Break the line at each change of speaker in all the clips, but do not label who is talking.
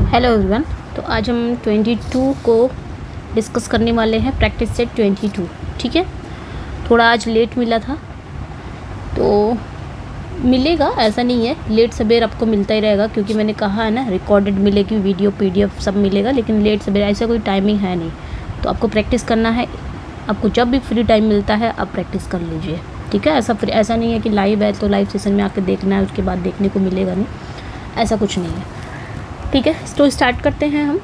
Hello everyone. तो आज हम 22 को डिस्कस करने वाले हैं, प्रैक्टिस सेट 22। ठीक है, थोड़ा आज लेट मिला था तो मिलेगा, ऐसा नहीं है, लेट सवेर आपको मिलता ही रहेगा क्योंकि मैंने कहा है ना रिकॉर्डेड मिलेगी, वीडियो PDF सब मिलेगा, लेकिन लेट सवेर ऐसा कोई टाइमिंग है नहीं। तो आपको प्रैक्टिस करना है, आपको जब भी फ्री टाइम मिलता है आप प्रैक्टिस कर लीजिए। ठीक है, ऐसा नहीं है कि लाइव है तो लाइव सेशन में आकर देखना है उसके बाद देखने को मिलेगा, नहीं, ऐसा कुछ नहीं है। ठीक है, तो स्टार्ट करते हैं हम।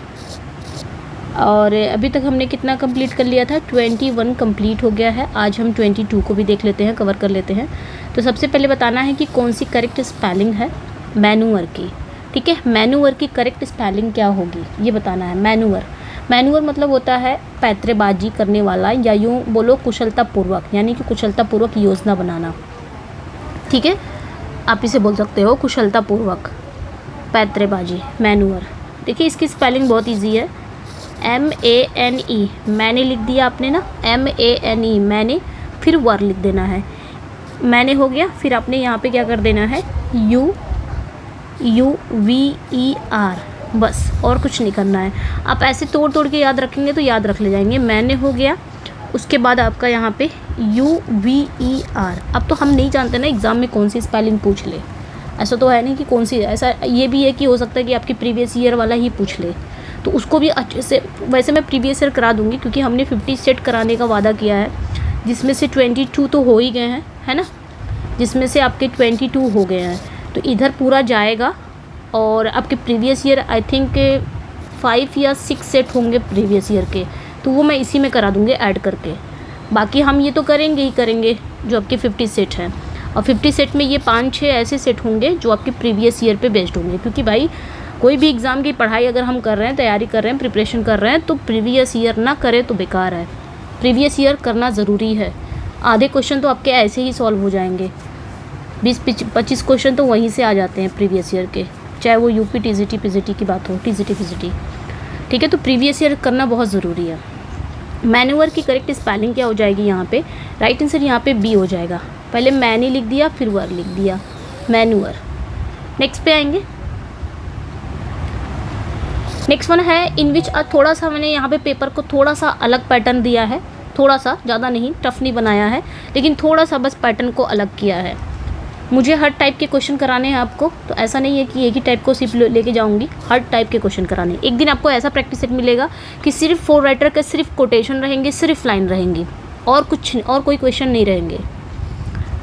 और अभी तक हमने कितना कंप्लीट कर लिया था? 21 कंप्लीट हो गया है। आज हम 22 को भी देख लेते हैं, कवर कर लेते हैं। तो सबसे पहले बताना है कि कौन सी करेक्ट स्पेलिंग है मैनूअर की। ठीक है, मैनूअर की करेक्ट स्पेलिंग क्या होगी ये बताना है। मैनूअर मतलब होता है पैतरेबाजी करने वाला, या यूँ बोलो कुशलतापूर्वक, यानी कि कुशलतापूर्वक योजना बनाना। ठीक है, आप इसे बोल सकते हो कुशलतापूर्वक पैतरेबाजी, मैनूअर। देखिए इसकी स्पेलिंग बहुत इजी है, MANE। मैंने लिख दिया आपने ना, MANE, मैंने, फिर वर लिख देना है, मैंने हो गया। फिर आपने यहाँ पे क्या कर देना है, UVER, बस, और कुछ नहीं करना है। आप ऐसे तोड़ तोड़ के याद रखेंगे तो याद रख ले जाएंगे। मैंने हो गया, उसके बाद आपका यहाँ पे UVER। अब तो हम नहीं जानते ना एग्ज़ाम में कौन सी स्पेलिंग पूछ ले, ऐसा तो है नहीं कि कौन सी, ऐसा ये भी है कि हो सकता है कि आपकी प्रीवियस ईयर वाला ही पूछ ले, तो उसको भी अच्छे से, वैसे मैं प्रीवियस ईयर करा दूंगी क्योंकि हमने 50 सेट कराने का वादा किया है, जिसमें से 22 तो हो ही गए हैं, है ना, जिसमें से आपके 22 हो गए हैं, तो इधर पूरा जाएगा। और आपके प्रीवियस ईयर आई थिंक 5 या 6 सेट होंगे प्रीवियस ईयर के, तो वो मैं इसी में करा दूँगी ऐड करके। बाकी हम ये तो करेंगे ही करेंगे जो आपके 50 सेट हैं, और 50 सेट में ये 5-6 ऐसे सेट होंगे जो आपके प्रीवियस ईयर पे बेस्ड होंगे, क्योंकि भाई कोई भी एग्ज़ाम की पढ़ाई अगर हम कर रहे हैं, तैयारी कर रहे हैं, प्रिपरेशन कर रहे हैं, तो प्रीवियस ईयर ना करें तो बेकार है। प्रीवियस ईयर करना ज़रूरी है। आधे क्वेश्चन तो आपके ऐसे ही सॉल्व हो जाएंगे, 20-25 क्वेश्चन तो वहीं से आ जाते हैं प्रीवियस ईयर के, चाहे वो UP TGT PGT की बात हो, TGT PGT। ठीक है, तो प्रीवियस ईयर करना बहुत ज़रूरी है। मैनूअर की करेक्ट स्पेलिंग क्या हो जाएगी यहाँ पे? राइट आंसर यहाँ पे B हो जाएगा। पहले मैंने लिख दिया, फिर वर लिख दिया, मैनूअर। नेक्स्ट पे आएंगे। नेक्स्ट वन है इन विच, थोड़ा सा मैंने यहाँ पे पेपर को थोड़ा सा अलग पैटर्न दिया है, थोड़ा सा, ज़्यादा नहीं, टफ नहीं बनाया है, लेकिन थोड़ा सा बस पैटर्न को अलग किया है। मुझे हर टाइप के क्वेश्चन कराने हैं आपको, तो ऐसा नहीं है कि एक ही टाइप को सिर्फ लेके जाऊंगी, हर टाइप के क्वेश्चन कराने। एक दिन आपको ऐसा प्रैक्टिस सेट मिलेगा कि सिर्फ 4 राइटर के सिर्फ कोटेशन रहेंगे, सिर्फ लाइन रहेंगी, और कुछ, और कोई क्वेश्चन नहीं रहेंगे।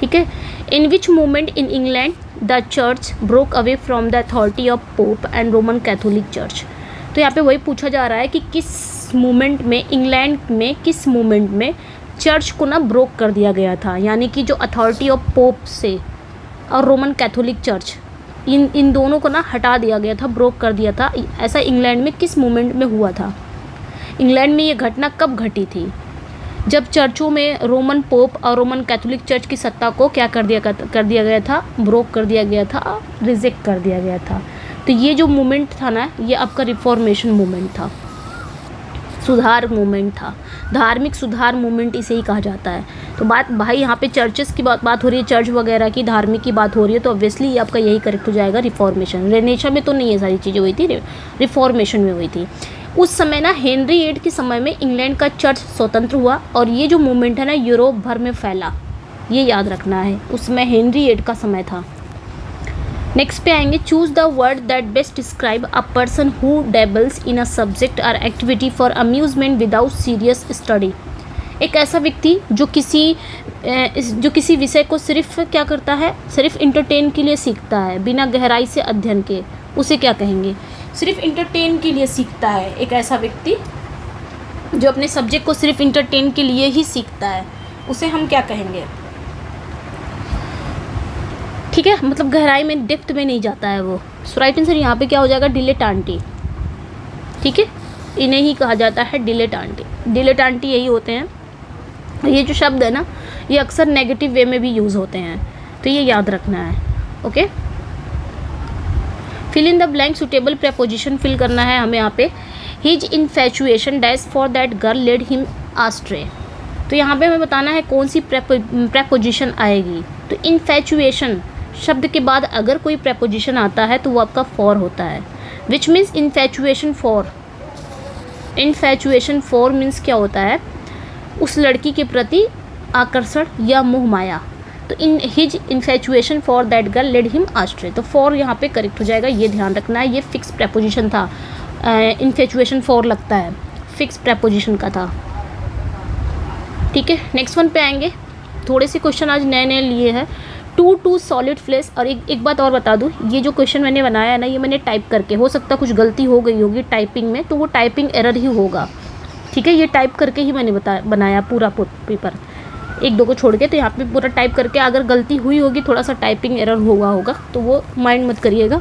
ठीक है, in which movement in England the church broke away from the authority of Pope and Roman Catholic church. तो यहाँ पे वही पूछा जा रहा है कि किस मूवमेंट में, इंग्लैंड में किस मूवमेंट में चर्च को ना ब्रोक कर दिया गया था, यानी कि जो अथॉरिटी ऑफ पोप से और रोमन कैथोलिक चर्च, इन दोनों को ना हटा दिया गया था, ब्रोक कर दिया था। ऐसा इंग्लैंड में किस मूवमेंट में हुआ था? इंग्लैंड में ये घटना कब घटी थी? जब चर्चों में रोमन पोप और रोमन कैथोलिक चर्च की सत्ता को क्या कर दिया गया था, ब्रोक कर दिया गया था, रिजेक्ट कर दिया गया था। तो ये जो मूवमेंट था ना, ये आपका रिफॉर्मेशन मूवमेंट था, सुधार मूवमेंट था, धार्मिक सुधार मूवमेंट इसे ही कहा जाता है। तो बात भाई यहाँ पे चर्चेस की बात हो रही है, चर्च वगैरह की, धार्मिक की बात हो रही है, तो ऑब्वियसली ये आपका यही करेक्ट हो जाएगा, रिफॉर्मेशन। रेनेशा में तो नहीं ये सारी चीज़ें हुई थी, रिफॉर्मेशन में हुई थी। उस समय ना हेनरी 8 के समय में इंग्लैंड का चर्च स्वतंत्र हुआ, और ये जो मूवमेंट है ना यूरोप भर में फैला, ये याद रखना है। उस समय हेनरी 8 का समय था। नेक्स्ट पे आएंगे, choose the word that best describe a person who dabbles in a subject or activity for amusement without serious study. एक ऐसा व्यक्ति जो किसी विषय को सिर्फ क्या करता है, सिर्फ इंटरटेन के लिए सीखता है, बिना गहराई से अध्ययन के, उसे क्या कहेंगे? सिर्फ इंटरटेन के लिए सीखता है। एक ऐसा व्यक्ति जो अपने सब्जेक्ट को सिर्फ इंटरटेन के लिए ही सीखता है, उसे हम क्या कहेंगे? ठीक है, मतलब गहराई में, डेप्थ में नहीं जाता है वो। सो राइट आंसर यहाँ पे क्या हो जाएगा? डिलेटांटी। ठीक है, इन्हें ही कहा जाता है डिलेटांटी। डिलेटांटी यही होते हैं। ये जो शब्द है ना, ये अक्सर नेगेटिव वे में भी यूज़ होते हैं, तो ये याद रखना है। Okay, fill in the blank, suitable preposition fill करना है हमें यहाँ पे। His infatuation dash for that girl led him astray. तो यहाँ पे हमें बताना है कौन सी प्रेपोजिशन आएगी। तो इन्फैचुएशन शब्द के बाद अगर कोई प्रेपोजिशन आता है तो वो आपका फॉर होता है। Which means infatuation for. Infatuation for means क्या होता है, उस लड़की के प्रति आकर्षण या मोह माया। तो in his infatuation for that girl led him astray. तो फॉर यहाँ पे करेक्ट हो जाएगा, ये ध्यान रखना है। ये फिक्स प्रेपोजिशन था, इन्फैचुएशन फॉर लगता है, फिक्स प्रेपोजिशन का था। ठीक है, नेक्स्ट वन पे आएंगे। थोड़े से क्वेश्चन आज नए नए लिए हैं। Too solid flesh. और एक बात और बता दूँ, ये जो क्वेश्चन मैंने बनाया है ना, ये मैंने टाइप करके, हो सकता है कुछ गलती हो गई होगी टाइपिंग में, तो वो टाइपिंग एरर ही होगा। ठीक है, ये टाइप करके ही मैंने बनाया पूरा पेपर, एक दो को छोड़ के। तो यहाँ पे पूरा टाइप करके, अगर गलती हुई होगी, थोड़ा सा टाइपिंग एरर होगा तो वो माइंड मत करिएगा।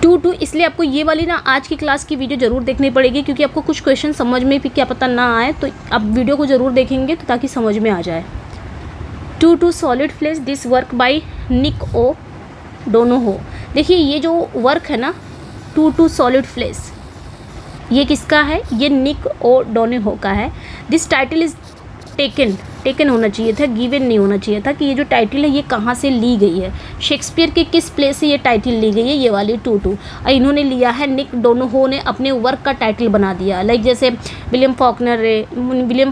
टू इसलिए आपको ये वाली ना आज की क्लास की वीडियो ज़रूर देखनी पड़ेगी, क्योंकि आपको कुछ क्वेश्चन समझ में भी क्या पता ना आए, तो आप वीडियो को ज़रूर देखेंगे तो ताकि समझ में आ जाए। Too solid flesh, this work by Nick O'Donohoe. देखिए ये जो वर्क है ना, टू सॉलिड फ्लेश, ये किसका है, ये निक ओ डोनोहो का है। दिस टाइटल इज़ टेकन होना चाहिए था, गिवन नहीं होना चाहिए था कि ये जो टाइटल है ये कहाँ से ली गई है, शेक्सपियर के किस प्ले से ये टाइटल ली गई है, ये वाली टू। और इन्होंने लिया है, निक डोनोहो ने अपने वर्क का टाइटल बना दिया। लाइक जैसे विलियम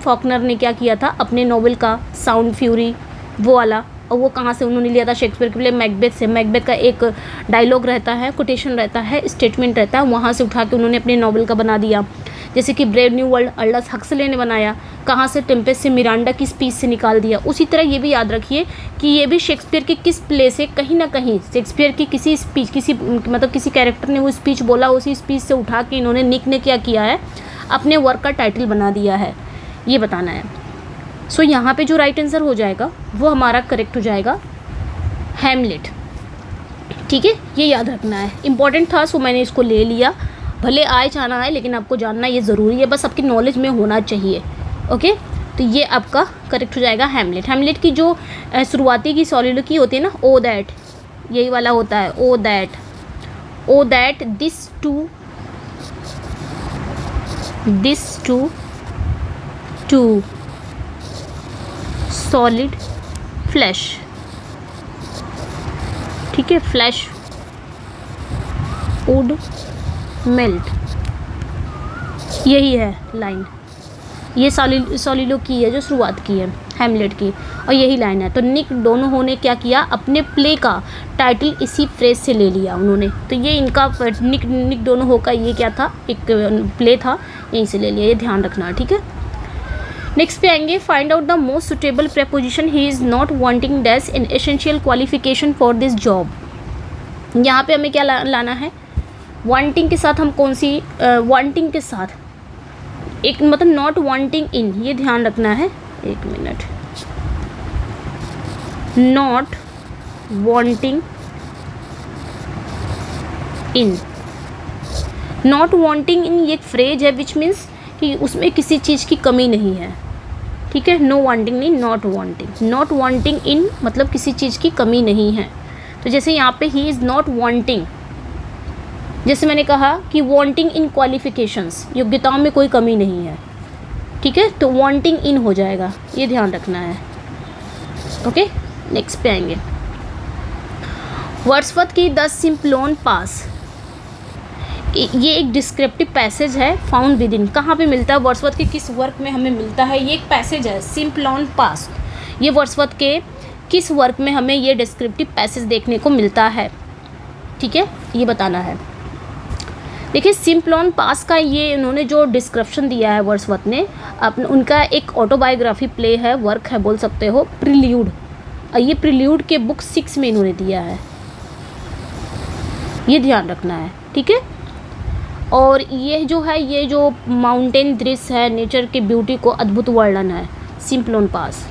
फॉकनर ने क्या किया था, अपने नॉवेल का साउंड फ्यूरी वो वाला, और वो कहाँ से उन्होंने लिया था, शेक्सपियर के प्ले मैकबेथ से। मैकबेथ का एक डायलॉग रहता है, कोटेशन रहता है, स्टेटमेंट रहता है, वहाँ से उठा के उन्होंने अपने नॉवेल का बना दिया। जैसे कि brave new world Aldous Huxley ने बनाया, कहाँ से, टेम्पेस्ट से, मिरांडा की स्पीच से निकाल दिया। उसी तरह ये भी याद रखिए कि ये भी शेक्सपियर के किस प्ले से, कहीं ना कहीं शेक्सपियर की किसी स्पीच, किसी कैरेक्टर ने वो स्पीच बोला, उसी स्पीच से उठा के इन्होंने निक ने क्या किया है, अपने वर्क का टाइटल बना दिया है, ये बताना है। सो यहाँ पे जो राइट आंसर हो जाएगा वो हमारा करेक्ट हो जाएगा हैमलेट। ठीक है, ये याद रखना है, इंपॉर्टेंट था, सो मैंने इसको ले लिया। भले आए चाहना है, लेकिन आपको जानना ये ज़रूरी है, बस आपकी नॉलेज में होना चाहिए। ओके, तो ये आपका करेक्ट हो जाएगा हैमलेट। हैमलेट की जो शुरुआती की सॉलिलोकी होती है ना, ओ दैट, यही वाला होता है, O that this too solid flesh. ठीक है, फ्लैश वुड मेल्ट, यही है लाइन, ये सॉलिलोकी है जो शुरुआत की है हैमलेट की, और यही लाइन है। तो निक डोनोहो ने क्या किया, अपने प्ले का टाइटल इसी फ्रेज से ले लिया उन्होंने। तो ये इनका निक डोनोहो का ये क्या था, एक प्ले था, यहीं से ले लिया, ये ध्यान रखना। ठीक है, नेक्स्ट पे आएंगे। Find out the most suitable preposition, he is not wanting dash in essential qualification for this job. यहाँ पे हमें क्या लाना है, वांटिंग के साथ हम कौन सी, वांटिंग के साथ एक मतलब नॉट वांटिंग इन, ये ध्यान रखना है। एक minute, not wanting in, not wanting in ये एक फ्रेज है विच मीन्स कि उसमें किसी चीज़ की कमी नहीं है। ठीक है, नो वांटिंग नहीं, नॉट वांटिंग। नॉट वांटिंग इन मतलब किसी चीज़ की कमी नहीं है। तो जैसे यहाँ पे ही इज़ नॉट वांटिंग, जैसे मैंने कहा कि वांटिंग इन क्वालिफिकेशंस, योग्यताओं में कोई कमी नहीं है। ठीक है, तो वांटिंग इन हो जाएगा, ये ध्यान रखना है। ओके, नेक्स्ट पे आएंगे। वर्ड्सवर्थ की द सिम्प्लोन पास, ये एक डिस्क्रिप्टिव पैसेज है, फाउंड विद इन, कहाँ पे मिलता है, वर्ड्सवर्थ के किस वर्क में हमें मिलता है, ये एक पैसेज है सिम्प्लोन पास। ये वर्ड्सवर्थ के किस वर्क में हमें ये डिस्क्रिप्टिव पैसेज देखने को मिलता है। ठीक है, ये बताना है। देखिए सिम्प्लोन पास का ये उन्होंने जो डिस्क्रिप्शन दिया है वर्ड्सवर्थ ने, उनका एक ऑटोबायोग्राफी प्ले है, वर्क है बोल सकते हो, प्रिल्यूड। ये प्रिल्यूड के बुक 6 में इन्होंने दिया है, ये ध्यान रखना है। ठीक है, और ये जो है, ये जो माउंटेन दृश्य है, नेचर के ब्यूटी को अद्भुत वर्णन है, Simplon Pass.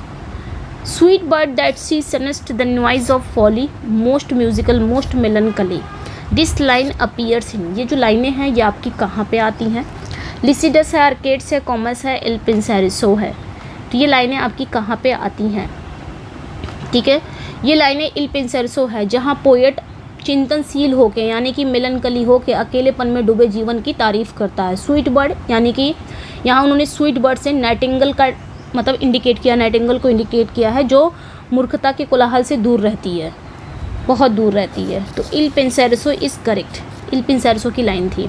Sweet bird that shunnest the noise of folly, most musical most melancholy, this line appears in, ये जो लाइनें हैं ये आपकी कहाँ पे आती हैं, लिसिडस है, आर्केड्स है, कॉमस है, इल पेंसेरिसो है। तो ये लाइनें आपकी कहाँ पे आती हैं। ठीक है, ये लाइनें इल पेंसेरिसो है, जहाँ पोएट चिंतनशील होके यानी कि मेलनकली होके अकेलेपन में डूबे जीवन की तारीफ़ करता है। स्वीट बर्ड यानी कि यहाँ उन्होंने स्वीट बर्ड से नाइटिंगेल का मतलब इंडिकेट किया, नाइटिंगेल को इंडिकेट किया है जो मूर्खता के कोलाहल से दूर रहती है, बहुत दूर रहती है। तो इल पेंसेरिसो इज़ करेक्ट, इल पिंसेरसो की लाइन थी।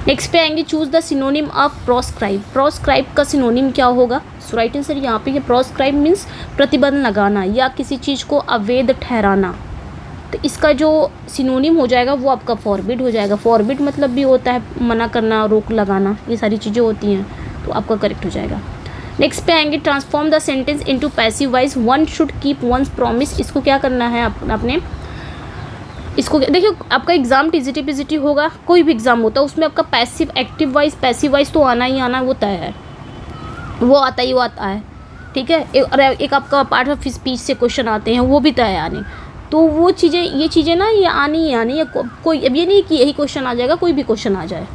नेक्स्ट पे आएंगे, choose the synonym of proscribe. Proscribe का सिनोनिम क्या होगा? सो राइट आंसर यहाँ पे, प्रोस्क्राइब मीन्स प्रतिबंध लगाना या किसी चीज़ को अवैध ठहराना। तो इसका जो सिनोनिम हो जाएगा वो आपका फॉरबिड हो जाएगा। फॉरबिड मतलब भी होता है मना करना, रोक लगाना, ये सारी चीज़ें होती हैं, तो आपका करेक्ट हो जाएगा। नेक्स्ट पे आएंगे, transform the sentence into passive voice. One should keep once promise. इसको क्या करना है आपने, इसको देखिए, आपका एग्जाम टीजीटी पीजीटी होगा, कोई भी एग्जाम होता है, उसमें आपका passive active voice, passive voice तो आना ही आना, वो तय है, वो आता ही वो आता है, ठीक है। एक आपका पार्ट ऑफ स्पीच से क्वेश्चन आते हैं, वो भी तय है आने। तो वो चीज़ें, ये चीज़ें ना ये आनी ही आनी है, कोई अब ये नहीं कि यही क्वेश्चन आ जाएगा, कोई भी क्वेश्चन आ जाए,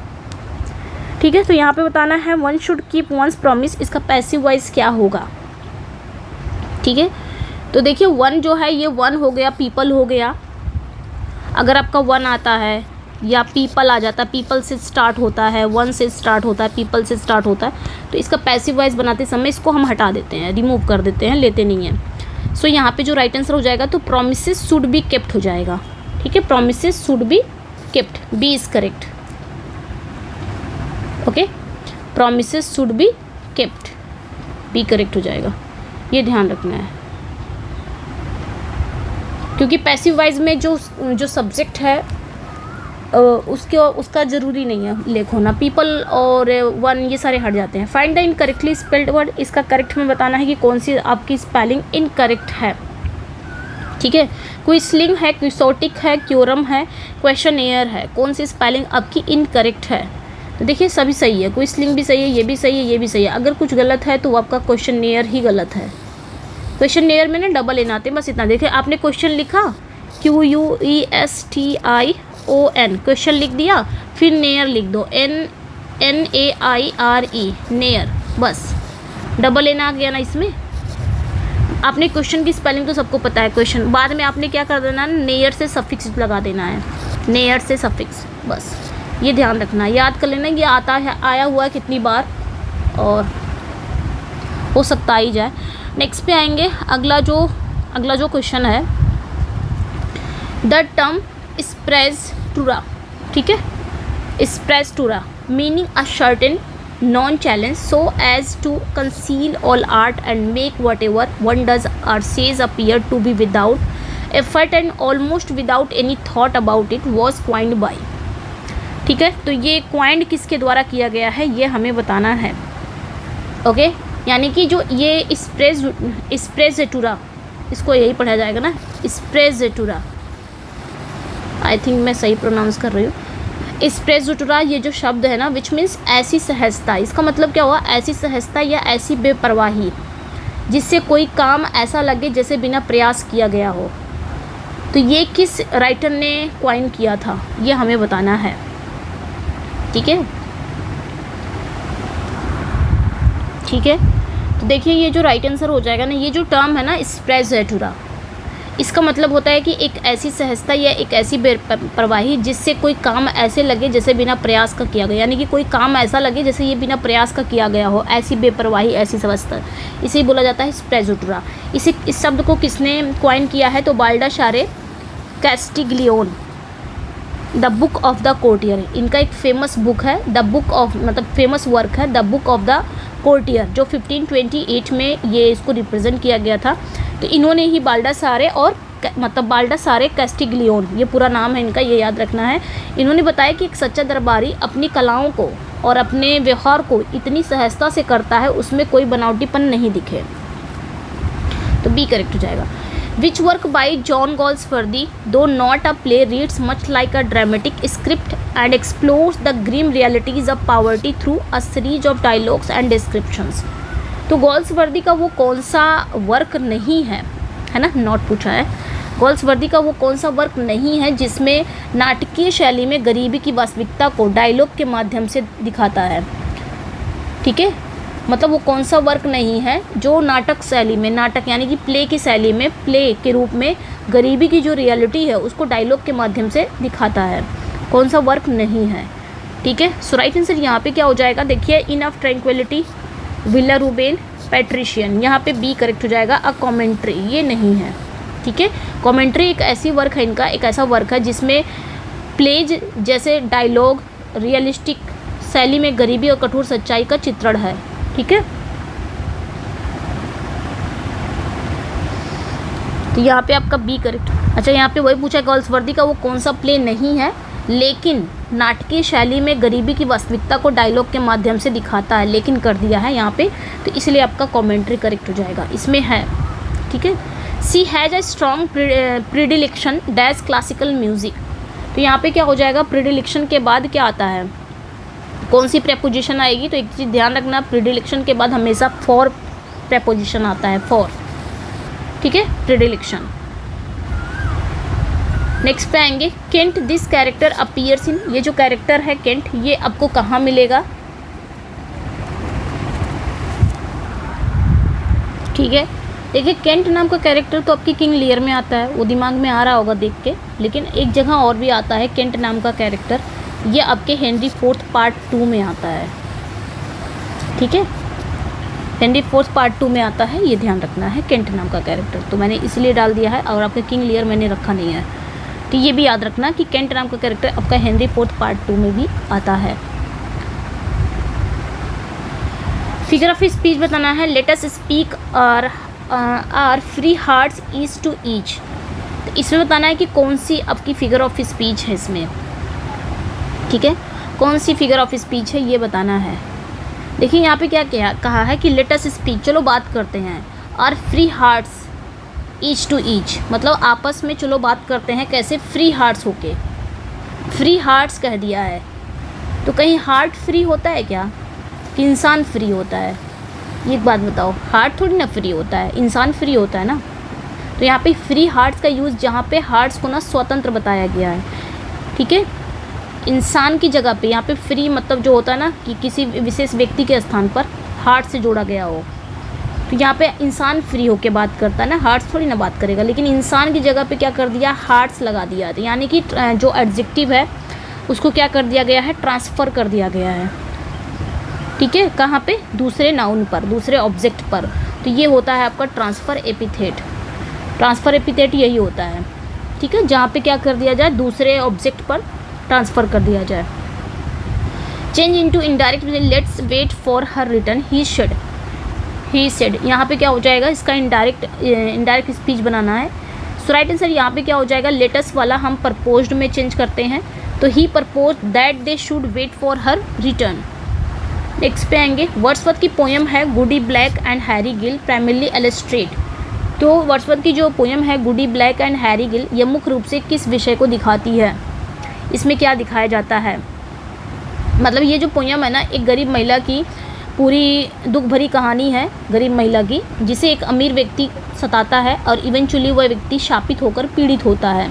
ठीक है। तो यहाँ पे बताना है one should keep once promise, इसका पैसिव वॉइस क्या होगा, ठीक है। तो देखिए वन जो है ये वन हो गया, पीपल हो गया। अगर आपका वन आता है या पीपल आ जाता है, पीपल से स्टार्ट होता है, वन से स्टार्ट होता है, पीपल से स्टार्ट होता है, तो इसका पैसिव वॉइस बनाते समय इसको हम हटा देते हैं, रिमूव कर देते हैं, लेते नहीं हैं। सो यहाँ पे जो राइट आंसर हो जाएगा तो प्रोमिसेस शुड बी केप्ट हो जाएगा, ठीक है। Promises should be kept, B is correct, okay. Promises should be kept, B correct हो जाएगा, ये ध्यान रखना है, क्योंकि पैसिव वॉइस में जो सब्जेक्ट है उसका ज़रूरी नहीं है लेख होना। पीपल और वन ये सारे हट जाते हैं। Find the incorrectly spelled word, इसका करेक्ट में बताना है कि कौन सी आपकी स्पेलिंग इनकरेक्ट है, ठीक है। क्विस्लिंग है, क्विसोटिक है, क्योरम है, क्वेश्चनेयर है, कौन सी स्पेलिंग आपकी इनकरेक्ट है? तो देखिए सभी सही है, क्विस्लिंग भी सही है, ये भी सही है, ये भी सही है। अगर कुछ गलत है तो वो आपका क्वेश्चनेयर ही गलत है। क्वेश्चनेयर में ना डबल एन आते हैं, बस इतना। देखिए आपने क्वेश्चन लिखा QUESTION, क्वेश्चन लिख दिया, फिर नेयर लिख दो, NAIRE, नेयर, बस डबल एन आ गया ना इसमें। आपने क्वेश्चन की स्पेलिंग तो सबको पता है, क्वेश्चन बाद में आपने क्या कर देना है, नेयर से सफिक्स लगा देना है, नेयर से सफिक्स, बस ये ध्यान रखना, याद कर लेना। ये आता है, आया हुआ है कितनी बार, और हो सकता ही जाए। नेक्स्ट पे आएंगे, अगला जो क्वेश्चन है, द टर्म स्प्रेज़टूरा, ठीक है। Sprezzatura meaning a certain nonchalance so as to conceal all art and make whatever one does or says appear to be without effort and almost without any thought about it was coined by, ठीक है। तो ये coined किसके द्वारा किया गया है ये हमें बताना है, ओके। यानी कि जो ये स्प्रेज़टूरा, इसको यही पढ़ा जाएगा ना, स्प्रेज़टूरा, आई थिंक मैं सही प्रोनाउंस कर रही हूँ। स्प्रेज़टूरा ये जो शब्द है ना, विच मीन्स ऐसी सहजता, इसका मतलब क्या हुआ, ऐसी सहजता या ऐसी बेपरवाही जिससे कोई काम ऐसा लगे जैसे बिना प्रयास किया गया हो। तो ये किस राइटर ने क्वाइन किया था ये हमें बताना है, ठीक है, ठीक है। तो देखिए ये जो राइट आंसर हो जाएगा ना, ये जो टर्म है ना स्प्रेज़टूरा, इसका मतलब होता है कि एक ऐसी सहजता या एक ऐसी बेपरवाही जिससे कोई काम ऐसे लगे जैसे बिना प्रयास का किया गया, यानी कि कोई काम ऐसा लगे जैसे ये बिना प्रयास का किया गया हो, ऐसी बेपरवाही, ऐसी सहजता, इसे बोला जाता है स्प्रेज़टूरा। इस शब्द को किसने क्वाइन किया है तो Baldassare Castiglione, the book of the courtier, इनका एक फेमस बुक है, द बुक ऑफ मतलब फेमस वर्क है the book of the courtier, जो 1528 में ये इसको रिप्रेजेंट किया गया था। तो इन्होंने ही बाल्डासारे और मतलब बाल्डासारे कैस्टिग्लियोन, ये पूरा नाम है इनका, ये याद रखना है। इन्होंने बताया कि एक सच्चा दरबारी अपनी कलाओं को और अपने व्यवहार को इतनी सहजता से करता है उसमें कोई बनावटीपन नहीं दिखे, तो बी करेक्ट हो जाएगा। Which work by John Galsworthy though not a play reads much like a dramatic script and explores the grim realities of poverty through a series of dialogues and descriptions. तो Galsworthy का वो कौन सा work नहीं है ना, not पूछा है, गॉल्सवर्दी का वो कौन सा वर्क नहीं है जिसमें नाटकीय शैली में गरीबी की वास्तविकता को डायलॉग के माध्यम से दिखाता है, ठीक है। मतलब वो कौन सा वर्क नहीं है जो नाटक शैली में, नाटक यानी कि प्ले की शैली में, प्ले के रूप में गरीबी की जो रियलिटी है उसको डायलॉग के माध्यम से दिखाता है, कौन सा वर्क नहीं है, ठीक है। सो राइट आंसर यहाँ पे क्या हो जाएगा, देखिए inn of tranquillity, Villa Rubein, patrician, यहाँ पे बी करेक्ट हो जाएगा। अ कमेंट्री ये नहीं है, ठीक है। कमेंट्री एक ऐसी वर्क है इनका, एक ऐसा वर्क है जिसमें प्लेज जैसे डायलॉग रियलिस्टिक शैली में गरीबी और कठोर सच्चाई का चित्रण है। ठीक है, तो यहाँ पे आपका बी करेक्ट। अच्छा, यहाँ पे वही पूछा गर्ल्सवर्दी का वो कौन सा प्ले नहीं है, लेकिन नाटकीय शैली में गरीबी की वास्तविकता को डायलॉग के माध्यम से दिखाता है, लेकिन कर दिया है यहाँ पे, तो इसलिए आपका कमेंट्री करेक्ट हो जाएगा, इसमें है। ठीक है, she has a strong predilection dash classical music, तो यहाँ पे क्या हो जाएगा, प्रिडिलेक्शन के बाद क्या आता है, कौन सी प्रेपोजिशन आएगी, तो एक चीज़ ध्यान रखना, प्रिडिलेक्शन के बाद हमेशा फॉर प्रेपोजिशन आता है, फॉर। ठीक है, प्रिडिलेक्शन। नेक्स्ट पे आएंगे, Kent this character appears in, ये जो कैरेक्टर है केंट, ये आपको कहाँ मिलेगा। ठीक है, देखिए केंट नाम का कैरेक्टर तो आपकी किंग लियर में आता है, वो दिमाग में आ रहा होगा देख के, लेकिन एक जगह और भी आता है केंट नाम का कैरेक्टर, ये आपके हेनरी फोर्थ पार्ट 2 में आता है। ठीक है, हेनरी फोर्थ पार्ट 2 में आता है, ये ध्यान रखना है केंट नाम का कैरेक्टर, तो मैंने इसलिए डाल दिया है, और आपका किंग लियर मैंने रखा नहीं है, तो ये भी याद रखना कि केंट नाम का कैरेक्टर आपका हेनरी फोर्थ पार्ट 2 में भी आता है। फिगर ऑफ स्पीच बताना है, let us speak our free hearts each to each, तो इसमें बताना है कि कौन सी आपकी फिगर ऑफ स्पीच है इसमें। ठीक है, कौन सी फिगर ऑफ स्पीच है ये बताना है। देखिए यहाँ पे क्या कहा है कि लेट अस स्पीक, चलो बात करते हैं, our free hearts each to each, मतलब आपस में चलो बात करते हैं, कैसे, फ्री हार्ट्स होके, फ्री हार्ट्स कह दिया है, तो कहीं हार्ट फ्री होता है क्या, कि इंसान फ्री होता है, ये एक बात बताओ, हार्ट थोड़ी ना फ्री होता है, इंसान फ्री होता है ना, तो यहाँ पे फ्री हार्ट्स का यूज़, जहाँ पे हार्ट्स को ना स्वतंत्र बताया गया है। ठीक है, इंसान की जगह पे यहाँ पे फ्री मतलब जो होता है ना, कि किसी विशेष व्यक्ति के स्थान पर हार्ट से जोड़ा गया हो, तो यहाँ पे इंसान फ्री होके बात करता है ना, हार्ट्स थोड़ी ना बात करेगा, लेकिन इंसान की जगह पे क्या कर दिया, हार्ट्स लगा दिया, तो यानी कि जो एडजेक्टिव है उसको क्या कर दिया गया है, ट्रांसफ़र कर दिया गया है। ठीक है, कहाँ पे, दूसरे नाउन पर, दूसरे ऑब्जेक्ट पर, तो ये होता है आपका ट्रांसफ़र एपिथेट, ट्रांसफ़र एपिथेट यही होता है। ठीक है, जहाँ पे क्या कर दिया जाए, दूसरे ऑब्जेक्ट पर ट्रांसफ़र कर दिया जाए। Change into indirect, let's wait for her return, he said, यहाँ पे क्या हो जाएगा, इसका इनडायरेक्ट स्पीच बनाना है। सो राइट आंसर यहाँ पे क्या हो जाएगा, लेटेस्ट वाला हम प्रपोज्ड में चेंज करते हैं, तो he proposed that they should wait for her return. Next पे आएंगे, वर्ड्सवर्थ की पोएम है Goody Blake and Harry Gill primarily illustrate, तो वर्ड्सवर्थ की जो पोएम है Goody Blake and Harry Gill, ये मुख्य रूप से किस विषय को दिखाती है, इसमें क्या दिखाया जाता है, मतलब ये जो पोएम है ना, एक गरीब महिला की पूरी दुख भरी कहानी है, गरीब महिला की, जिसे एक अमीर व्यक्ति सताता है और इवेंचुअली वह व्यक्ति शापित होकर पीड़ित होता है,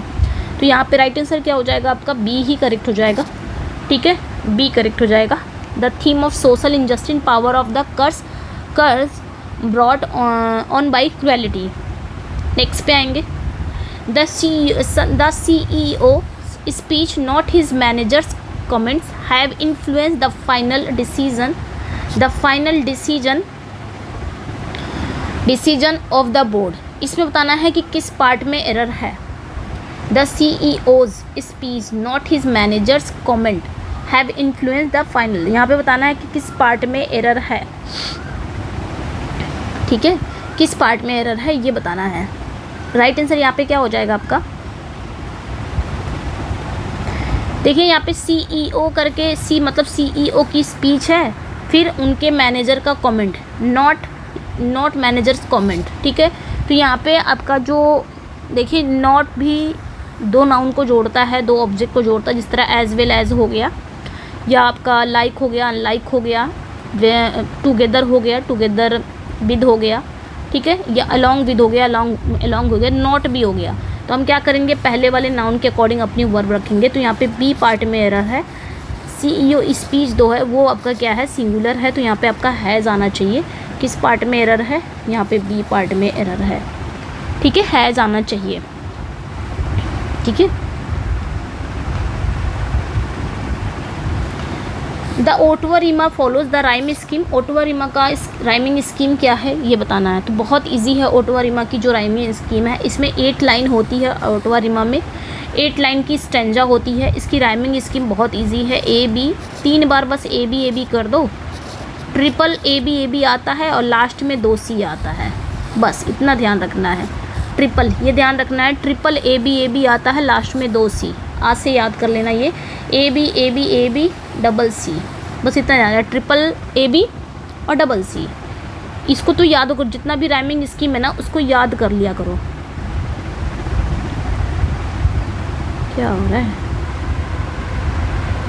तो यहाँ पे राइट आंसर क्या हो जाएगा, आपका बी ही करेक्ट हो जाएगा। ठीक है, बी करेक्ट हो जाएगा। The theme of social injustice, power of the curse brought on by cruelty. Next पे आएंगे, the CEO speech, not his manager's comments, have influenced the final decision of the board, इसमें बताना है कि किस part में एरर है। The CEO's speech, not his manager's comment, have influenced the final, यहाँ पे बताना है कि किस पार्ट में एरर है। ठीक है, किस पार्ट में एरर है ये बताना है। राइट आंसर यहाँ पे क्या हो जाएगा आपका, देखिए यहाँ पे CEO करके, सी मतलब CEO की स्पीच है, फिर उनके मैनेजर का कमेंट, नॉट मैनेजर्स कमेंट। ठीक है, तो यहाँ पे आपका जो देखिए नॉट भी दो नाउन को जोड़ता है, दो ऑब्जेक्ट को जोड़ता है, जिस तरह एज वेल एज हो गया, या आपका लाइक हो गया, अनलाइक हो गया, टुगेदर हो गया, टुगेदर विद हो गया। ठीक है, या अलॉन्ग विद हो गया, अलॉन्ग हो गया, नॉट भी हो गया। तो हम क्या करेंगे, पहले वाले नाउन के अकॉर्डिंग अपनी वर्ब रखेंगे। तो यहाँ पे बी पार्ट में एरर है, CEO स्पीच दो है, वो आपका क्या है, सिंगुलर है, तो यहाँ पे आपका हैज़ आना चाहिए। किस पार्ट में एरर है, यहाँ पे बी पार्ट में एरर है। ठीक है, हैज़ आना चाहिए। ठीक है, the ottava rima follows the rhyme scheme, ottava rima का राइमिंग स्कीम क्या है ये बताना है। तो बहुत इजी है ओटवा रीमा की जो राइमिंग स्कीम है, इसमें 8 लाइन होती है ओटवा रीमा में। 8 लाइन की स्टेंजा होती है। इसकी राइमिंग स्कीम बहुत इजी है। ए बी 3 बार बस ए बी कर दो, ट्रिपल ए बी आता है और लास्ट में 2 सी आता है। बस इतना ध्यान रखना है। ट्रिपल, ये ध्यान रखना है, ट्रिपल ए बी आता है, लास्ट में 2 सी। आज से याद कर लेना ये ए बी डबल सी, बस इतना याद है, ट्रिपल ए बी और डबल सी। इसको तो याद करो, जितना भी राइमिंग स्कीम है ना उसको याद कर लिया करो। क्या हो रहा है?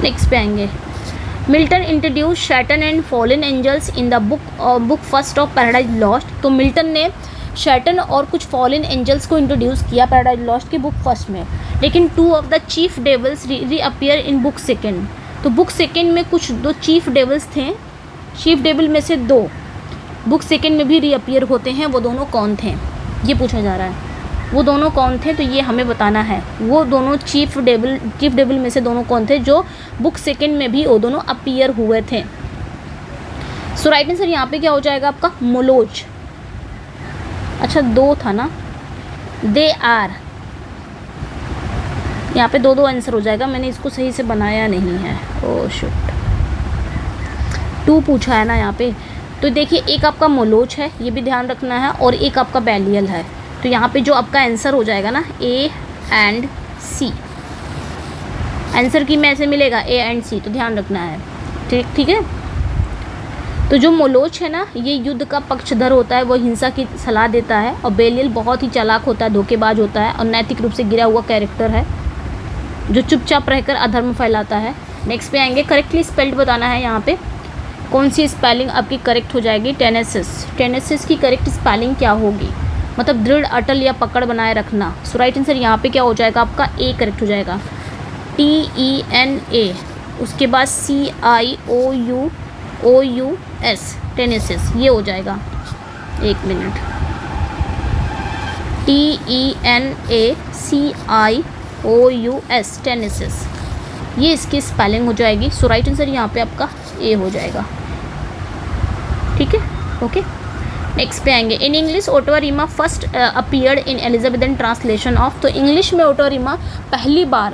नेक्स्ट पे आएंगे। Milton introduce Satan and fallen angels in the book first of Paradise Lost. तो मिल्टन ने शैटन और कुछ फॉलन एंजल्स को इंट्रोड्यूस किया पैराडाइज लॉस्ट की बुक फर्स्ट में, लेकिन 2 of the chief devils reappear in book second. तो बुक सेकेंड में कुछ 2 चीफ डेविल्स थे, चीफ डेविल में से 2 बुक सेकेंड में भी रीअपियर होते हैं। वो दोनों कौन थे ये पूछा जा रहा है। वो दोनों कौन थे तो ये हमें बताना है। वो दोनों चीफ डेविल में से दोनों कौन थे जो बुक सेकेंड में भी वो दोनों अपीयर हुए थे। सो राइट आंसर यहाँ पे क्या हो जाएगा आपका? मोलोच। अच्छा 2 था ना, दे आर, यहाँ पे 2 आंसर हो जाएगा। मैंने इसको सही से बनाया नहीं है, ओह शिट। 2 पूछा है ना यहाँ पे, तो देखिए एक आपका मोलोच है, ये भी ध्यान रखना है, और एक आपका बैलियल है। तो यहाँ पे जो आपका आंसर हो जाएगा ना ए एंड सी, आंसर की में ऐसे मिलेगा ए एंड सी, तो ध्यान रखना है। ठीक है। तो जो मोलोच है ना ये युद्ध का पक्षधर होता है, वो हिंसा की सलाह देता है, और बेलियल बहुत ही चालाक होता है, धोखेबाज होता है और नैतिक रूप से गिरा हुआ कैरेक्टर है जो चुपचाप रहकर अधर्म फैलाता है। नेक्स्ट पे आएंगे। करेक्टली स्पेल्ड बताना है। यहाँ पे कौन सी स्पेलिंग आपकी करेक्ट हो जाएगी? टेनेसिस की करेक्ट स्पेलिंग क्या होगी? मतलब दृढ़, अटल या पकड़ बनाए रखना। सो राइट आंसर यहाँ पे क्या हो जाएगा आपका? ए करेक्ट हो जाएगा। TENA, उसके बाद CIOUS, टेनेसिस, ये हो जाएगा। 1 मिनट। TENACIOUS, टेनेसिस, ये इसकी स्पेलिंग हो जाएगी। सो राइट आंसर यहाँ पे आपका ए हो जाएगा। ठीक है, ओके। नेक्स्ट पे आएंगे। In English ottava rima first appeared in Elizabethan translation of. तो इंग्लिश में ओटोरिमा पहली बार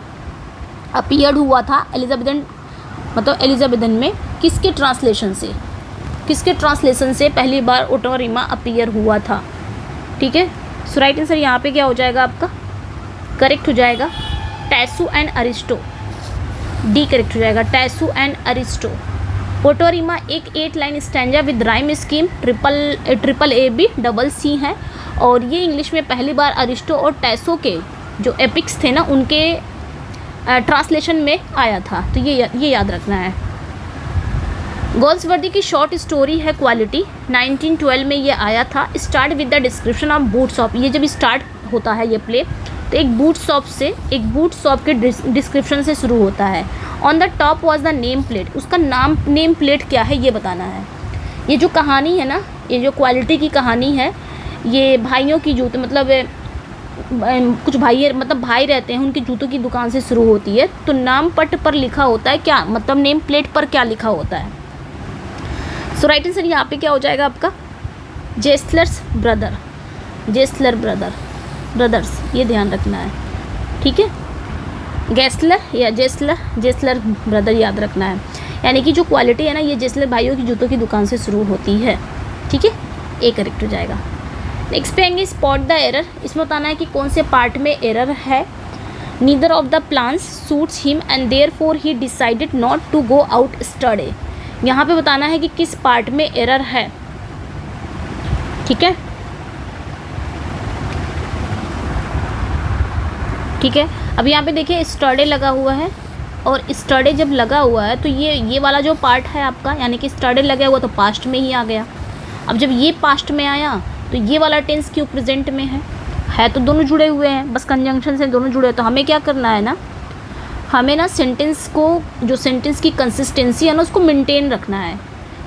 अपीयर्ड हुआ था एलिजाबेथन, मतलब एलिजाबेथन में किसके ट्रांसलेशन से? किसके ट्रांसलेशन से पहली बार ओटोरिमा अपीयर हुआ था? ठीक है। सो राइट आंसर यहाँ पे क्या हो जाएगा आपका? करेक्ट हो जाएगा Tasso and Ariosto, D correct हो जाएगा, टैसू एंड अरिस्टो। ओटोरिमा एक 8 line stanza with rhyme scheme, triple A B double C है, और ये इंग्लिश में पहली बार अरिस्टो और टैसो के जो एपिक्स थे ना उनके ट्रांसलेशन में आया था। तो ये याद रखना है। गोल्सवर्दी की शॉर्ट स्टोरी है क्वालिटी, 1912 में ये आया था। Start with the description of boot shop. ये जब स्टार्ट होता है ये प्ले तो एक बूट शॉप के डिस्क्रिप्शन से शुरू होता है। On the top was the name plate, उसका नेम प्लेट क्या है ये बताना है। ये जो कहानी है ना, ये जो क्वालिटी की कहानी है, ये भाइयों की जूते, मतलब कुछ भाई रहते हैं, उनकी जूतों की दुकान से शुरू होती है। तो नाम पट पर लिखा होता है क्या, मतलब नेम प्लेट पर क्या लिखा होता है? सो राइट आंसर यहाँ पे क्या हो जाएगा आपका? जेस्लर ब्रदर्स, ये ध्यान रखना है। ठीक है, गैस्लर या जेस्लर ब्रदर याद रखना है। यानी कि जो क्वालिटी है ना ये जेस्लर भाइयों की जूतों की दुकान से शुरू होती है। ठीक है, ए करेक्ट हो जाएगा। नेक्स्ट पे आएंगे स्पॉट द एरर। इसमें बताना है कि कौन से पार्ट में एरर है। Neither of the plans suits him and therefore he decided not to go out study. यहाँ पे बताना है कि किस पार्ट में एरर है। ठीक है, अब यहाँ पे देखिए स्टडी लगा हुआ है, और स्टडी जब लगा हुआ है तो ये वाला जो पार्ट है आपका, यानी कि स्टडी लगा हुआ तो पास्ट में ही आ गया। अब जब ये पास्ट में आया तो ये वाला टेंस क्यों प्रेजेंट में है तो दोनों जुड़े हुए हैं, बस कंजंक्शन से दोनों जुड़े हैं। तो हमें क्या करना है ना, हमें ना सेंटेंस को, जो सेंटेंस की कंसिस्टेंसी है ना उसको मेंटेन रखना है।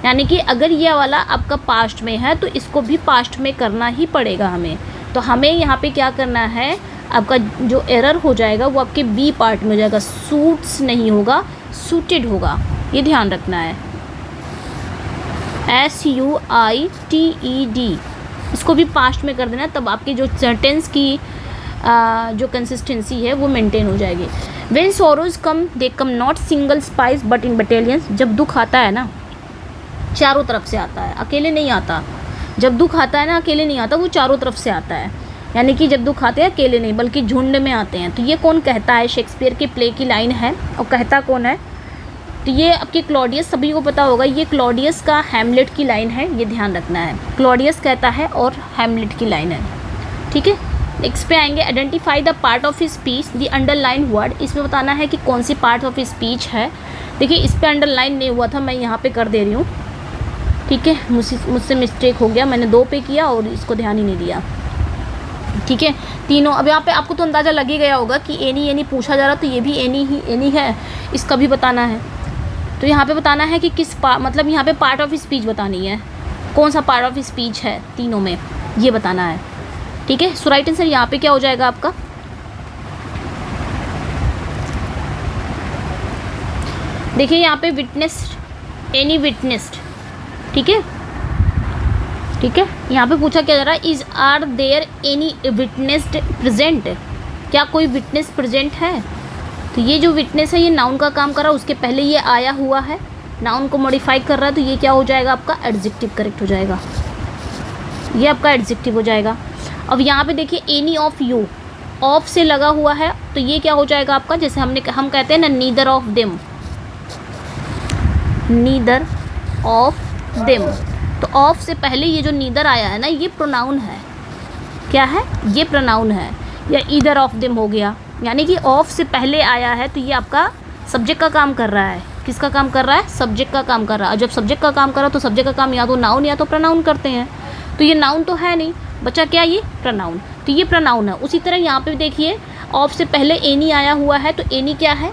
यानी कि अगर ये वाला आपका पास्ट में है तो इसको भी पास्ट में करना ही पड़ेगा हमें। तो हमें यहाँ पे क्या करना है, आपका जो एरर हो जाएगा वो आपके बी पार्ट में हो जाएगा, सूट्स नहीं होगा, सूटेड होगा, ये ध्यान रखना है। SUITED, इसको भी पास्ट में कर देना, तब आपकी जो टेंस की जो कंसिस्टेंसी है वो मेंटेन हो जाएगी। When sorrows come they come not single spice but in battalions. जब दुख आता है ना चारों तरफ से आता है, अकेले नहीं आता। जब दुख आता है ना अकेले नहीं आता, वो चारों तरफ से आता है। यानी कि जब दुख आते हैं अकेले नहीं बल्कि झुंड में आते हैं। तो ये कौन कहता है? शेक्सपियर के प्ले की लाइन है। और कहता कौन है? तो ये आपके क्लॉडियस, सभी को पता होगा, ये क्लॉडियस का हैमलेट की लाइन है, ये ध्यान रखना है। क्लॉडियस कहता है और हैमलेट की लाइन है, ठीक है। नेक्स्ट पे आएंगे, identify the part of speech the underline word. इसमें बताना है कि कौन सी पार्ट ऑफ स्पीच है। देखिए इस पर अंडरलाइन नहीं हुआ था, मैं यहाँ पे कर दे रही हूँ, ठीक है। मुझसे मिस्टेक हो गया, मैंने 2 पे किया और इसको ध्यान ही नहीं दिया, ठीक है। तीनों अब यहाँ पे आपको तो अंदाज़ा लग ही गया होगा कि एनी पूछा जा रहा, तो ये भी एनी है, इसका भी बताना है। तो यहाँ पे बताना है कि मतलब यहाँ पे पार्ट ऑफ स्पीच बतानी है, कौन सा पार्ट ऑफ स्पीच है तीनों में, ये बताना है, ठीक है। सो राइट आंसर यहाँ पे क्या हो जाएगा आपका? देखिए यहाँ पे विटनेस्ड, एनी विटनेस्ड, ठीक है, ठीक है। यहाँ पे पूछा क्या जा रहा है? Is are there any witnessed present? क्या कोई विटनेस प्रेजेंट है? तो ये जो विटनेस है ये नाउन का काम कर रहा है, उसके पहले ये आया हुआ है, नाउन को मॉडिफाई कर रहा है, तो ये क्या हो जाएगा आपका? एडजेक्टिव करेक्ट हो जाएगा, ये आपका एडजेक्टिव हो जाएगा। अब यहाँ पे देखिए एनी ऑफ यू, ऑफ से लगा हुआ है, तो ये क्या हो जाएगा आपका? जैसे हम कहते हैं ना neither of them, neither of them, तो ऑफ से पहले ये जो नीदर आया है ना, ये प्रोनाउन है। क्या है? ये प्रोनाउन है। या ईदर ऑफ देम हो गया, यानी कि ऑफ से पहले आया है, तो ये आपका सब्जेक्ट का काम कर रहा है। किसका काम कर रहा है? सब्जेक्ट का काम कर रहा है। जब सब्जेक्ट का काम कर रहा है तो सब्जेक्ट का काम या तो नाउन या तो प्रोनाउन करते हैं। तो ये नाउन तो है नहीं, बचा क्या? ये प्रोनाउन। तो ये प्रोनाउन है। उसी तरह यहाँ पे देखिए ऑफ से पहले एनी आया हुआ है, तो एनी क्या है?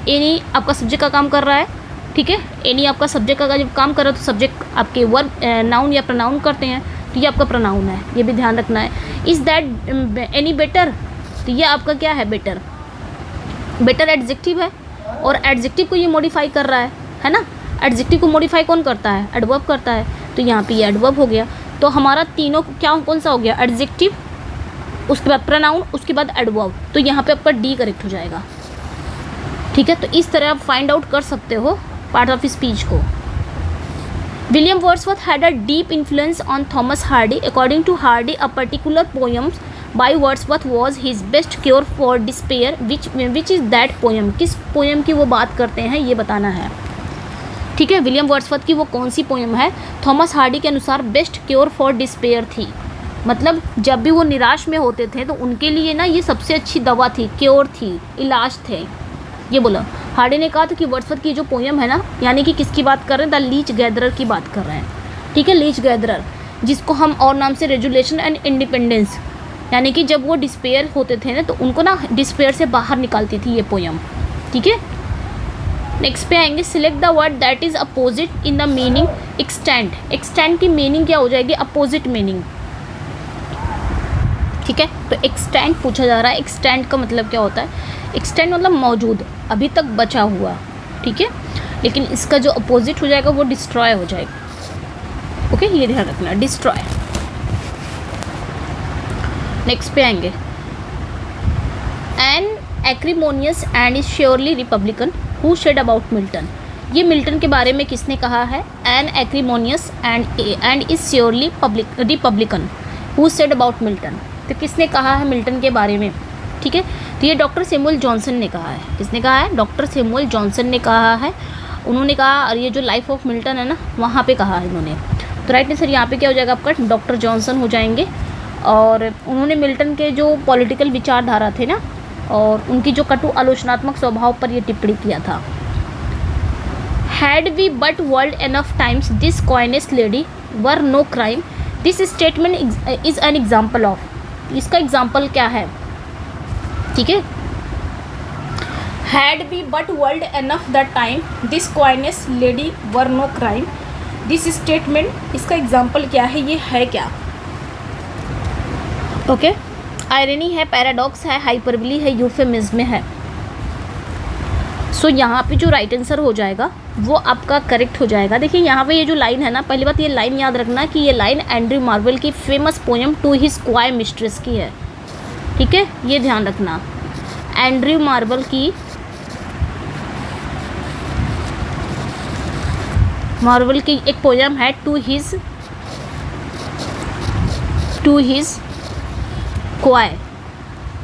एनी आपका सब्जेक्ट का काम कर रहा है, ठीक है। एनी आपका सब्जेक्ट का जब काम कर रहा है तो सब्जेक्ट आपके वर्ब नाउन या प्रोनाउन करते हैं, तो ये आपका प्रोनाउन है, ये भी ध्यान रखना है। Is that any better? तो ये आपका क्या है? बेटर। बेटर एडजेक्टिव है और एडजेक्टिव को ये मॉडिफाई कर रहा है ना। एडजेक्टिव को मॉडिफाई कौन करता है? एडवर्ब करता है। तो यहाँ पे ये एडवर्ब हो गया। तो हमारा तीनों क्या कौन सा हो गया? एडजेक्टिव, उसके बाद प्रोनाउन, उसके बाद एडवर्ब। तो यहाँ पे आपका डी करेक्ट हो जाएगा, ठीक है। तो इस तरह आप फाइंड आउट कर सकते हो पार्ट ऑफ स्पीच को। William Wordsworth had a deep influence on Thomas Hardy. According to Hardy a particular poems by Wordsworth was his best cure for despair. Which is that poem? किस poem की वो बात करते हैं ये बताना है, ठीक है। विलियम वर्ड्सवर्थ की वो कौन सी पोएम है? थॉमस हार्डी के अनुसार बेस्ट क्योर फॉर डिस्पेयर थी। मतलब जब भी वो निराश में होते थे तो उनके लिए ना ये सबसे अच्छी दवा थी, क्योर थी, इलाज थे, ये बोला। हार्डी ने कहा था कि वर्ड्सवर्थ की जो पोएम है ना, यानी कि किसकी बात कर रहे हैं? द लीच गैदरर की बात कर रहे हैं, ठीक है। लीच गैदरर, जिसको हम और नाम से रेजुलेशन एंड इंडिपेंडेंस, यानी कि जब वो डिस्पेयर होते थे ना तो उनको ना डिस्पेयर से बाहर निकालती थी ये पोएम, ठीक है। नेक्स्ट पे आएंगे, select the word that is opposite in the meaning extend. Extend की मीनिंग क्या हो जाएगी? अपोजिट मीनिंग, ठीक है। तो एक्सटेंड पूछा जा रहा है। एक्सटेंड का मतलब क्या होता है? एक्सटेंड मतलब मौजूद, अभी तक बचा हुआ, ठीक है। लेकिन इसका जो अपोजिट हो जाएगा वो डिस्ट्रॉय हो जाएगा, ओके, ये ध्यान रखना, डिस्ट्रॉय। नेक्स्ट पे आएंगे, an acrimonious and is surely republican who said about Milton. ये मिल्टन के बारे में किसने कहा है? An acrimonious and is surely republican who said about Milton. तो किसने कहा है मिल्टन के बारे में, ठीक है। तो ये डॉक्टर सैमुअल जॉनसन ने कहा है। किसने कहा है? डॉक्टर सैमुअल जॉनसन ने कहा है। उन्होंने कहा, और ये जो लाइफ ऑफ मिल्टन है ना, वहाँ पे कहा है इन्होंने। तो राइट आंसर यहाँ पे क्या हो जाएगा आपका? डॉक्टर जॉनसन हो जाएंगे। और उन्होंने मिल्टन के जो पॉलिटिकल विचारधारा थे ना और उनकी जो कटु आलोचनात्मक स्वभाव पर ये टिप्पणी किया था। Had we but world enough times this coyness lady were no crime. This statement is an example of. इसका एग्जाम्पल क्या है, ठीक है। Had we but world enough the time this coyness lady were no crime. This statement, इसका example क्या है, ये है क्या, ओके। आयरनी है, पैराडॉक्स है, हाइपरबली है, यूफेमिज्म है। सो यहाँ पे जो राइट आंसर हो जाएगा वो आपका करेक्ट हो जाएगा। देखिए यहाँ पे ये जो लाइन है ना, पहली बात ये लाइन याद रखना कि ये लाइन एंड्रयू मार्वेल की famous poem to his coy mistress की है, ठीक है, ये ध्यान रखना। एंड्रयू मार्वल की एक पोयम है टू हिज क्वाय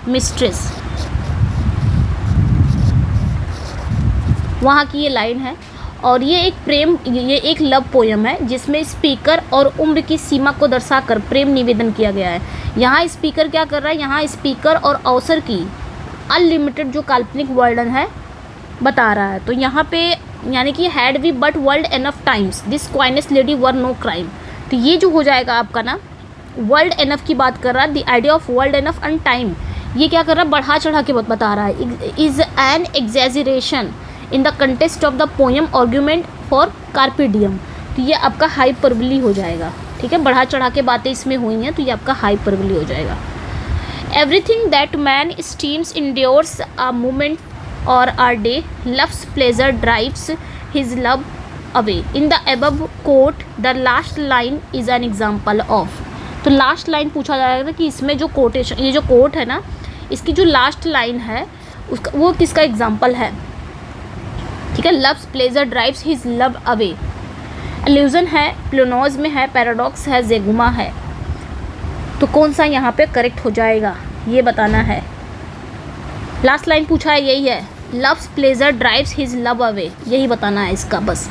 मिस्ट्रेस, वहाँ की ये लाइन है। और ये एक लव पोयम है जिसमें स्पीकर और उम्र की सीमा को दर्शाकर प्रेम निवेदन किया गया है। यहाँ स्पीकर क्या कर रहा है, यहाँ स्पीकर और अवसर की अनलिमिटेड जो काल्पनिक वर्णन है बता रहा है। तो यहाँ पे यानी कि had we but world enough times this coyness lady were no crime, तो ये जो हो जाएगा आपका ना, वर्ल्ड एनफ की बात कर रहा है, the idea of world enough and time, ये क्या कर रहा है, बढ़ा चढ़ा के बता रहा है। Is an exaggeration in the context of the poem argument for carpe diem, तो ये आपका हाइपरबली हो जाएगा। ठीक है, बढ़ा चढ़ा के बातें इसमें हुई हैं तो ये आपका हाइपरबली हो जाएगा। Everything that man esteems endures a moment or a day, love's pleasure drives his love away. In the above quote the last line is an example of, तो लास्ट लाइन पूछा जाएगा कि इसमें जो कोटेशन, ये जो कोट है ना, इसकी जो लास्ट लाइन है उसका वो किसका एग्जाम्पल है। ठीक है, love's pleasure drives his love away, allusion है, प्लोनोज में है, पैराडॉक्स है, जेगुमा है, तो कौन सा यहाँ पे करेक्ट हो जाएगा ये बताना है। लास्ट लाइन पूछा है, यही है, love's pleasure drives his love away, यही बताना है इसका बस।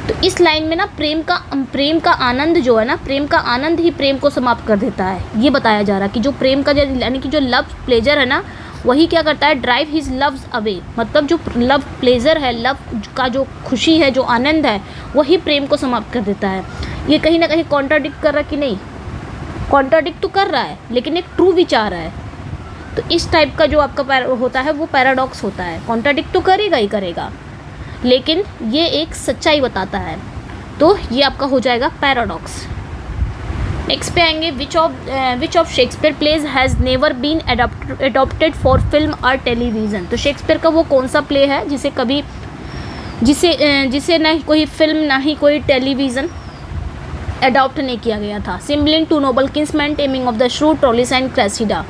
तो इस लाइन में ना प्रेम का आनंद जो है ना, प्रेम का आनंद ही प्रेम को समाप्त कर देता है, ये बताया जा रहा है कि जो प्रेम का यानी कि जो लव प्लेजर है ना, वही क्या करता है, ड्राइव हिज लव्स अवे, मतलब जो लव प्लेजर है, लव का जो खुशी है, जो आनंद है, वही प्रेम को समाप्त कर देता है। ये कहीं ना कहीं कॉन्ट्राडिक्ट कर रहा है कि नहीं, कॉन्ट्राडिक्ट तो कर रहा है लेकिन एक ट्रू विचार है। तो इस टाइप का जो आपका होता है वो पैराडॉक्स होता है, कॉन्ट्राडिक्ट तो करेगा ही करेगा लेकिन ये एक सच्चाई बताता है, तो ये आपका हो जाएगा पैराडॉक्स। नेक्स्ट पे आएंगे, which of Shakespeare plays has never been adopted for film और टेलीविज़न। तो शेक्सपियर का वो कौन सा प्ले है जिसे ना कोई फिल्म ना ही कोई टेलीविज़न अडॉप्ट नहीं किया गया था। Cymbeline, two noble kinsmen, taming of the shrew, Troilus and Cressida.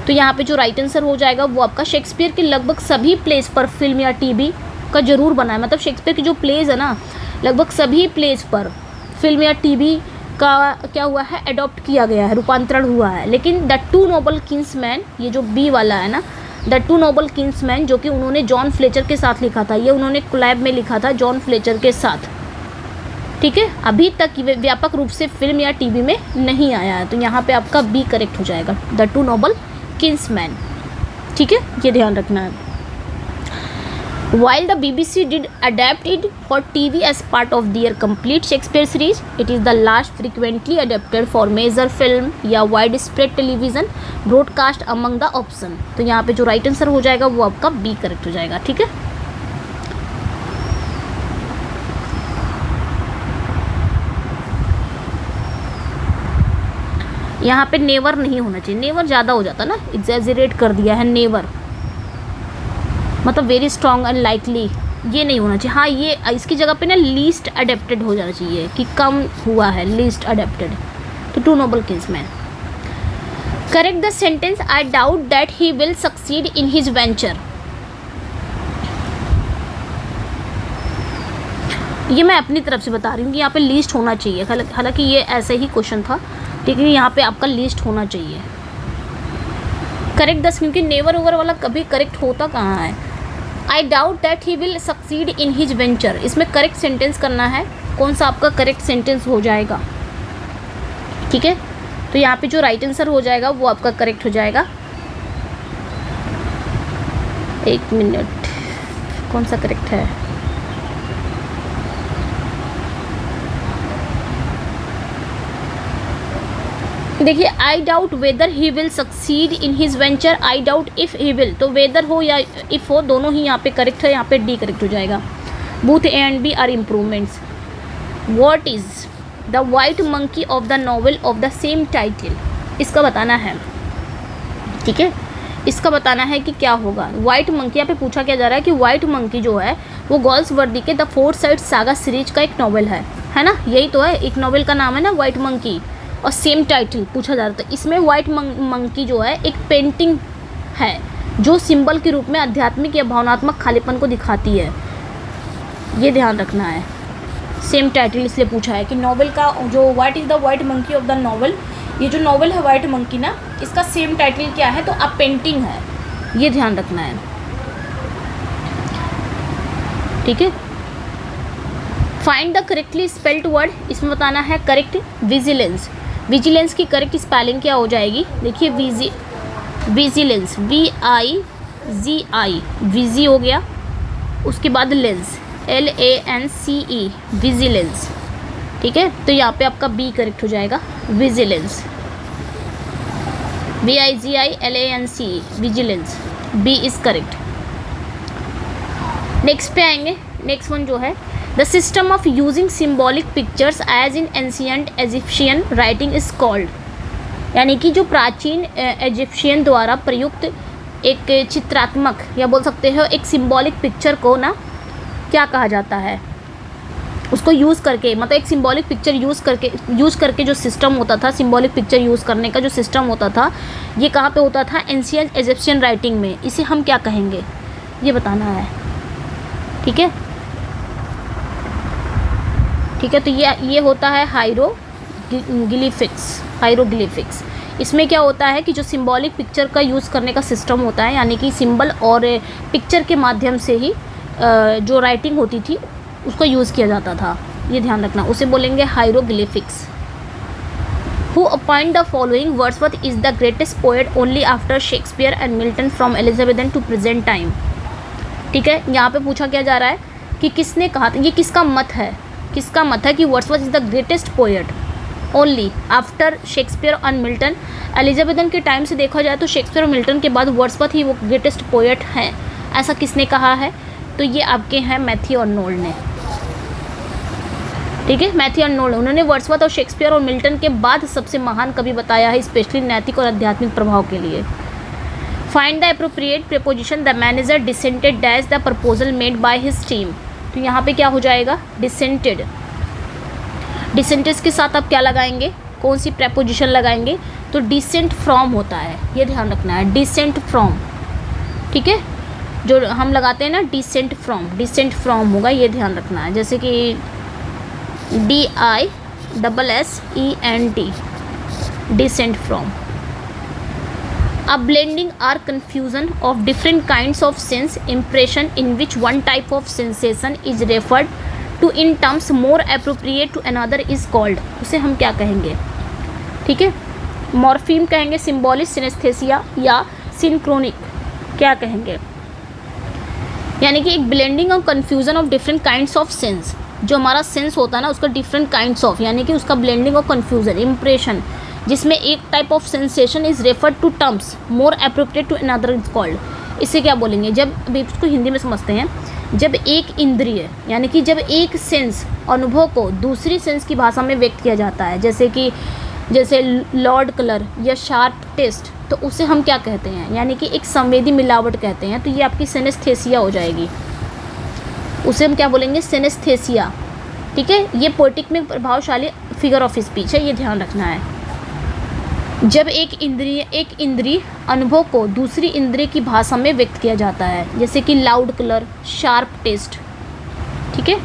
तो यहाँ पे जो राइट आंसर हो जाएगा वो आपका शेक्सपियर के लगभग सभी प्लेस पर फिल्म या टीवी का जरूर बना है। मतलब शेक्सपियर की जो प्लेज है ना, लगभग सभी प्लेस पर फिल्म या टीवी का क्या हुआ है, एडॉप्ट किया गया है, रूपांतरण हुआ है। लेकिन द टू नोबल किंग्समैन, ये जो बी वाला है ना, द टू नोबल किंग्समैन, जो कि उन्होंने जॉन फ्लेचर के साथ लिखा था, ये उन्होंने कोलैब में लिखा था जॉन फ्लेचर के साथ। ठीक है, अभी तक व्यापक रूप से फिल्म या टीवी में नहीं आया है, तो यहाँ पे आपका बी करेक्ट हो जाएगा, द टू नोबल किंग्समैन। ठीक है, ये ध्यान रखना है। While the BBC did adapt it for TV as part of their complete Shakespeare series, it is the last frequently adapted for major film या widespread television broadcast among the option। तो यहाँ पे जो राइट आंसर हो जाएगा वो आपका B correct हो जाएगा। ठीक है, यहाँ पे नेवर नहीं होना चाहिए, नेवर ज़्यादा हो जाता ना, एग्जैजरेट कर दिया है नेवर, मतलब वेरी स्ट्रॉन्ग अनलाइकली, ये नहीं होना चाहिए। हाँ, ये इसकी जगह पे ना लीस्ट अडेप्टेड हो जाना चाहिए कि कम हुआ है, लीस्ट अडेप्टेड। तो two noble kinsmen. Correct the sentence, I doubt that he will succeed in his venture. ये मैं अपनी तरफ से बता रही हूँ कि यहाँ पे लीस्ट होना चाहिए, हालांकि ये ऐसे ही क्वेश्चन था, लेकिन यहाँ पे आपका लीस्ट होना चाहिए। करेक्ट दस, क्योंकि नेवर ओवर वाला कभी करेक्ट होता कहाँ है। आई doubt that he will succeed in his venture, इसमें करेक्ट सेंटेंस करना है, कौन सा आपका करेक्ट सेंटेंस हो जाएगा। ठीक है, तो यहाँ पे जो राइट आंसर हो जाएगा वो आपका करेक्ट हो जाएगा। एक मिनट, कौन सा करेक्ट है, देखिए, I doubt weather he will succeed in his venture, I doubt if he will, तो वेदर हो या इफ़ हो दोनों ही यहाँ पे करेक्ट है, यहाँ पे डी करेक्ट हो जाएगा। Both A and B are improvements. What is the white monkey of the novel of the same title, इसका बताना है। ठीक है, इसका बताना है कि क्या होगा। वाइट मंकी, यहाँ पे पूछा क्या जा रहा है कि वाइट मंकी जो है वो गोल्सवर्दी के the Forsyte Saga series का एक नॉवल है ना, यही तो है, एक नॉवल का नाम है ना वाइट मंकी, और सेम टाइटल पूछा जा रहा था। इसमें वाइट मंकी जो है एक पेंटिंग है जो सिंबल के रूप में आध्यात्मिक या भावनात्मक खालीपन को दिखाती है, ये ध्यान रखना है। सेम टाइटल इसलिए पूछा है कि नॉवल का जो what is the white monkey of the novel, ये जो नॉवल है वाइट मंकी ना, इसका सेम टाइटल क्या है, तो अ पेंटिंग है, ये ध्यान रखना है। ठीक है। Find the correctly spelled word, इसमें बताना है करेक्ट विजिलेंस। विजिलेंस की करेक्ट स्पेलिंग क्या हो जाएगी, देखिए विजिलेंस VIGI, विजी हो गया, उसके बाद लेंस LANCE, विजिलेंस। ठीक है, तो यहाँ पे आपका बी करेक्ट हो जाएगा, vigilance, VIGILANCE, vigilance, B is correct. Next पे आएंगे। नेक्स्ट वन जो है the system of using symbolic pictures as in ancient Egyptian writing is called, यानी कि जो प्राचीन इजिप्शियन द्वारा प्रयुक्त एक चित्रात्मक या बोल सकते हो एक सिम्बॉलिक पिक्चर को ना क्या कहा जाता है, उसको यूज़ करके, मतलब एक सिम्बॉलिक पिक्चर यूज़ करके जो सिस्टम होता था, सिम्बॉलिक पिक्चर यूज़ करने का जो सिस्टम होता था, ये कहाँ पे होता था, एंशियंट इजिप्शियन राइटिंग में। इसे हम क्या कहेंगे, ये बताना है। ठीक है, ठीक है, तो ये होता है हायरोग्लिफिक्स। इसमें क्या होता है कि जो सिंबॉलिक पिक्चर का यूज़ करने का सिस्टम होता है, यानी कि सिंबल और पिक्चर के माध्यम से ही जो राइटिंग होती थी उसको यूज़ किया जाता था, ये ध्यान रखना, उसे बोलेंगे hieroglyphics. Who appoint the following, Wordsworth is the greatest poet only after Shakespeare and Milton from Elizabethan to present time. ठीक है, यहाँ पे पूछा क्या जा रहा है कि किसने कहा था, ये किसका मत है कि Wordsworth is the greatest poet only after Shakespeare and Milton. Elizabethan के टाइम से देखा जाए तो शेक्सपियर और मिल्टन के बाद वर्ड्सवर्थ ही वो ग्रेटेस्ट पोएट हैं, ऐसा किसने कहा है, तो ये आपके हैं मैथ्यू अर्नोल्ड ने। ठीक है, मैथ्यू अर्नोल्ड, उन्होंने वर्ड्सवर्थ और शेक्सपियर और मिल्टन के बाद सबसे महान कवि बताया है, स्पेशली नैतिक और आध्यात्मिक प्रभाव के लिए। Find the appropriate preposition, the manager dissented dash the proposal made by his team. तो यहाँ पे क्या हो जाएगा, डिसेंटेड। डिसेंटेड के साथ आप क्या लगाएंगे, कौन सी प्रेपोजिशन लगाएंगे, तो डिसेंट फ्रॉम होता है, ये ध्यान रखना है, डिसेंट फ्रॉम। ठीक है, जो हम लगाते हैं ना डिसेंट फ्रॉम होगा, ये ध्यान रखना है, जैसे कि DISSENT, decent from. A blending or confusion of different kinds of sense impression in which one type of sensation is referred to in terms more appropriate to another is called, उसे हम क्या कहेंगे। ठीक है, मॉर्फीम कहेंगे, symbolic synaesthesia या synchronic क्या कहेंगे, यानी कि एक ब्लेंडिंग और confusion of different kinds of sense, जो हमारा सेंस होता है ना उसका डिफरेंट काइंड्स ऑफ, यानी कि उसका ब्लेंडिंग और कन्फ्यूज़न इम्प्रेशन, जिसमें एक type of sensation is referred to terms more appropriate to another is called. इसे क्या बोलेंगे, जब अभी इसको हिंदी में समझते हैं, जब एक इंद्रिय यानी कि जब एक सेंस अनुभव को दूसरी सेंस की भाषा में व्यक्त किया जाता है, जैसे लॉर्ड कलर या शार्प टेस्ट, तो उसे हम क्या कहते हैं, यानी कि एक संवेदी मिलावट कहते हैं, तो ये आपकी सिनेस्थेसिया हो जाएगी, उसे हम क्या बोलेंगे, सिनेस्थेसिया। ठीक है, ये पोएटिक में प्रभावशाली फिगर ऑफ स्पीच है, ये ध्यान रखना है। जब एक इंद्रिय अनुभव को दूसरी इंद्रिय की भाषा में व्यक्त किया जाता है, जैसे कि लाउड कलर, शार्प टेस्ट। ठीक है,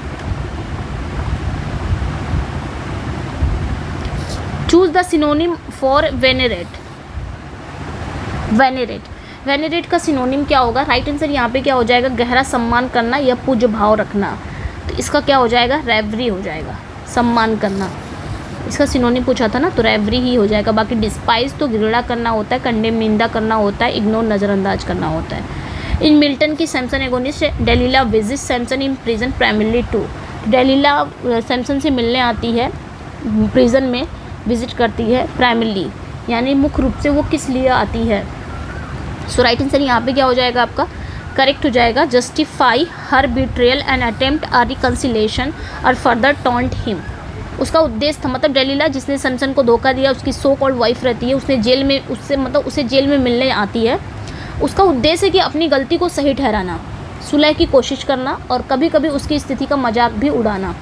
choose the synonym for venerate. Venerate का सिनोनिम क्या होगा, राइट आंसर यहाँ पे क्या हो जाएगा, गहरा सम्मान करना या पूज्य भाव रखना, तो इसका क्या हो जाएगा, रेवरी हो जाएगा, सम्मान करना, इसका सिनोनिम पूछा था ना, तो रेवरी ही हो जाएगा। बाकी डिस्पाइज तो घृणा करना होता है, कंडेम निंदा करना होता है, इग्नोर नज़रअंदाज करना होता है। इन मिल्टन की Samson Agonistes Delilah visit Samson in prison primarily to. Delilah Samson से मिलने आती है, प्रिजन में विजिट करती है, प्राइमरली यानी मुख्य रूप से वो किस लिए आती है। सो राइट आंसर यहाँ पे क्या हो जाएगा आपका, करेक्ट हो जाएगा, justify her betrayal and attempt a reconciliation और फर्दर टॉन्ट हिम। उसका उद्देश्य था, मतलब डेलीला जिसने सैमसन को धोखा दिया, उसकी सो कॉल्ड वाइफ रहती है, उसने जेल में उसे जेल में मिलने आती है, उसका उद्देश्य है कि अपनी गलती को सही ठहराना, सुलह की कोशिश करना और कभी कभी उसकी स्थिति का मजाक भी उड़ाना।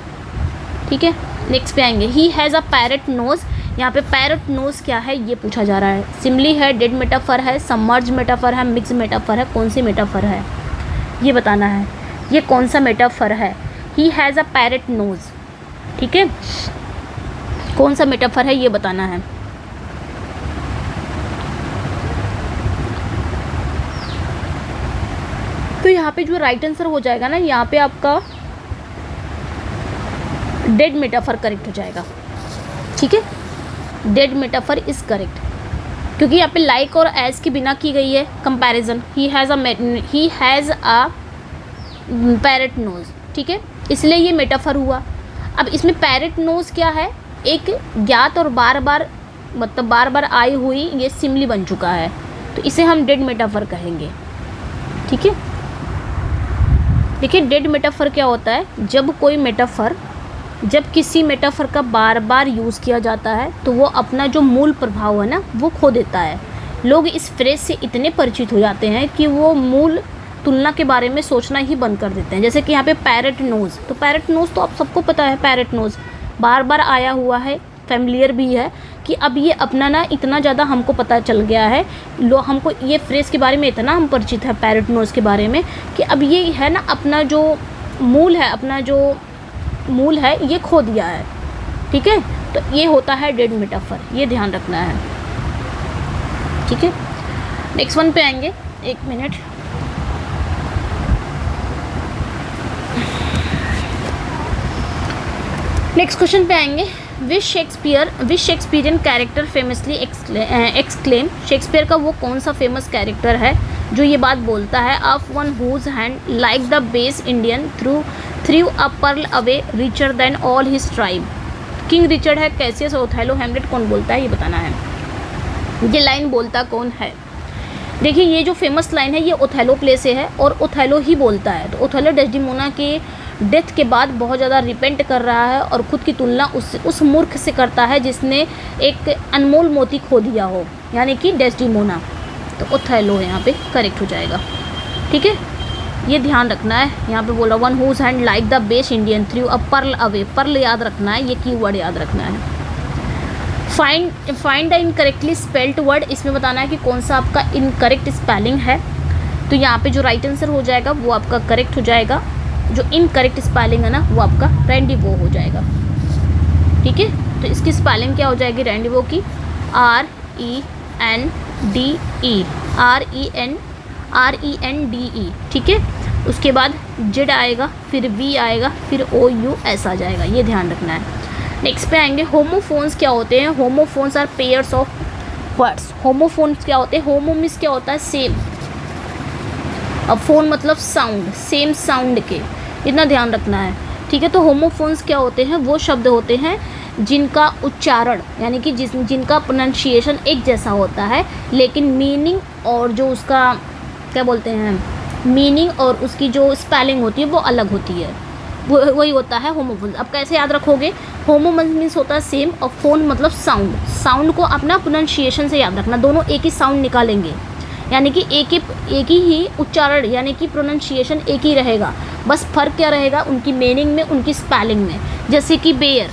ठीक है, नेक्स्ट पे आएंगे, he has a parrot nose यहाँ पे पैरट नोज क्या है ये पूछा जा रहा है। सिमिली है, डेड मेटाफर है, सबमर्ज मेटाफर है, मिक्स मेटाफर है, कौन सी मेटाफर है ये बताना है। ये कौन सा मेटाफर है? He has a parrot nose, ठीक है, कौन सा मेटाफर है ये बताना है। तो यहाँ पे जो राइट आंसर हो जाएगा ना, यहाँ पे आपका डेड मेटाफर करेक्ट हो जाएगा, ठीक है, डेड मेटाफर इज करेक्ट, क्योंकि यहाँ पे लाइक और एज के बिना की गई है comparison. He has a parrot nose, ठीक है, इसलिए ये मेटाफर हुआ। अब इसमें पैरट नोज क्या है? एक ज्ञात और बार बार आई हुई ये सिमिली बन चुका है, तो इसे हम डेड मेटाफर कहेंगे, ठीक है। देखिए डेड मेटाफर क्या होता है? जब किसी मेटाफर का बार बार यूज़ किया जाता है तो वो अपना जो मूल प्रभाव है ना वो खो देता है। लोग इस फ्रेज से इतने परिचित हो जाते हैं कि वो मूल तुलना के बारे में सोचना ही बंद कर देते हैं। जैसे कि यहाँ पे पैरट नोज़, तो पैरट नोज़ तो आप सबको पता है, पैरट नोज़ बार बार आया हुआ है, फैमिलियर भी है, कि अब ये अपना ना इतना ज़्यादा हमको पता चल गया है, हमको ये फ्रेज़ के बारे में इतना हम परिचित है पैरट नोज़ के बारे में, कि अब ये है ना अपना जो मूल है ये खो दिया है, ठीक है। तो ये होता है डेड मेटाफर, ये ध्यान रखना है, ठीक है। नेक्स्ट वन पे आएंगे, एक मिनट। नेक्स्ट क्वेश्चन पे आएंगे। Which Shakespearean character famously exclaim, Shakespeare का वो कौन सा फेमस कैरेक्टर है जो ये बात बोलता है, of one whose hand like the base Indian threw a pearl away richer than all his tribe. King Richard है, कैसियस, ओथेलो, हैमलेट, कौन बोलता है ये बताना है। ये लाइन बोलता कौन है? देखिए ये जो फेमस लाइन है ये ओथेलो प्ले से है और ओथेलो ही बोलता है। तो ओथेलो डेस्डिमोना के डेथ के बाद बहुत ज़्यादा रिपेंट कर रहा है और ख़ुद की तुलना उस मूर्ख से करता है जिसने एक अनमोल मोती खो दिया हो, यानी कि डेस्डिमोना। तो ओथेलो यहाँ पे करेक्ट हो जाएगा, ठीक है, ये ध्यान रखना है। यहाँ पे बोला one whose hand like the base Indian threw a pearl away, pearl याद रखना है, ये कीवर्ड याद रखना है। Find the incorrectly spelled word, इसमें बताना है कि कौन सा आपका इनकरेक्ट स्पेलिंग है। तो यहाँ पे जो राइट आंसर हो जाएगा वो आपका करेक्ट हो जाएगा, जो इनकरेक्ट स्पेलिंग है ना वो आपका रेंडिवो हो जाएगा, ठीक है। तो इसकी स्पेलिंग क्या हो जाएगी रेंडिवो की? RENDE, ठीक है। उसके बाद जेड आएगा, फिर वी आएगा, फिर OUS आ जाएगा, ये ध्यान रखना है। नेक्स्ट पे आएंगे होमोफोन्स क्या होते हैं। Homophones are pairs of words. Homophones क्या होते हैं? होमो मीन्स क्या होता है? सेम, अब फोन मतलब साउंड, सेम साउंड के, इतना ध्यान रखना है, ठीक है। तो होमोफोन्स क्या होते हैं? वो शब्द होते हैं जिनका उच्चारण यानी कि जिनका प्रोनाउंसिएशन एक जैसा होता है, लेकिन मीनिंग और जो उसका क्या बोलते हैं, मीनिंग और उसकी जो स्पेलिंग होती है वो अलग होती है, वही होता है होमोफोन्स। अब कैसे याद रखोगे? होमो मीन्स होता है सेम और फोन मतलब साउंड। साउंड को अपना प्रोनाउंसिएशन से याद रखना, दोनों एक ही साउंड निकालेंगे, यानी कि एक ही उच्चारण, यानी कि प्रोनाउंसिएशन एक ही रहेगा, बस फ़र्क क्या रहेगा उनकी मीनिंग में, उनकी स्पेलिंग में। जैसे कि बेयर,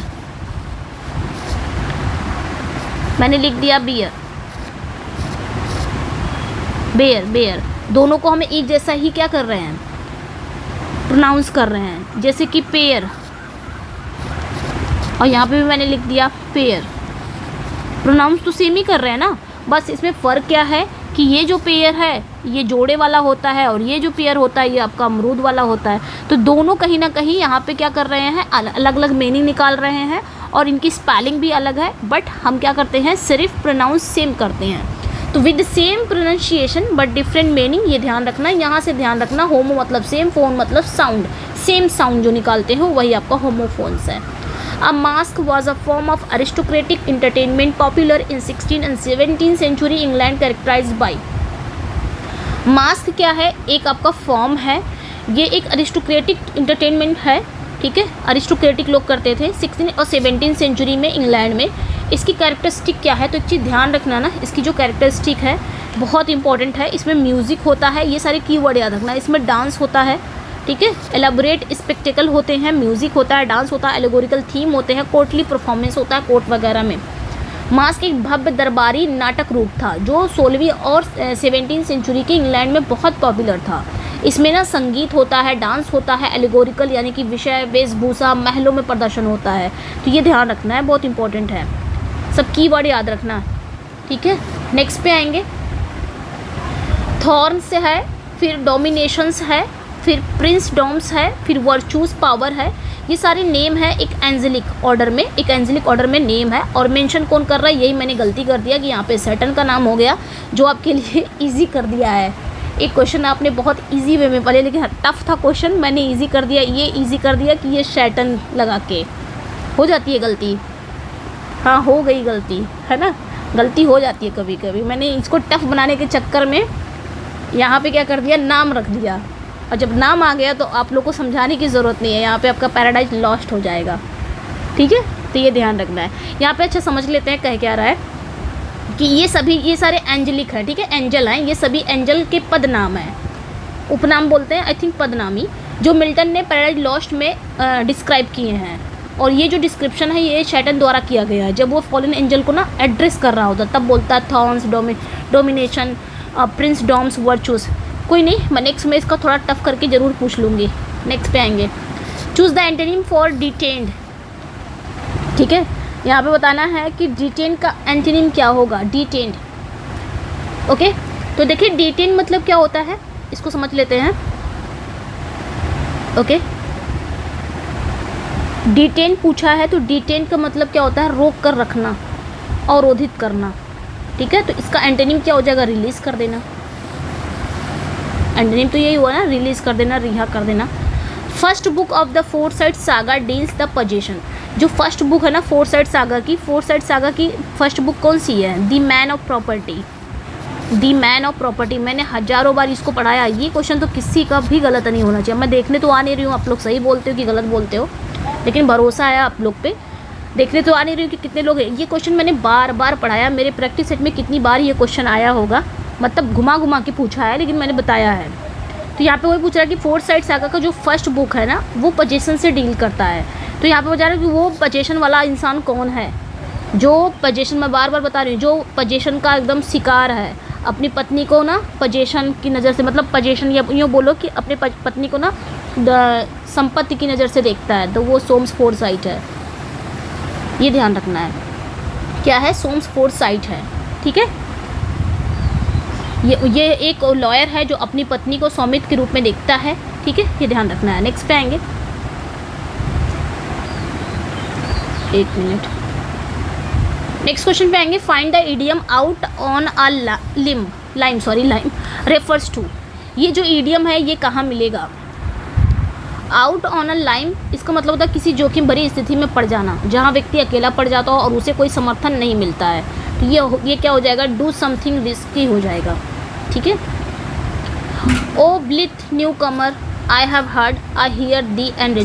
मैंने लिख दिया बियर, बेयर, दोनों को हमें एक जैसा ही क्या कर रहे हैं, प्रोनाउंस कर रहे हैं। जैसे कि पेयर, और यहाँ पे भी मैंने लिख दिया पेयर, प्रोनाउंस तो सेम ही कर रहे हैं ना, बस इसमें फ़र्क क्या है कि ये जो पेयर है ये जोड़े वाला होता है और ये जो पेयर होता है ये आपका अमरूद वाला होता है। तो दोनों कहीं ना कहीं यहाँ पे क्या कर रहे हैं, अलग अलग मीनिंग निकाल रहे हैं और इनकी स्पेलिंग भी अलग है, बट हम क्या करते हैं, सिर्फ प्रोनाउंस सेम करते हैं। तो with same pronunciation but different meaning, ये ध्यान रखना। यहाँ से ध्यान रखना, होमो मतलब सेम, फोन मतलब साउंड, सेम साउंड जो निकालते हो वही आपका होमोफोन्स है। A mask was a form of aristocratic entertainment popular in 16th and 17th century England characterized by। Mask क्या है? एक आपका फॉर्म है, ये एक अरिस्टोक्रेटिक इंटरटेनमेंट है, ठीक है, अरिस्टोक्रेटिक लोग करते थे 16 और 17 सेंचुरी में इंग्लैंड में। इसकी कैरेक्टरिस्टिक क्या है? तो एक चीज़ ध्यान रखना ना, इसकी जो कैरेक्टरिस्टिक है बहुत इंपॉर्टेंट है। इसमें म्यूज़िक होता है, ये सारे कीवर्ड याद रखना। इसमें डांस होता है, ठीक है, एलाबोरेट स्पेक्टिकल होते हैं, म्यूज़िक होता है, डांस होता है, एलेगोरिकल थीम होते हैं, कोर्टली परफॉर्मेंस होता है कोर्ट वगैरह में, मास्क एक भव्य दरबारी नाटक रूप था जो 16वीं और 17वीं सेंचुरी के इंग्लैंड में बहुत पॉपुलर था। इसमें ना संगीत होता है, डांस होता है, एलिगोरिकल यानी कि विषय, वेशभूषा, महलों में प्रदर्शन होता है। तो ये ध्यान रखना है, बहुत इंपॉर्टेंट है, सब कीवर्ड याद रखना, ठीक है। नेक्स्ट पे आएंगे, थॉर्न्स है, फिर डोमिनेशंस है, फिर प्रिंस डॉम्स है, फिर वर्चूज पावर है। ये सारे नेम है एक एंजेलिक ऑर्डर में, एक एंजेलिक ऑर्डर में नेम है। और मेंशन कौन कर रहा है, यही मैंने गलती कर दिया कि यहाँ पे सैटर्न का नाम हो गया, जो आपके लिए इजी कर दिया है। एक क्वेश्चन आपने बहुत इजी वे में पढ़े, लेकिन टफ था क्वेश्चन, मैंने इजी कर दिया, ये इजी कर दिया कि ये सैटर्न लगा के। हो जाती है गलती, हाँ हो गई गलती, है ना, गलती हो जाती है कभी कभी। मैंने इसको टफ बनाने के चक्कर में यहाँ पे क्या कर दिया, नाम रख दिया, और जब नाम आ गया तो आप लोग को समझाने की ज़रूरत नहीं है, यहाँ पे आपका पैराडाइज लॉस्ट हो जाएगा, ठीक है। तो ये ध्यान रखना है। यहाँ पे अच्छा समझ लेते हैं कह क्या रहा है कि ये सारे एंजेलिक है, ठीक है, एंजल हैं, ये सभी एंजल के पद नाम हैं, उपनाम बोलते हैं, आई थिंक पदनामी, जो मिल्टन ने पैराडाइज लॉस्ट में डिस्क्राइब किए हैं। और ये जो डिस्क्रिप्शन है ये सैटर्न द्वारा किया गया है, जब वो फॉलन एंजल को ना एड्रेस कर रहा होता तब बोलता है thrones, domination, princedoms, virtues. कोई नहीं, मैं नेक्स्ट में इसका थोड़ा टफ करके ज़रूर पूछ लूँगी। नेक्स्ट पे आएंगे, choose the antonym for detained, ठीक है। यहाँ पे बताना है कि डिटेन्ड का एंटोनिम क्या होगा, डिटेन्ड, ओके। तो देखिए डिटेन मतलब क्या होता है, इसको समझ लेते हैं, ओके। डिटेन पूछा है तो डिटेन का मतलब क्या होता है, रोक कर रखना, अवरोधित करना, ठीक है। तो इसका एंटोनिम क्या हो जाएगा, रिलीज़ कर देना। एंटोनिम तो यही हुआ ना, रिलीज़ कर देना, रिहा कर देना। First book of the foresight saga deals the position, जो फर्स्ट बुक है ना फोरसाइट सागा की फर्स्ट बुक कौन सी है, the man of property, the man of property. मैंने हज़ारों बार इसको पढ़ाया, ये क्वेश्चन तो किसी का भी गलत नहीं होना चाहिए। मैं देखने तो आ नहीं रही हूँ आप लोग सही बोलते हो कि गलत बोलते हो, लेकिन भरोसा है आप लोग पे, देखने तो आ नहीं रही हूँ कि कितने लोग हैं। ये क्वेश्चन मैंने बार बार पढ़ाया, मेरे प्रैक्टिस सेट में कितनी बार ये क्वेश्चन आया होगा, मतलब घुमा घुमा के पूछा है, लेकिन मैंने बताया है। तो यहाँ पे वही पूछ रहा है कि फोरसाइट सागा का जो फर्स्ट बुक है ना वो पोजीशन से डील करता है। तो यहाँ पे बता रहा है कि वो पोजीशन वाला इंसान कौन है, जो पोजीशन, मैं बार बार बता रही हूँ, जो पोजीशन का एकदम शिकार है, अपनी पत्नी को ना पोजीशन की नज़र से, मतलब पोजीशन या यूँ बोलो कि अपने पत्नी को ना संपत्ति की नज़र से देखता है, तो वो सोम्स फोरसाइट है। ये ध्यान रखना है, क्या है, सोम्स फोरसाइट है, ठीक है। ये एक लॉयर है जो अपनी पत्नी को स्वामित्व के रूप में देखता है, ठीक है, ये ध्यान रखना है। नेक्स्ट पे आएंगे, एक मिनट, नेक्स्ट क्वेश्चन पे आएंगे, find the idiom out on a limb refers to. ये जो इडियम है ये कहाँ मिलेगा, आउट ऑन अ लाइम, इसका मतलब होता है किसी जोखिम भरी स्थिति में पड़ जाना, जहाँ व्यक्ति अकेला पड़ जाता हो और उसे कोई समर्थन नहीं मिलता है। तो ये क्या हो जाएगा, डू समथिंग रिस्की हो जाएगा, ठीक है। O blithe new comer I have heard I hear thee and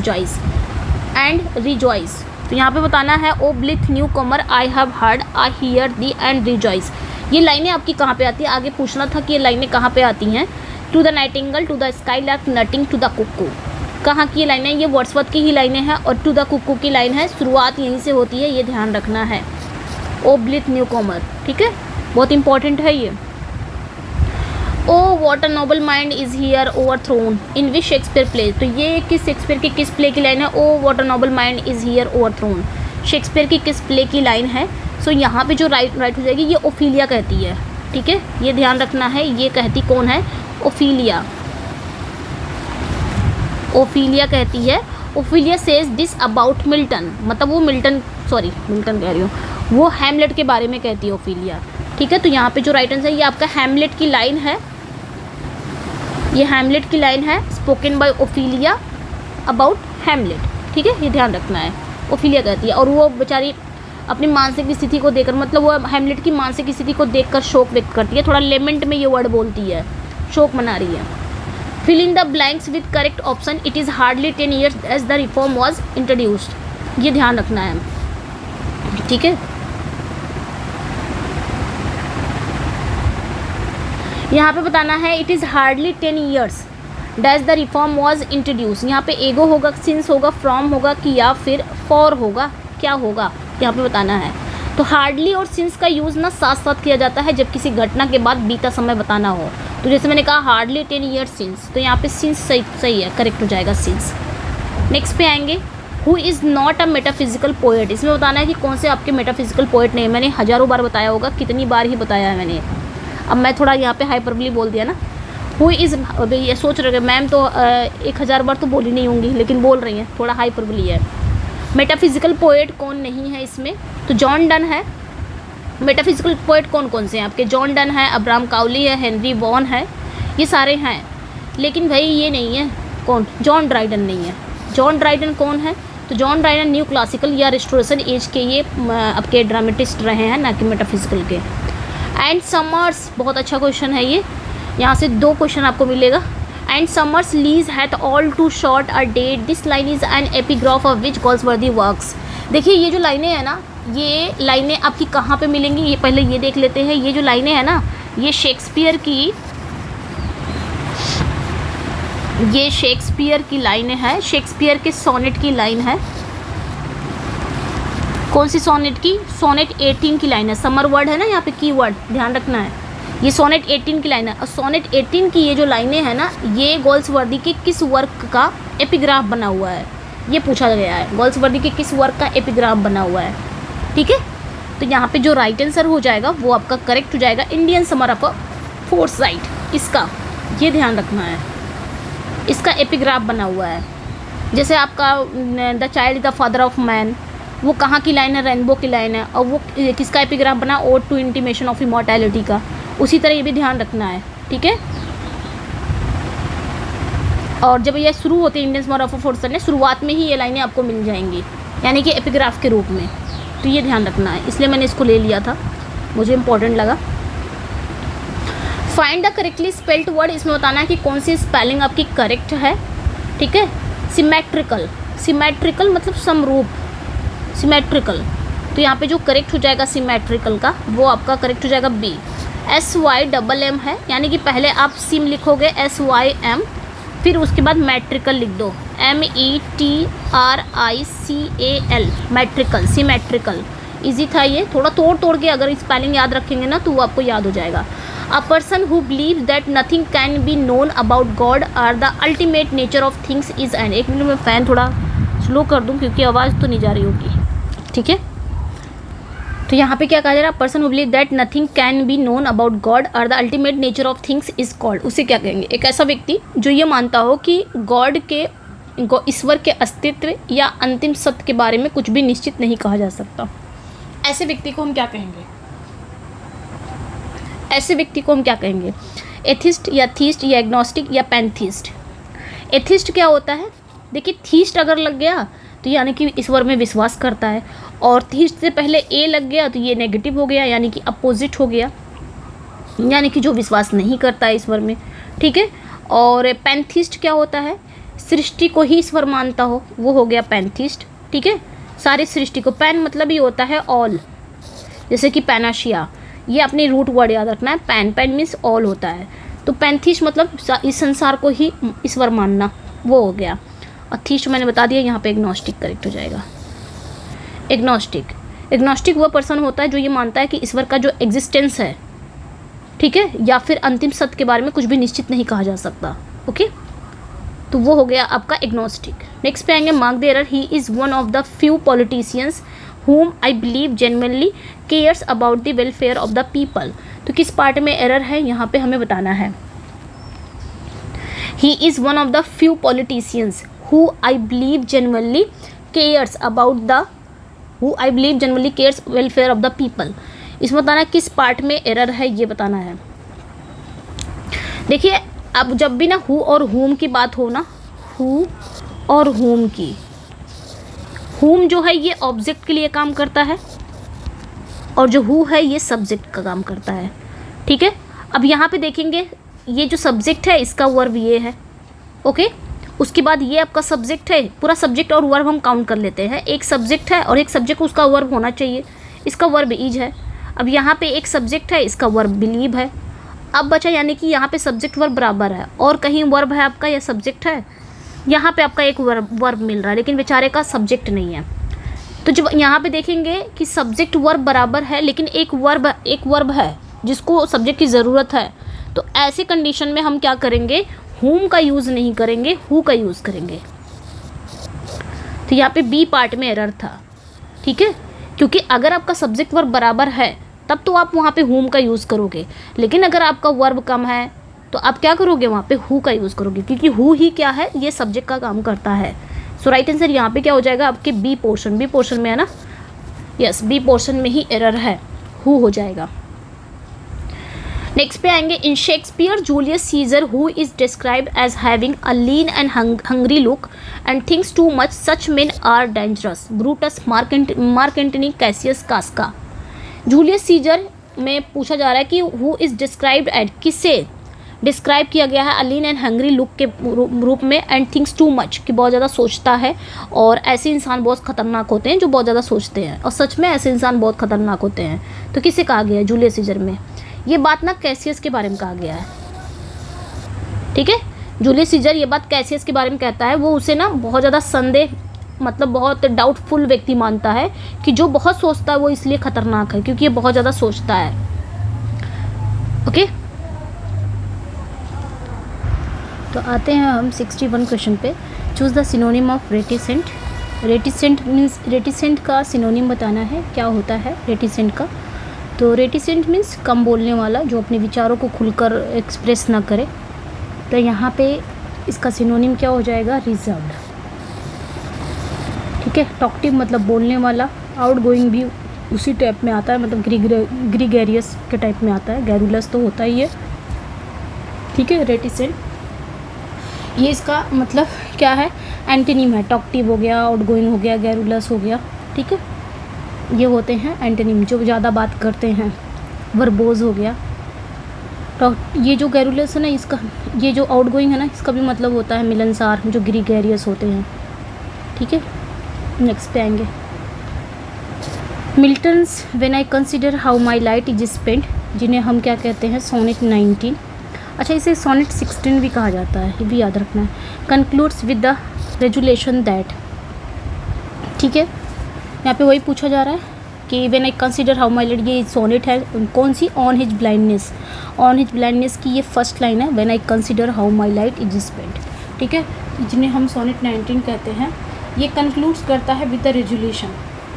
rejoice. तो यहाँ पे बताना है O blithe new comer I have heard I hear thee and rejoice. ये लाइनें आपकी कहाँ पे आती है, आगे पूछना था कि ये लाइनें कहाँ पे आती हैं। To the nightingale, to the skylark, nutting to the cuckoo, कहाँ की ये लाइनें, ये वर्ड्सवर्थ की ही लाइनें हैं, और टू द कुक्कू की लाइन है, शुरुआत यहीं से होती है, ये ध्यान रखना है। ओ ब्लिथ न्यू कॉमर, ठीक है, बहुत इंपॉर्टेंट है ये। O what a noble mind is here overthrown in which Shakespeare play. तो ये किस शेक्सपियर की किस प्ले की लाइन है, O what a noble mind is here overthrown, Shakespeare की किस प्ले की लाइन है। सो यहाँ पे जो राइट हो जाएगी, ये ओफीलिया कहती है, ठीक है, ये ध्यान रखना है। ये कहती कौन है, ओफीलिया, ओफीलिया कहती है। Ophelia says this about Milton, मतलब वो मिल्टन कह रही हूँ, वो हैमलेट के बारे में कहती है ओफीलिया, ठीक है। तो यहाँ पे जो राइट आंसर है ये आपका हैमलेट की लाइन है, ये हैमलेट की लाइन है, spoken by Ophelia about Hamlet, ठीक है, ये ध्यान रखना है। ओफीलिया कहती है, और वो बेचारी अपनी मानसिक स्थिति को देखकर, मतलब वो हैमलेट की मानसिक स्थिति को देखकर शोक व्यक्त करती है, थोड़ा लेमेंट में ये वर्ड बोलती है, शोक मना रही है। Fill in the blanks with correct option, it is hardly 10 years as the reform was introduced, ये ध्यान रखना है, ठीक है। यहाँ पे बताना है it is hardly 10 years dash the reform was introduce. यहाँ पे एगो होगा, सिंस होगा, फ्रॉम होगा, कि या फिर फॉर होगा, क्या होगा यहाँ पे बताना है। तो हार्डली और सिंस का यूज़ ना साथ साथ किया जाता है जब किसी घटना के बाद बीता समय बताना हो। तो जैसे मैंने कहा हार्डली 10 ईयर्स सिंस, तो यहाँ पे सिंस सही है, करेक्ट हो जाएगा सिंस। नेक्स्ट पे आएंगे, who is not a metaphysical poet. इसमें बताना है कि कौन से आपके मेटाफिजिकल पोएट नहीं है। मैंने हज़ारों बार बताया होगा, कितनी बार ही बताया है मैंने। अब मैं थोड़ा यहाँ पे हाइपरबोली बोल दिया ना। हु इज़, अभी ये सोच रहे मैम तो 1000 बार तो बोली नहीं होंगी, लेकिन बोल रही हैं, थोड़ा हाइपरबोली है। मेटाफिजिकल पोएट कौन नहीं है इसमें, तो जॉन डन है। मेटाफिजिकल पोएट कौन कौन से हैं आपके, जॉन डन है, अब्राहम काउली है, हेनरी वॉन है, ये सारे हैं। लेकिन भाई ये नहीं है, कौन, जॉन ड्राइडन नहीं है। जॉन ड्राइडन कौन है, तो जॉन ड्राइडन न्यू क्लासिकल या रिस्टोरेशन एज के ये आपके ड्रामेटिस्ट रहे हैं, ना कि मेटाफिजिकल के। एंड समर्स, बहुत अच्छा क्वेश्चन है ये, यहाँ से 2 क्वेश्चन आपको मिलेगा। And summer's lease hath all too short a date, this line is an epigraph of which Galsworthy works. देखिए ये जो लाइनें हैं ना, ये लाइनें आपकी कहाँ पे मिलेंगी, ये पहले ये देख लेते हैं। ये जो लाइनें हैं ना, ये शेक्सपियर की लाइनें हैं, शेक्सपियर के सोनेट की लाइन है। कौन सी सोनेट की, सोनेट 18 की लाइन है। समर वर्ड है ना यहाँ पे, की वर्ड ध्यान रखना है। ये सोनेट 18 की लाइन है, और सोनेट 18 की ये जो लाइनें हैं ना, ये गोल्सवर्दी के किस वर्क का एपिग्राफ बना हुआ है, ये पूछा गया है। गोल्सवर्दी के किस वर्क का एपिग्राफ बना हुआ है, ठीक है। तो यहाँ पे जो राइट आंसर हो जाएगा वो आपका करेक्ट हो जाएगा, इंडियन समर ऑफ फोर्साइट। इसका ये ध्यान रखना है, इसका एपिग्राफ बना हुआ है। जैसे आपका the child is the father of man, वो कहाँ की लाइन है, रेनबो की लाइन है, और वो किसका एपिग्राफ बना, ode to intimation of immortality का। उसी तरह ये भी ध्यान रखना है, ठीक है। और जब ये शुरू होते हैं इंडियन समर ऑफ फोर्साइट ने, शुरुआत में ही ये लाइनें आपको मिल जाएंगी, यानी कि एपिग्राफ के रूप में। तो ये ध्यान रखना है, इसलिए मैंने इसको ले लिया था, मुझे इंपॉर्टेंट लगा। Find the correctly spelled word, इसमें बताना है कि कौन सी स्पेलिंग आपकी करेक्ट है, ठीक है। सिमेट्रिकल, सिमेट्रिकल मतलब समरूप, सिमेट्रिकल। तो यहाँ पे जो करेक्ट हो जाएगा सिमेट्रिकल का, वो आपका करेक्ट हो जाएगा बी। SYMM है, यानी कि पहले आप सिम लिखोगे SYM, फिर उसके बाद मैट्रिकल लिख दो, METRICAL, मैट्रिकल, सिमेट्रिकल। इजी था ये, थोड़ा तोड़ के अगर स्पेलिंग याद रखेंगे ना तो वो आपको याद हो जाएगा। A person who believe that nothing can be known about God or the ultimate nature of things is and. 1 minute में फ़ैन थोड़ा स्लो कर दूँ क्योंकि आवाज़ तो नहीं जा रही होगी, ठीक है। तो यहाँ पे क्या कहा जा रहा है, person who believe that nothing can be known about God और the ultimate nature of things is called. उसे क्या कहेंगे, एक ऐसा व्यक्ति जो ये मानता हो कि गॉड के, ईश्वर के अस्तित्व या अंतिम सत्य के बारे में कुछ भी निश्चित नहीं कहा जा सकता। ऐसे व्यक्ति को हम क्या कहेंगे, ऐसे व्यक्ति को हम क्या कहेंगे, एथिस्ट या थीस्ट या एग्नोस्टिक या पैंथीस्ट। एथिस्ट क्या होता है, देखिए थीस्ट अगर लग गया तो यानी कि ईश्वर में विश्वास करता है, और थीस्ट से पहले ए लग गया तो ये नेगेटिव हो गया, यानी कि अपोजिट हो गया, यानी कि जो विश्वास नहीं करता है ईश्वर में, ठीक है। और पैंथीस्ट क्या होता है, सृष्टि को ही ईश्वर मानता हो, वो हो गया पैंथीस्ट, ठीक है। सारी सृष्टि को, पैन मतलब ही होता है ऑल, जैसे कि पैनाशिया, ये अपनी रूट वर्ड याद रखना है, पैन, पैन मीन्स ऑल होता है। तो पैंथीस्ट मतलब इस संसार को ही ईश्वर मानना, वो हो गया। और थीस्ट मैंने बता दिया, यहाँ पे एग्नोस्टिक करेक्ट हो जाएगा। एग्नोस्टिक वह पर्सन होता है जो ये मानता है कि ईश्वर का जो एग्जिस्टेंस है, ठीक है, या फिर अंतिम सत्य के बारे में कुछ भी निश्चित नहीं कहा जा सकता, ओके। तो वो हो गया आपका एग्नोस्टिक। नेक्स्ट पे आएंगे mark the error, he is one of the few politicians whom I believe genuinely cares about the welfare of the people। तो किस पार्ट में एरर है यहाँ पे हमें बताना है। He is one of the few politicians who I believe genuinely cares welfare of the people। इसमें बताना है किस पार्ट में एरर है, ये बताना है। देखिए अब जब भी ना हु और whom की बात हो ना, हु और whom की, whom जो है ये ऑब्जेक्ट के लिए काम करता है, और जो who है ये सब्जेक्ट का काम करता है, ठीक है। अब यहाँ पे देखेंगे ये जो सब्जेक्ट है इसका वर्ब ये है, ओके। उसके बाद ये आपका सब्जेक्ट है, पूरा सब्जेक्ट और वर्ब हम काउंट कर लेते हैं। एक सब्जेक्ट है और एक सब्जेक्ट उसका वर्ब होना चाहिए, इसका वर्ब इज है। अब यहाँ पे एक सब्जेक्ट है, इसका वर्ब बिलीव है। अब बचा यानी कि यहाँ पे सब्जेक्ट वर्ब बराबर है, और कहीं वर्ब है आपका या सब्जेक्ट है, यहाँ पे आपका एक वर्ब मिल रहा है लेकिन बेचारे का सब्जेक्ट नहीं है। तो जब यहाँ पे देखेंगे कि सब्जेक्ट वर्ब बराबर है लेकिन एक वर्ब है जिसको सब्जेक्ट की ज़रूरत है, तो ऐसे कंडीशन में हम क्या करेंगे, whom का यूज़ नहीं करेंगे, who का यूज़ करेंगे। तो यहाँ पे बी पार्ट में एरर था, ठीक है, क्योंकि अगर आपका सब्जेक्ट वर्ब बराबर है तब तो आप वहाँ पे whom का यूज़ करोगे, लेकिन अगर आपका वर्ब कम है तो आप क्या करोगे, वहाँ पे who का यूज़ करोगे, क्योंकि who ही क्या है, ये सब्जेक्ट का काम करता है। सो राइट आंसर यहाँ पे क्या हो जाएगा आपके बी पोर्शन में है ना, यस बी पोर्शन में ही एरर है, who हो जाएगा। नेक्स्ट पे आएंगे, in Shakespeare Julius Caesar who is describe as having a lean and hungry look and thinks too much, such men are dangerous, Brutus, Mark Antony, Cassius, Casca. Julius Caesar में पूछा जा रहा है कि हु इज डिस्क्राइब्ड एज, किससे describe किया गया है, a lean and hungry look के रूप में, एंड थिंक्स टू मच कि बहुत ज़्यादा सोचता है, और ऐसे इंसान बहुत खतरनाक होते हैं जो बहुत ज़्यादा सोचते हैं, और सच में ऐसे इंसान बहुत खतरनाक होते हैं। तो किसे कहा गया है, जूलियस सीजर में। ये बात ना कैसियस के बारे में कहा गया है, ठीक है, जूलियस सीजर ये बात कैसियस के बारे में कहता है। वो उसे ना बहुत ज़्यादा संदेह, मतलब बहुत डाउटफुल व्यक्ति मानता है कि जो बहुत सोचता है वो इसलिए खतरनाक है क्योंकि ये बहुत ज़्यादा सोचता है। ओके, तो आते हैं हम 61 क्वेश्चन पे। Choose the synonym of reticent. Reticent means, reticent का सिनोनिम बताना है, क्या होता है रेटिसेंट का। तो रेटिसेंट मीन्स कम बोलने वाला, जो अपने विचारों को खुलकर एक्सप्रेस ना करे। तो यहाँ पे इसका सिनोनिम क्या हो जाएगा, रिजर्व्ड, ठीक है। टॉकटिव मतलब बोलने वाला, आउटगोइंग भी उसी टाइप में आता है, मतलब ग्रीगेरियस के टाइप में आता है, गैरुलस तो होता ही है, ठीक है। रेटिसेंट ये इसका मतलब क्या है, एंटोनिम है। टॉकटिव हो गया, आउटगोइंग हो गया, गैरुलस हो गया, ठीक है, ये होते हैं एंटोनिम, जो ज़्यादा बात करते हैं। वर्बोज हो गया। तो ये जो गैरुलस है ना, इसका ये जो आउटगोइंग है ना, इसका भी मतलब होता है मिलनसार, जो ग्रीगेरियस होते हैं, ठीक है। नेक्स्ट पे आएंगे, Milton's when I consider how my light is spent, जिन्हें हम क्या कहते हैं, सोनेट 19। अच्छा, इसे सोनेट 16 भी कहा जाता है, ये भी याद रखना है। Concludes with the resolution that, ठीक है, यहाँ पे वही पूछा जा रहा है कि when I consider how my light, ये सोनेट है कौन सी, on his blindness. On his blindness की ये फर्स्ट लाइन है, when I consider how my light is spent, ठीक है, जिन्हें हम सोनेट 19 कहते हैं। ये कंक्लूड्स करता है विद द रेजुलेशन।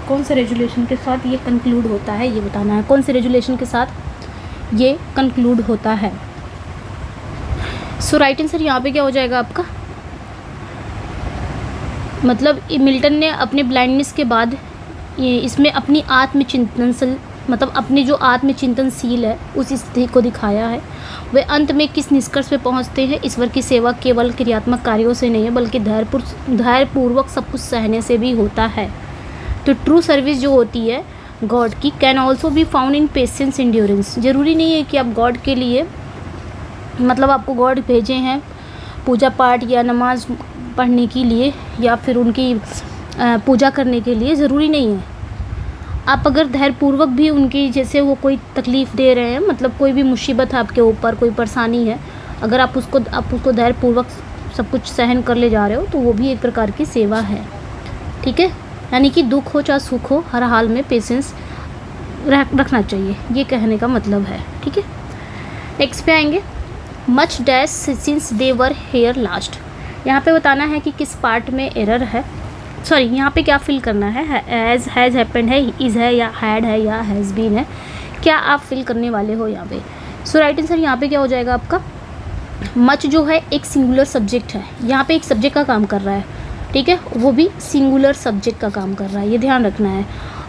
कौन से रेजुलेशन के साथ ये कंक्लूड होता है, ये बताना है, कौन से रेजुलेशन के साथ ये कंक्लूड होता है। सो राइट आंसर यहाँ पे क्या हो जाएगा आपका, मतलब मिल्टन ने अपने ब्लाइंडनेस के बाद ये इसमें अपनी आत्मचिंतनशील, मतलब अपनी जो आत्मचिंतनशील है उस स्थिति को दिखाया है। वे अंत में किस निष्कर्ष पे पहुंचते हैं, ईश्वर की सेवा केवल क्रियात्मक कार्यों से नहीं है बल्कि धैर्यपूर्वक सब कुछ सहने से भी होता है। तो ट्रू सर्विस जो होती है गॉड की, can also be found in patience endurance. ज़रूरी नहीं है कि आप गॉड के लिए, मतलब आपको गॉड भेजे हैं पूजा पाठ या नमाज पढ़ने के लिए या फिर उनकी पूजा करने के लिए, ज़रूरी नहीं है। आप अगर धैर्यपूर्वक भी उनकी, जैसे वो कोई तकलीफ़ दे रहे हैं, मतलब कोई भी मुसीबत है आपके ऊपर, कोई परेशानी है, अगर आप उसको धैर्यपूर्वक सब कुछ सहन कर ले जा रहे हो तो वो भी एक प्रकार की सेवा है, ठीक है। यानी कि दुख हो चाहे सुख हो, हर हाल में पेशेंस रखना चाहिए, ये कहने का मतलब है, ठीक है। नेक्स्ट पे आएंगे, much dash since they were here last. यहाँ पे बताना है कि किस पार्ट में एरर है, सॉरी यहाँ पे क्या फिल करना है, एज, हैज़ हैपेंड है, इज़ है या हैड है या हैज़ बीन है, क्या आप फिल करने वाले हो यहाँ पे। सो राइट आंसर यहाँ पे क्या हो जाएगा आपका, मच जो है एक सिंगुलर सब्जेक्ट है, यहाँ पे एक सब्जेक्ट का काम कर रहा है, ठीक है, वो भी सिंगुलर सब्जेक्ट का काम कर रहा है, ये ध्यान रखना है।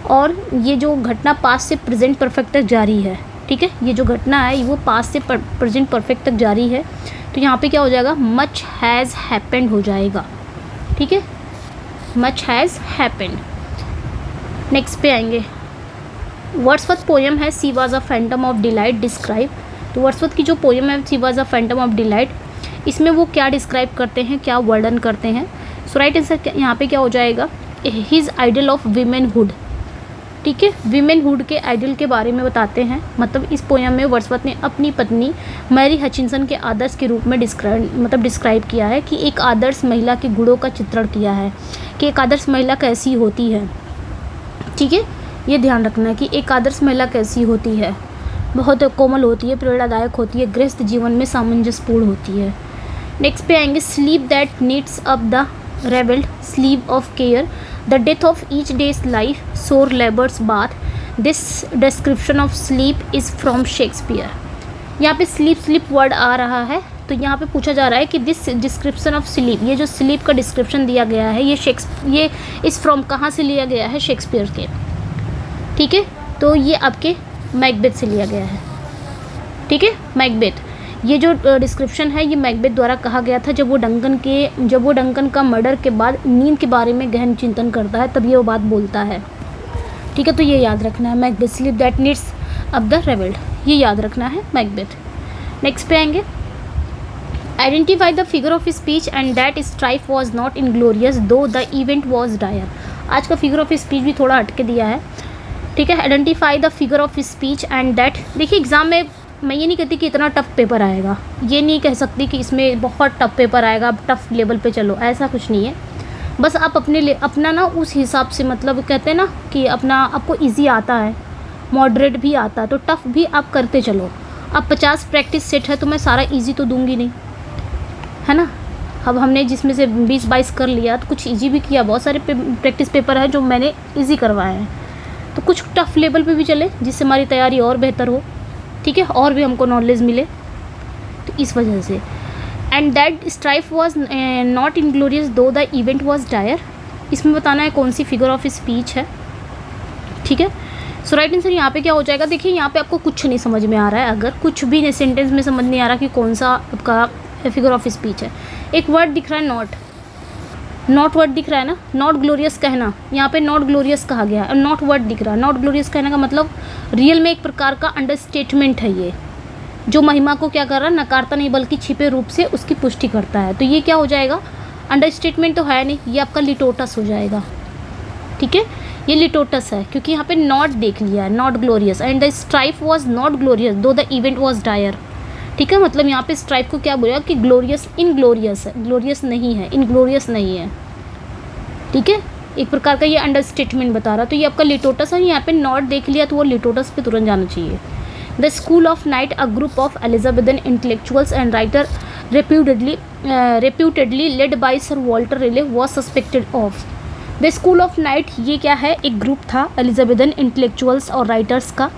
और ये जो घटना पास्ट से प्रेजेंट परफेक्ट तक जारी है, ठीक है, ये जो घटना है वो पास्ट से प्रेजेंट परफेक्ट तक जारी है। तो यहाँ पे क्या हो जाएगा, मच हैज़ हैपेंड हो जाएगा, ठीक है, मच हैज़ हैपेंड। नेक्स्ट पे आएंगे, वर्ड्सवर्थ पोएम है she was a Phantom of delight describe. तो वर्ड्सवर्थ की जो पोएम है she was a Phantom of delight, इसमें वो क्या डिस्क्राइब करते हैं, क्या वर्णन करते हैं। सो राइट आंसर यहाँ पे क्या हो जाएगा, हिज आइडल ऑफ वीमेनहुड, ठीक है, वीमेनहुड के आइडल के बारे में बताते हैं। मतलब इस पोएम में वर्ड्सवर्थ ने अपनी पत्नी मैरी हचिंसन के आदर्श के रूप में डिस्क्राइब किया है, कि एक आदर्श महिला के गुणों का चित्रण किया है, कि एक आदर्श महिला कैसी होती है। ठीक है, ये ध्यान रखना है कि एक आदर्श महिला कैसी होती है, बहुत कोमल होती है, प्रेरणादायक होती है, गृहस्थ जीवन में सामंजस्यपूर्ण होती है। नेक्स्ट पे आएंगे sleep that needs up the ravelled sleep of care the death of each day's life sore labour's bath this description of sleep is from Shakespeare. यहाँ पे स्लीप वर्ड आ रहा है, तो यहाँ पे पूछा जा रहा है कि दिस डिस्क्रिप्शन ऑफ स्लीप, ये जो स्लीप का डिस्क्रिप्शन दिया गया है ये इस फ्रॉम कहाँ से लिया गया है, शेक्सपियर के। ठीक है, तो ये आपके मैकबेथ से लिया गया है। ठीक है, मैकबेथ, ये जो डिस्क्रिप्शन है ये मैकबेथ द्वारा कहा गया था जब वो डंकन का मर्डर के बाद नींद के बारे में गहन चिंतन करता है, तब ये वो बात बोलता है। ठीक है, तो ये याद रखना है, Macbeth sleep that needs up the रेबल्ड, ये याद रखना है मैकबेथ। नेक्स्ट पे आएंगे identify the figure of speech and that strife was not inglorious दो द इवेंट वॉज डायर। आज का फिगर ऑफ स्पीच भी थोड़ा हटके दिया है। ठीक है, identify the figure of speech and that, देखिए एग्जाम में मैं ये नहीं कहती कि इतना टफ पेपर आएगा, ये नहीं कह सकती कि इसमें बहुत टफ पेपर आएगा, आप टफ लेवल पे चलो, ऐसा कुछ नहीं है। बस आप अपना ना उस हिसाब से, मतलब कहते हैं ना कि अपना आपको इजी आता है, मॉडरेट भी आता है, तो टफ भी आप करते चलो। अब 50 प्रैक्टिस सेट है तो मैं सारा इजी तो दूंगी नहीं, है ना। अब हमने जिसमें से 20-22 कर लिया तो कुछ इजी भी किया, बहुत सारे प्रैक्टिस पेपर है जो मैंने इजी करवाए हैं, तो कुछ टफ लेवल पे भी चले जिससे हमारी तैयारी और बेहतर हो। ठीक है, और भी हमको नॉलेज मिले, तो इस वजह से। And that strife was not inglorious दो द इवेंट वॉज डायर, इसमें बताना है कौन सी फिगर ऑफ स्पीच है। ठीक है, सो राइट आंसर यहाँ पे क्या हो जाएगा, देखिए यहाँ पे आपको कुछ नहीं समझ में आ रहा है, अगर कुछ भी सेंटेंस में समझ नहीं आ रहा कि कौन सा आपका फिगर ऑफ स्पीच है। एक वर्ड दिख रहा है नॉट वर्ड दिख रहा है ना, नॉट ग्लोरियस कहना, यहाँ पे नॉट ग्लोरियस कहा गया है, नॉट वर्ड दिख रहा है। नॉट ग्लोरियस कहने का मतलब रियल में एक प्रकार का अंडरस्टेटमेंट है, ये जो महिमा को क्या कर रहा है, नकारता नहीं बल्कि छिपे रूप से उसकी पुष्टि करता है। तो ये क्या हो जाएगा, अंडरस्टेटमेंट तो है नहीं, ये आपका लिटोटस हो जाएगा। ठीक है, ये लिटोटस है क्योंकि यहाँ पे नॉट देख लिया है, not glorious. And the strife was not glorious दो द इवेंट वॉज डायर। ठीक है, मतलब यहाँ पे स्ट्राइफ को क्या बोलेगा कि ग्लोरियस इनग्लोरियस है, ग्लोरियस नहीं है, इनग्लोरियस नहीं है। ठीक है, एक प्रकार का ये अंडरस्टेटमेंट बता रहा, तो ये आपका लिटोटस है। यहाँ पे नॉट देख लिया तो वो लिटोटस पे तुरंत जाना चाहिए। The school of night, a group of Elizabethan intellectuals and writer reputedly led by sir Walter Raleigh was suspected of. The school of night ये क्या है, एक ग्रुप था एलिजाबेथन इंटेलेक्चुअल्स और राइटर्स का,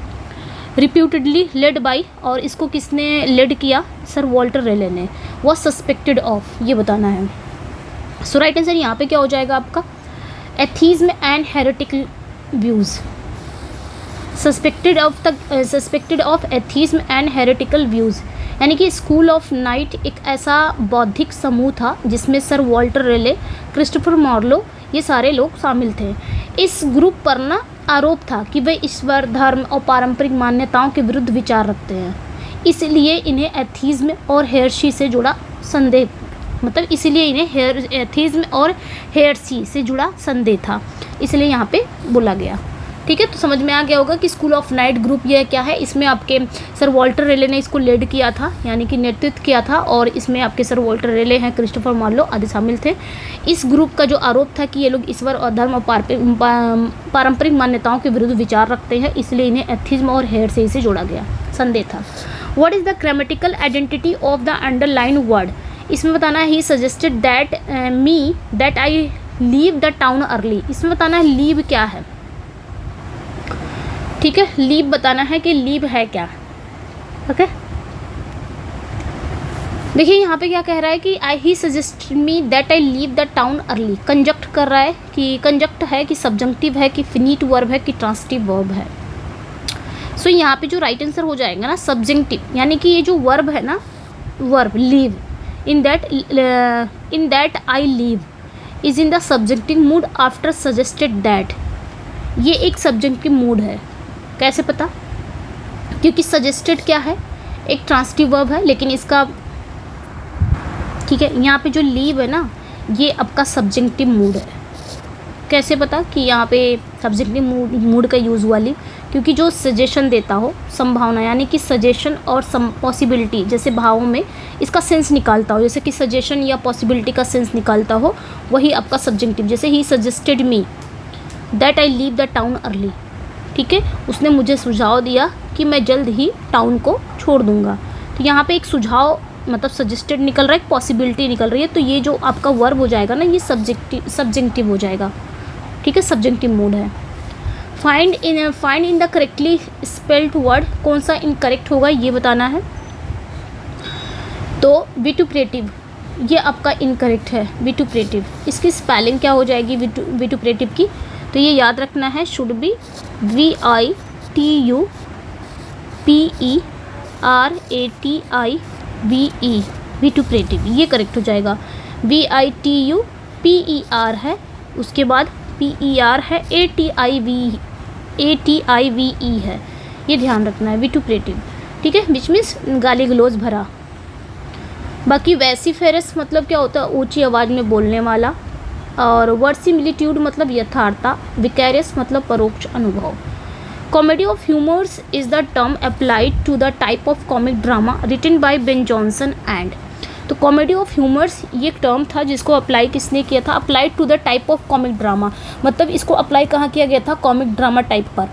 रिप्यूटेडली लेड बाय, और इसको किसने लेड किया, सर वॉल्टर रेले ने, वॉज सस्पेक्टेड ऑफ, ये बताना है। सो राइट आंसर यहाँ पे क्या हो जाएगा आपका, atheism and heretical views, suspected of atheism and heretical views, यानी कि स्कूल ऑफ नाइट एक ऐसा बौद्धिक समूह था जिसमें सर वॉल्टर रेले, क्रिस्टोफर मार्लो, ये सारे लोग शामिल थे। इस ग्रुप पर ना आरोप था कि वे ईश्वर, धर्म और पारंपरिक मान्यताओं के विरुद्ध विचार रखते हैं, इसलिए इन्हें एथीज्म और हेरेसी से जुड़ा संदेह, मतलब इसीलिए इन्हें एथीज्म और हेरेसी से जुड़ा संदेह था, इसलिए यहाँ पे बोला गया। ठीक है, तो समझ में आ गया होगा कि स्कूल ऑफ नाइट ग्रुप ये क्या है, इसमें आपके सर वॉल्टर रेले ने इसको लीड किया था, यानी कि नेतृत्व किया था, और इसमें आपके सर वॉल्टर रेले हैं, क्रिस्टोफर मार्लो आदि शामिल थे। इस ग्रुप का जो आरोप था कि ये लोग ईश्वर और धर्म और पारंपरिक मान्यताओं के विरुद्ध विचार रखते हैं, इसलिए इन्हें एथिज्म और हेरेसी से जोड़ा गया, संदेह था। What is the grammatical identity of the underline word, इसमें बताना है he suggested that I leave the town early, इसमें बताना है लीव क्या है। ठीक है, लीव बताना है कि लीव है क्या। ओके, देखिए यहाँ पे क्या कह रहा है कि he suggest me that I leave the town early, conjunct कर रहा है कि कंजक्ट है कि सब्जंक्टिव है कि फिनिट वर्ब है कि ट्रांसिटिव वर्ब है। सो यहाँ पे जो राइट आंसर हो जाएगा ना सब्जंक्टिव, यानी कि ये जो वर्ब है ना, verb leave, in that I leave is in the subjective mood after suggested that, ये एक सब्जेक्टिव मूड है। कैसे पता, क्योंकि सजेस्टेड क्या है, एक ट्रांसिटिव वर्ब है, लेकिन इसका ठीक है यहाँ पे जो लीव है ना ये आपका सब्जेक्टिव मूड है। कैसे पता कि यहाँ पे सब्जेक्टिव मूड का यूज़ हुआ लीव, क्योंकि जो सजेशन देता हो, संभावना, यानी कि सजेशन और पॉसिबिलिटी जैसे भावों में इसका सेंस निकालता हो, जैसे कि सजेशन या पॉसिबिलिटी का सेंस निकालता हो, वही आपका सब्जेक्टिव। जैसे he suggested me, that I leave the town early. ठीक है, उसने मुझे सुझाव दिया कि मैं जल्द ही टाउन को छोड़ दूंगा। तो यहाँ पे एक सुझाव मतलब सजेस्टेड निकल रहा है, एक पॉसिबिलिटी निकल रही है। तो ये जो आपका वर्ब हो जाएगा ना, ये सब्जेक्टिव हो जाएगा। ठीक है, सब्जेक्टिव मोड है। Find in the correctly spelled word, कौन सा इनकरेक्ट होगा ये बताना है। तो विटुप्रेटिव, ये आपका इनकरेक्ट है विटुप्रेटिव। इसकी स्पेलिंग क्या हो जाएगी विटुप्रेटिव की, तो ये याद रखना है, शुड बी VITUPERATIVE, विटुप्रेटिव, ये करेक्ट हो जाएगा। VITUPER है, उसके बाद PER है, ATIVE है, ये ध्यान रखना है, विटुप्रेटिव। ठीक है, विच मीन्स गाली गलौज भरा। बाकी वैसिफेरस मतलब क्या होता है, ऊंची आवाज़ में बोलने वाला। और वर्सिमिलिट्यूड मतलब यथार्थता। विकैरियस मतलब परोक्ष अनुभव। Comedy of humours is the term applied to the type of comic drama written by Ben Jonson and. तो कॉमेडी ऑफ ह्यूमर्स ये एक टर्म था जिसको अप्लाई किसने किया था, applied to the type of comic drama, मतलब इसको अप्लाई कहाँ किया गया था, कॉमिक ड्रामा टाइप पर।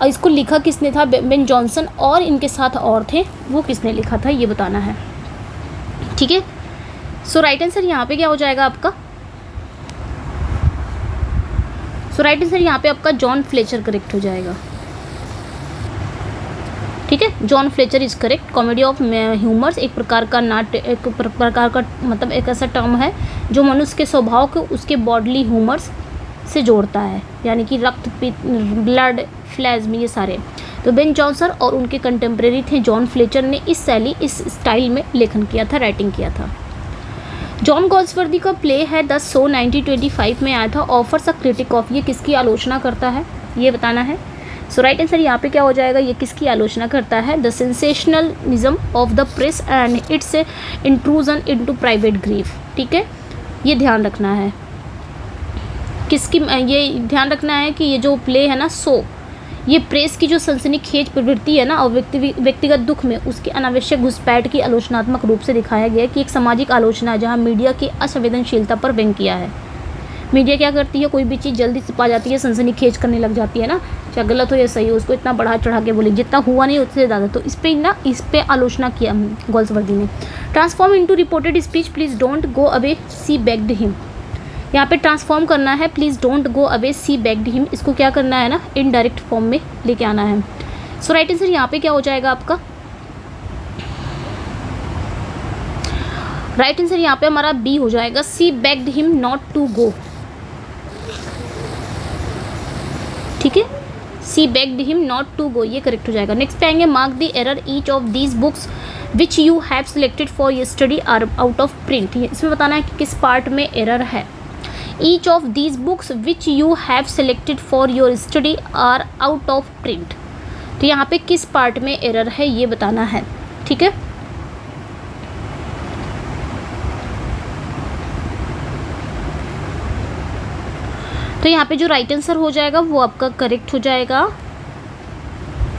और इसको लिखा किसने था, बेन जॉनसन, और इनके साथ और थे, वो किसने लिखा था ये बताना है। ठीक है, सो राइट आंसर यहाँ पे क्या हो जाएगा आपका, सो राइट आंसर यहाँ पे आपका जॉन फ्लेचर करेक्ट हो जाएगा। ठीक है, John Fletcher is correct. Comedy of humours एक प्रकार का नाट्य, एक प्रकार का मतलब एक ऐसा टर्म है जो मनुष्य के स्वभाव को उसके बॉडली ह्यूमर्स से जोड़ता है, यानी कि रक्त, ब्लड, फ्लैज्म, ये सारे। तो बेन जॉनसन और उनके कंटेम्प्रेरी थे जॉन फ्लेचर ने इस शैली, इस स्टाइल में लेखन किया था, राइटिंग किया था। जॉन गॉल्सवर्दी का प्ले है द शो 1925 में आया था। ऑफर्स अ क्रिटिक ऑफ, ये किसकी आलोचना करता है ये बताना है। सो राइट आंसर यहाँ पे क्या हो जाएगा, ये किसकी आलोचना करता है, the sensationalism of the press and it's intrusion into private grief. ठीक है, ये ध्यान रखना है, किसकी, ये ध्यान रखना है कि ये जो प्ले है ना शो, ये प्रेस की जो सनसनीखेज प्रवृत्ति है ना और व्यक्तिगत दुख में उसके अनावश्यक घुसपैठ की आलोचनात्मक रूप से दिखाया गया कि एक सामाजिक आलोचना है जहाँ मीडिया की असंवेदनशीलता पर व्यंग किया है। मीडिया क्या करती है, कोई भी चीज़ जल्दी से पा जाती है, सनसनीखेज करने लग जाती है ना, चाहे गलत हो या सही हो, उसको इतना बढ़ा चढ़ा के बोले, जितना हुआ नहीं उससे ज़्यादा। तो इस पर आलोचना किया गॉल्सवर्दी ने। Transform into reported speech, please don't go away, she begged him. यहाँ पे ट्रांसफॉर्म करना है, please don't go away, she begged him, इसको क्या करना है ना, इनडायरेक्ट फॉर्म में लेके आना है। सो राइट आंसर यहाँ पे क्या हो जाएगा आपका, राइट आंसर यहाँ पे हमारा बी हो जाएगा, she begged him not to go. ठीक है, she begged him not to go, ये करेक्ट हो जाएगा। नेक्स्ट पे आएंगे, mark the error, each of these books which you have selected for your study are out of print. इसमें बताना है कि किस पार्ट में एरर है। Each of these books which you have selected for your study are out of print. तो यहाँ पे किस पार्ट में एरर है ये बताना है। ठीक है, तो यहाँ पे जो राइट आंसर हो जाएगा वो आपका करेक्ट हो जाएगा।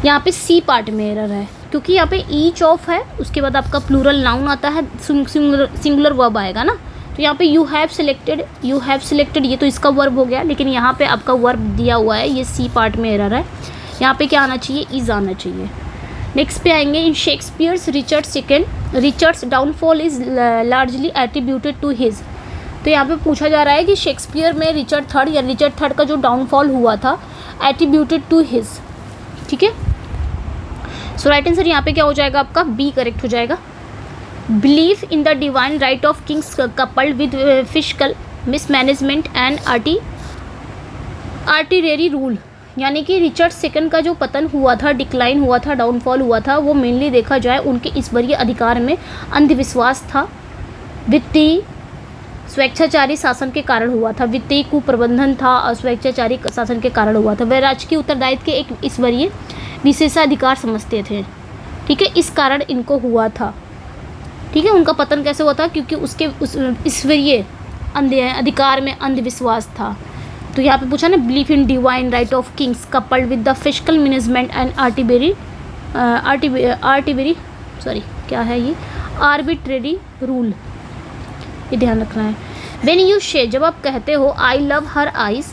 यहाँ पे सी पार्ट में एरर है क्योंकि यहाँ पे ईच ऑफ है, उसके बाद आपका प्लूरल नाउन आता है, सिंगुलर वर्ब आएगा ना। तो यहाँ पे यू हैव सिलेक्टेड ये तो इसका वर्ब हो गया, लेकिन यहाँ पे आपका वर्ब दिया हुआ है, ये सी पार्ट में एरर है। यहाँ पे क्या आना चाहिए, इज आना चाहिए। नेक्स्ट पे आएंगे, in Shakespeare's Richard's downfall is largely attributed to his. तो यहाँ पे पूछा जा रहा है कि शेक्सपियर में रिचर्ड थर्ड का जो डाउनफॉल हुआ था एट्रीब्यूटेड टू हिज। ठीक है, सो राइट आंसर यहाँ पे क्या हो जाएगा आपका, बी करेक्ट हो जाएगा। Believe in the divine right of Kings coupled with physical mismanagement and artillery rule, यानी कि रिचर्ड सेकंड का जो पतन हुआ था, डिक्लाइन हुआ था, डाउनफॉल हुआ था, वो मेनली देखा जाए उनके ईश्वरीय अधिकार में अंधविश्वास था, वित्तीय स्वेच्छाचारी शासन के कारण हुआ था, वित्तीय कुप्रबंधन था और स्वेच्छाचारी शासन के कारण हुआ था। वह राजकीय उत्तरदायित्व के एक ईश्वरीय विशेषाधिकार समझते थे। ठीक है, इस कारण इनको हुआ था। ठीक है, उनका पतन कैसे हुआ था, क्योंकि उसके उस ईश्वरीय अधिकार में अंधविश्वास था। तो यहाँ पे पूछा ना, belief in divine right of Kings coupled with the physical management and arbitrary rule, ये ध्यान रखना है। व्हेन यू से, जब आप कहते हो आई love her eyes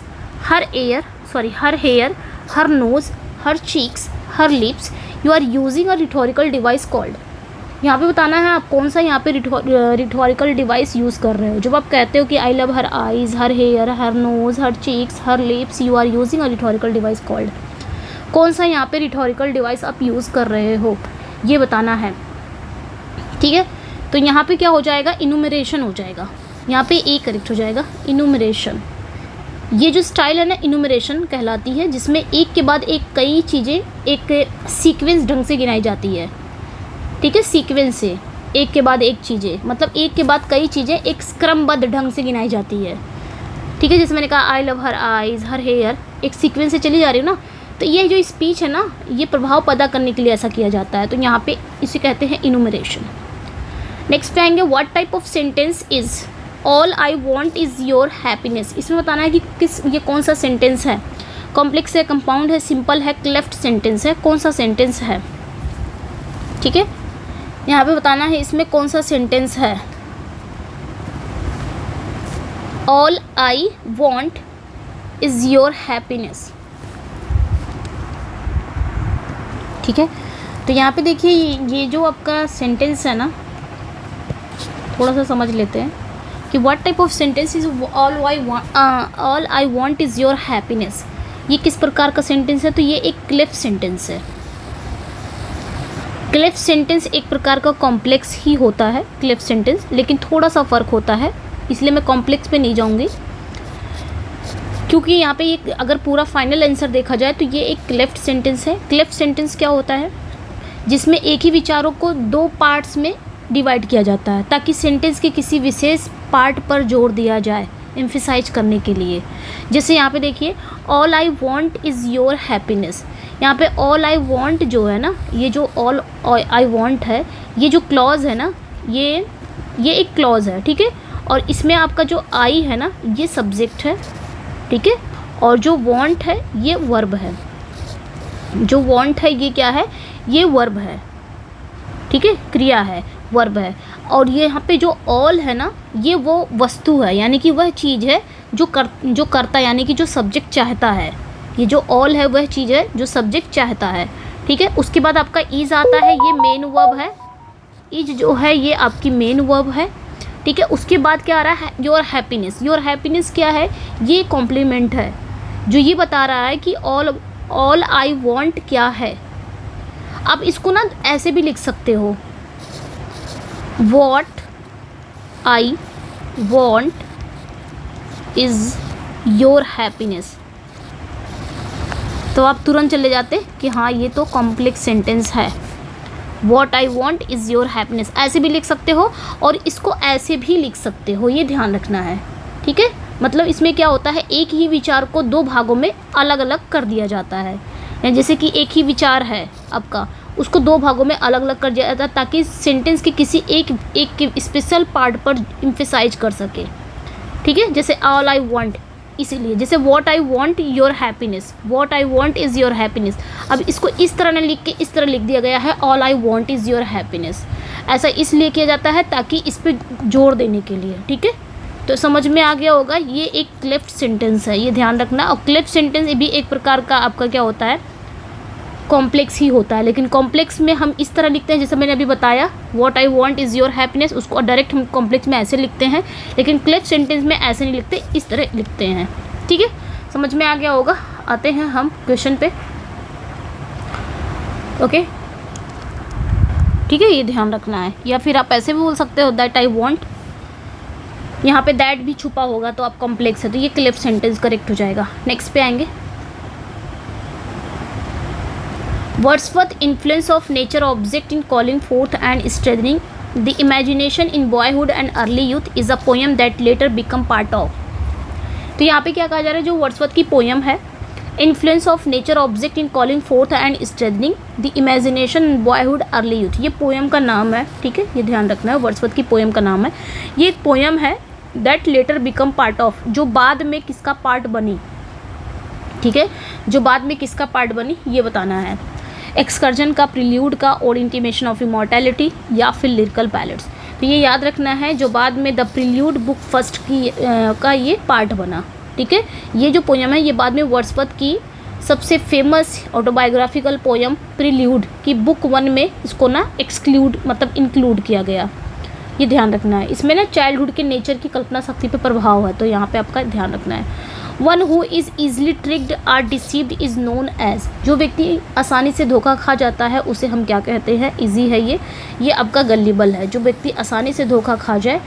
her air her hair, her nose, her cheeks, her lips, you are using a rhetorical device called। यहाँ पे बताना है आप कौन सा यहाँ पे रिटोरिकल डिवाइस यूज़ कर रहे हो। जब आप कहते हो कि I love her eyes, her hair, her nose, her cheeks, her lips, you are using a rhetorical device called, कौन सा यहाँ पे रिटोरिकल डिवाइस आप यूज़ कर रहे हो ये बताना है, ठीक है। तो यहाँ पे क्या हो जाएगा, इनुमरेशन हो जाएगा, यहाँ पे ए करेक्ट हो जाएगा, इनुमरेशन। ये जो स्टाइल है ना इनुमरेशन कहलाती है, जिसमें एक के बाद एक कई चीज़ें एक सीक्वेंस ढंग से गिनाई जाती है, ठीक है। सीक्वेंस से एक के बाद एक चीज़ें, मतलब एक के बाद कई चीज़ें एक क्रमबद्ध ढंग से गिनाई जाती है, ठीक है। जैसे मैंने कहा I love her eyes, her hair, एक सीक्वेंस से चली जा रही हूँ ना, तो ये जो स्पीच है ना ये प्रभाव पैदा करने के लिए ऐसा किया जाता है। तो यहाँ पे इसे कहते हैं इनुमरेशन। नेक्स्ट पे आएंगे, what type of sentence is all I want is your happiness. इसमें बताना है कि ये कौन सा सेंटेंस है, कॉम्प्लेक्स है, कंपाउंड है, सिंपल है, क्लेफ्ट सेंटेंस है, कौन सा सेंटेंस है, ठीक है। यहाँ पे बताना है इसमें कौन सा सेंटेंस है। All I want is your happiness, ठीक है। तो यहाँ पे देखिए ये जो आपका सेंटेंस है ना, थोड़ा सा समझ लेते हैं कि what type of sentence is all I want is your happiness. ये किस प्रकार का सेंटेंस है, तो ये एक क्लेफ्ट सेंटेंस है। क्लेफ्ट सेंटेंस एक प्रकार का कॉम्प्लेक्स ही होता है क्लेफ्ट सेंटेंस, लेकिन थोड़ा सा फ़र्क होता है, इसलिए मैं कॉम्प्लेक्स पे नहीं जाऊँगी, क्योंकि यहाँ पे ये अगर पूरा फाइनल आंसर देखा जाए तो ये एक क्लेफ्ट सेंटेंस है। क्लेफ्ट सेंटेंस क्या होता है, जिसमें एक ही विचारों को दो पार्ट्स में डिवाइड किया जाता है ताकि सेंटेंस के किसी विशेष पार्ट पर जोर दिया जाए, एम्फेसाइज करने के लिए। जैसे यहाँ पे देखिए all I want is your happiness, यहाँ पे ऑल आई वॉन्ट जो है ना, ये जो ऑल आई वॉन्ट है, ये जो क्लॉज है ना, ये एक क्लॉज है, ठीक है। और इसमें आपका जो आई है ना ये सब्जेक्ट है, ठीक है, और जो वॉन्ट है ये वर्ब है। जो वॉन्ट है ये क्या है, ये वर्ब है, ठीक है, क्रिया है, वर्ब है। और ये यहाँ पे जो ऑल है ना ये वो वस्तु है, यानी कि वह चीज़ है जो करता, यानी कि जो सब्जेक्ट चाहता है। ये जो ऑल है वह चीज़ है जो सब्जेक्ट चाहता है, ठीक है। उसके बाद आपका इज़ आता है, ये मेन वर्ब है, इज जो है ये आपकी मेन वर्ब है, ठीक है। उसके बाद क्या आ रहा है, योर हैप्पीनेस। योर हैप्पीनेस क्या है, ये कॉम्प्लीमेंट है जो ये बता रहा है कि ऑल आई वॉन्ट क्या है। आप इसको ना ऐसे भी लिख सकते हो, what I want is your happiness, तो आप तुरंत चले जाते कि हाँ ये तो कॉम्प्लेक्स सेंटेंस है। What I want is your happiness ऐसे भी लिख सकते हो और इसको ऐसे भी लिख सकते हो, ये ध्यान रखना है, ठीक है। मतलब इसमें क्या होता है, एक ही विचार को दो भागों में अलग अलग कर दिया जाता है। जैसे कि एक ही विचार है आपका, उसको दो भागों में अलग अलग कर दिया जाता है ताकि सेंटेंस के किसी एक स्पेशल पार्ट पर एम्फेसाइज कर सके, ठीक है। जैसे ऑल आई वॉन्ट, इसीलिए जैसे what I want your happiness, what I want is your happiness. अब इसको इस तरह न लिख के इस तरह लिख दिया गया है, all I want is your happiness. ऐसा इसलिए किया जाता है ताकि इस पर जोर देने के लिए, ठीक है। तो समझ में आ गया होगा, ये एक क्लेफ्ट सेंटेंस है, ये ध्यान रखना। और क्लेफ्ट सेंटेंस भी एक प्रकार का आपका क्या होता है, कॉम्प्लेक्स ही होता है, लेकिन कॉम्प्लेक्स में हम इस तरह लिखते हैं जैसे मैंने अभी बताया, what I want is your happiness, उसको डायरेक्ट हम कॉम्प्लेक्स में ऐसे लिखते हैं, लेकिन क्लेफ्ट सेंटेंस में ऐसे नहीं लिखते, इस तरह लिखते हैं, ठीक है। समझ में आ गया होगा। आते हैं हम क्वेश्चन पे, ओके, ठीक है, ये ध्यान रखना है। या फिर आप ऐसे भी बोल सकते हो दैट आई वांट, यहाँ पे दैट भी छुपा होगा तो आप कॉम्प्लेक्स है, तो ये क्लेफ्ट सेंटेंस करेक्ट हो जाएगा। नेक्स्ट पे आएंगे, Wordsworth influence of nature object in calling forth and strengthening the imagination in boyhood and early youth is a poem that later become part of। तो यहाँ पे क्या कहा जा रहा है, जो वर्ड्सवर्थ की पोयम है, influence of nature object in calling fourth and strengthening the imagination in boyhood early youth, ये पोयम का नाम है, ठीक है, ये ध्यान रखना है, वर्ड्सवर्थ की पोयम का नाम है। ये एक पोयम है that letter become part of, जो बाद में किसका पार्ट बनी, ठीक है, जो बाद में किसका पार्ट बनी ये बताना है। एक्सकर्जन का, प्रिल्यूड का, और इंटीमेशन ऑफ इमॉर्टैलिटी, या फिर लिरिकल पैलेट्स। तो ये याद रखना है, जो बाद में द प्रिल्यूड बुक फर्स्ट की का ये पार्ट बना, ठीक है, ये जो पोयम है ये बाद में वर्ड्सवर्थ की सबसे फेमस ऑटोबायोग्राफिकल पोयम प्रील्यूड की बुक 1 में इसको ना एक्सक्लूड मतलब इंक्लूड किया गया, ये ध्यान रखना है। इसमें ना चाइल्डहुड के नेचर की कल्पना शक्ति पे प्रभाव है, तो यहाँ पे आपका ध्यान रखना है। One who is easily tricked or deceived is known as, जो व्यक्ति आसानी से धोखा खा जाता है उसे हम क्या कहते हैं, ईजी है ये आपका गलिबल है। जो व्यक्ति आसानी से धोखा खा जाए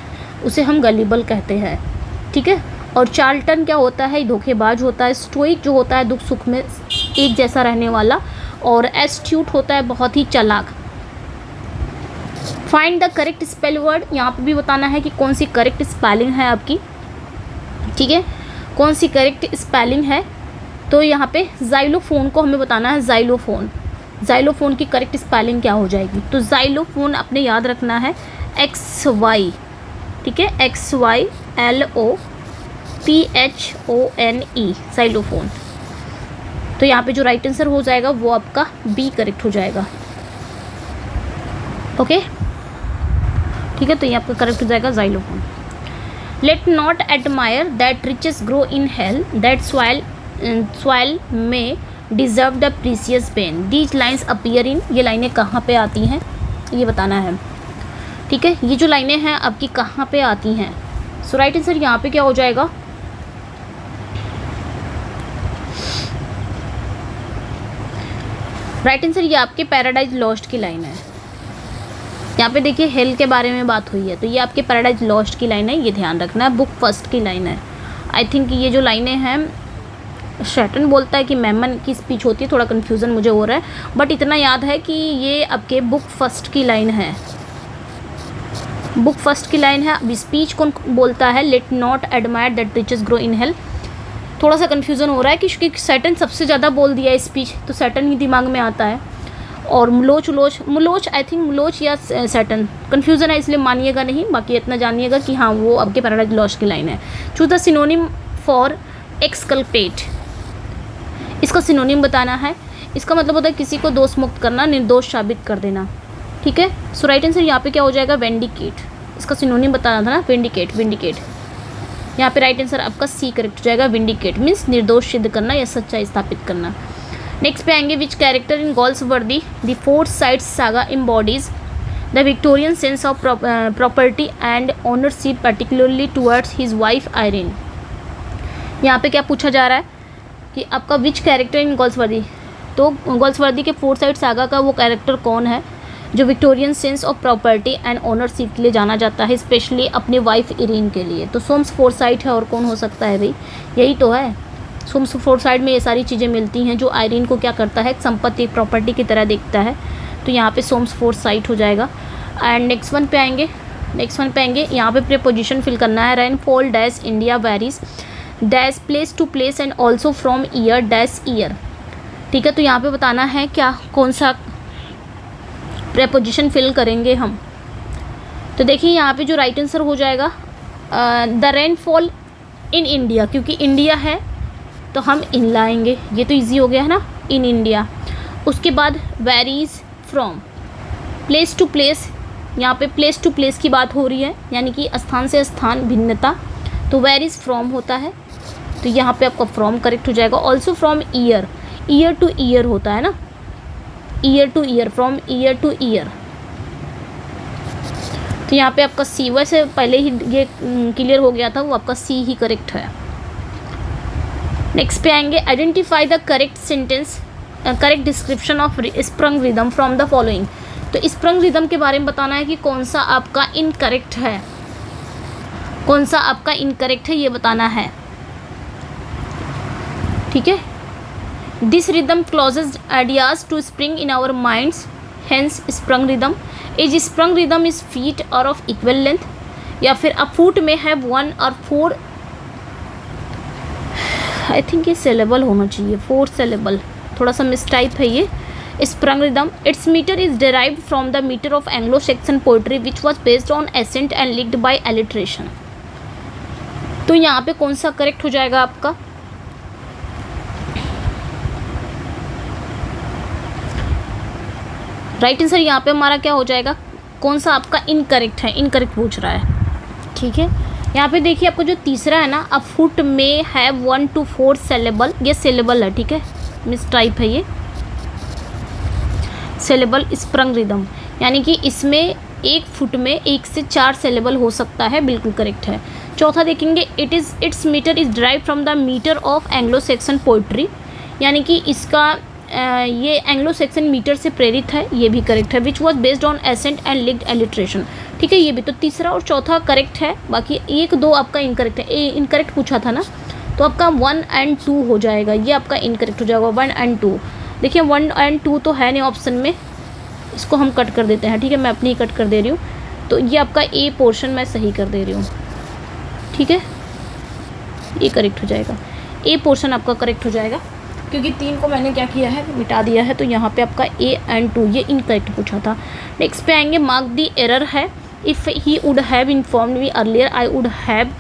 उसे हम गलिबल कहते हैं, ठीक है। और चार्लटन क्या होता है, धोखेबाज होता है। स्टोइक जो होता है दुख सुख में एक जैसा रहने वाला, और एस्ट्यूट होता है बहुत ही चालाक। Find the correct spell word, यहाँ पे भी बताना है कि कौन सी करेक्ट स्पेलिंग है आपकी, ठीक है, कौन सी करेक्ट स्पेलिंग है। तो यहाँ पे जाइलोफोन को हमें बताना है, जाइलोफोन की करेक्ट स्पेलिंग क्या हो जाएगी। तो जाइलोफोन आपने याद रखना है XY, ठीक है, XYLOPHONE, जाइलोफोन। तो यहाँ पे जो राइट आंसर हो जाएगा वो आपका B करेक्ट हो जाएगा, ओके, ठीक है। तो ये आपका करेक्ट हो जाएगा xylophone. Let not admire that riches grow in hell, that soil may deserve the precious pain, these lines appear in, ये लाइनें कहाँ पे आती हैं ये बताना है, ठीक है। ये जो लाइनें हैं आपकी कहाँ पे आती हैं, सो राइट आंसर यहाँ पे क्या हो जाएगा, राइट आंसर ये आपके पैराडाइज लॉस्ट की लाइन है। यहाँ पे देखिए हेल के बारे में बात हुई है, तो ये आपके पैराडाइज लॉस्ट की लाइन है, ये ध्यान रखना है। बुक फर्स्ट की लाइन है। आई थिंक ये जो लाइनें हैं शैटन बोलता है कि मेमन की स्पीच होती है, थोड़ा कन्फ्यूज़न मुझे हो रहा है, बट इतना याद है कि ये आपके बुक फर्स्ट की लाइन है, बुक फर्स्ट की लाइन है। अब स्पीच कौन बोलता है, let not admire that riches grow in hell. थोड़ा सा कन्फ्यूज़न हो रहा है क्योंकि सैटर्न सबसे ज़्यादा बोल दिया है स्पीच, तो सैटर्न ही दिमाग में आता है। और मुलोच आई थिंक मुलोच या सैटर्न, कन्फ्यूज़न है इसलिए मानिएगा नहीं, बाकी इतना जानिएगा कि हाँ वो आपके पैराडाइज लॉस्ट की लाइन है। Choose the synonym for exculpate, इसका सिनोनिम बताना है। इसका मतलब होता है किसी को दोष मुक्त करना, निर्दोष साबित कर देना, ठीक है। सो राइट आंसर यहाँ पे क्या हो जाएगा, वेंडिकेट, इसका सिनोनिम बताना था ना, विंडिकेट। यहाँ पे राइट आंसर आपका C करेक्ट हो जाएगा। विंडिकेट मीन्स निर्दोष सिद्ध करना या सच्चाई स्थापित करना। नेक्स्ट पे आएंगे, which character in Galsworthy the Forsyte saga embodies the Victorian sense of property and ownership particularly towards his wife Irene. यहाँ पे क्या पूछा जा रहा है कि आपका विच कैरेक्टर इन गोल्सवर्दी, तो गोल्सवर्दी के फोर्थ साइड सागा का वो कैरेक्टर कौन है जो Victorian sense of property and ownership के लिए जाना जाता है, स्पेशली अपने वाइफ इरीन के लिए। तो सोम्स फोर्साइट है, और कौन हो सकता है भाई, यही तो है। सोम्स फोर्साइट में ये सारी चीज़ें मिलती हैं जो आयरीन को क्या करता है, संपत्ति प्रॉपर्टी की तरह देखता है। तो यहाँ पे सोम्स फोर्साइट हो जाएगा। एंड नेक्स्ट वन पे आएंगे, यहाँ पे प्रीपोजिशन फिल करना है। Rainfall dash India varies dash place to place and also from year dash year, ठीक है। तो यहाँ पे बताना है क्या, कौन सा प्रीपोजिशन फिल करेंगे हम। तो देखिए यहाँ पे जो राइट आंसर हो जाएगा द रेनफॉल इन इंडिया, क्योंकि इंडिया है तो हम इन लाएंगे, ये तो इजी हो गया है ना, इन इंडिया। उसके बाद varies from, place to place, यहाँ पे प्लेस टू प्लेस की बात हो रही है, यानी कि स्थान से स्थान भिन्नता, तो वेरीज फ्रॉम होता है, तो यहाँ पे आपका फ्रॉम करेक्ट हो जाएगा। Also from year, year two year होता है ना, year two year, from year two year, तो यहाँ पे आपका C, वैसे पहले ही ये क्लियर हो गया था, वो आपका C ही करेक्ट है। नेक्स्ट पे आएंगे, identify the correct sentence, correct description of sprung rhythm from the following. तो स्प्रंग रिदम के बारे में बताना है कि कौन सा आपका इनकरेक्ट है, कौन सा आपका इनकरेक्ट है ये बताना है, ठीक है। This rhythm closes ideas to spring in our minds, hence sprung rhythm. Is sprung rhythm is feet are of equal length, या फिर अ फुट में हैव 1 और 4, आई थिंक ये सिलेबल होना चाहिए, 4 सिलेबल, थोड़ा सा मिसटाइप है ये। Sprung rhythm, its metre is derived from the metre of Anglo Saxon poetry which was based on accent and linked by alliteration. तो यहाँ पे कौन सा करेक्ट हो जाएगा आपका, राइट आंसर यहाँ पे हमारा क्या हो जाएगा, कौन सा आपका इनकरेक्ट है, इनकरेक्ट पूछ रहा है, ठीक है। यहाँ पे देखिए आपको जो तीसरा है ना, अ फुट में है 1 to 4 सेलेबल, ये सेलेबल है, ठीक है, मिस टाइप है ये, सेलेबल स्प्रंग रिदम, यानी कि इसमें एक फुट में 1 से 4 सेलेबल हो सकता है, बिल्कुल करेक्ट है। चौथा देखेंगे, its metre is drive from the metre of Anglo Saxon poetry, यानी कि इसका ये एंग्लो सेक्सन मीटर से प्रेरित है, ये भी करेक्ट है। Which was based on accent and linked alliteration, ठीक है, ये भी तो तीसरा और चौथा करेक्ट है, बाकी 1 2 आपका इनकरेक्ट है। इनकरेक्ट पूछा था ना, तो आपका 1 and 2 हो जाएगा, ये आपका इनकरेक्ट हो जाएगा 1 and 2। देखिए 1 and 2 तो है नहीं ऑप्शन में, इसको हम कट कर देते हैं, ठीक है, मैं अपनी कट कर दे रही हूँ, तो ये आपका ए पोर्शन मैं सही कर दे रही हूँ, ठीक है, ये करेक्ट हो जाएगा, ए पोर्शन आपका करेक्ट हो जाएगा, क्योंकि 3 को मैंने क्या किया है, मिटा दिया है, तो यहाँ पे आपका ए एंड 2 ये इनकरेक्ट पूछा था। नेक्स्ट पे आएंगे, मार्क दी एरर है, if he would have informed me earlier I would have,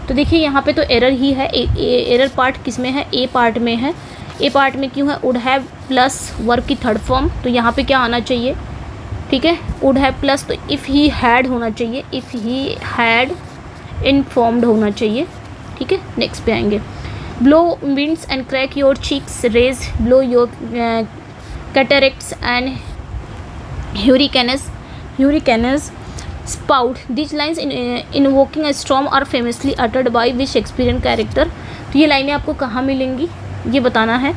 तो देखिए यहाँ पे तो एरर ही है, एरर पार्ट किस में है, ए पार्ट में है। ए पार्ट में क्यों है, वुड हैव प्लस वर्ब की थर्ड फॉर्म, तो यहाँ पे क्या आना चाहिए, ठीक है, वुड हैव प्लस, तो इफ़ ही हैड होना चाहिए, इफ़ ही हैड इन्फॉर्म्ड होना चाहिए, ठीक है। नेक्स्ट पे आएंगे, blow winds and crack your cheeks, raise blow your cataracts and hurricanes spout, these lines invoking a storm are famously uttered by which Shakespearean character, तो ये लाइनें आपको कहाँ मिलेंगी ये बताना है,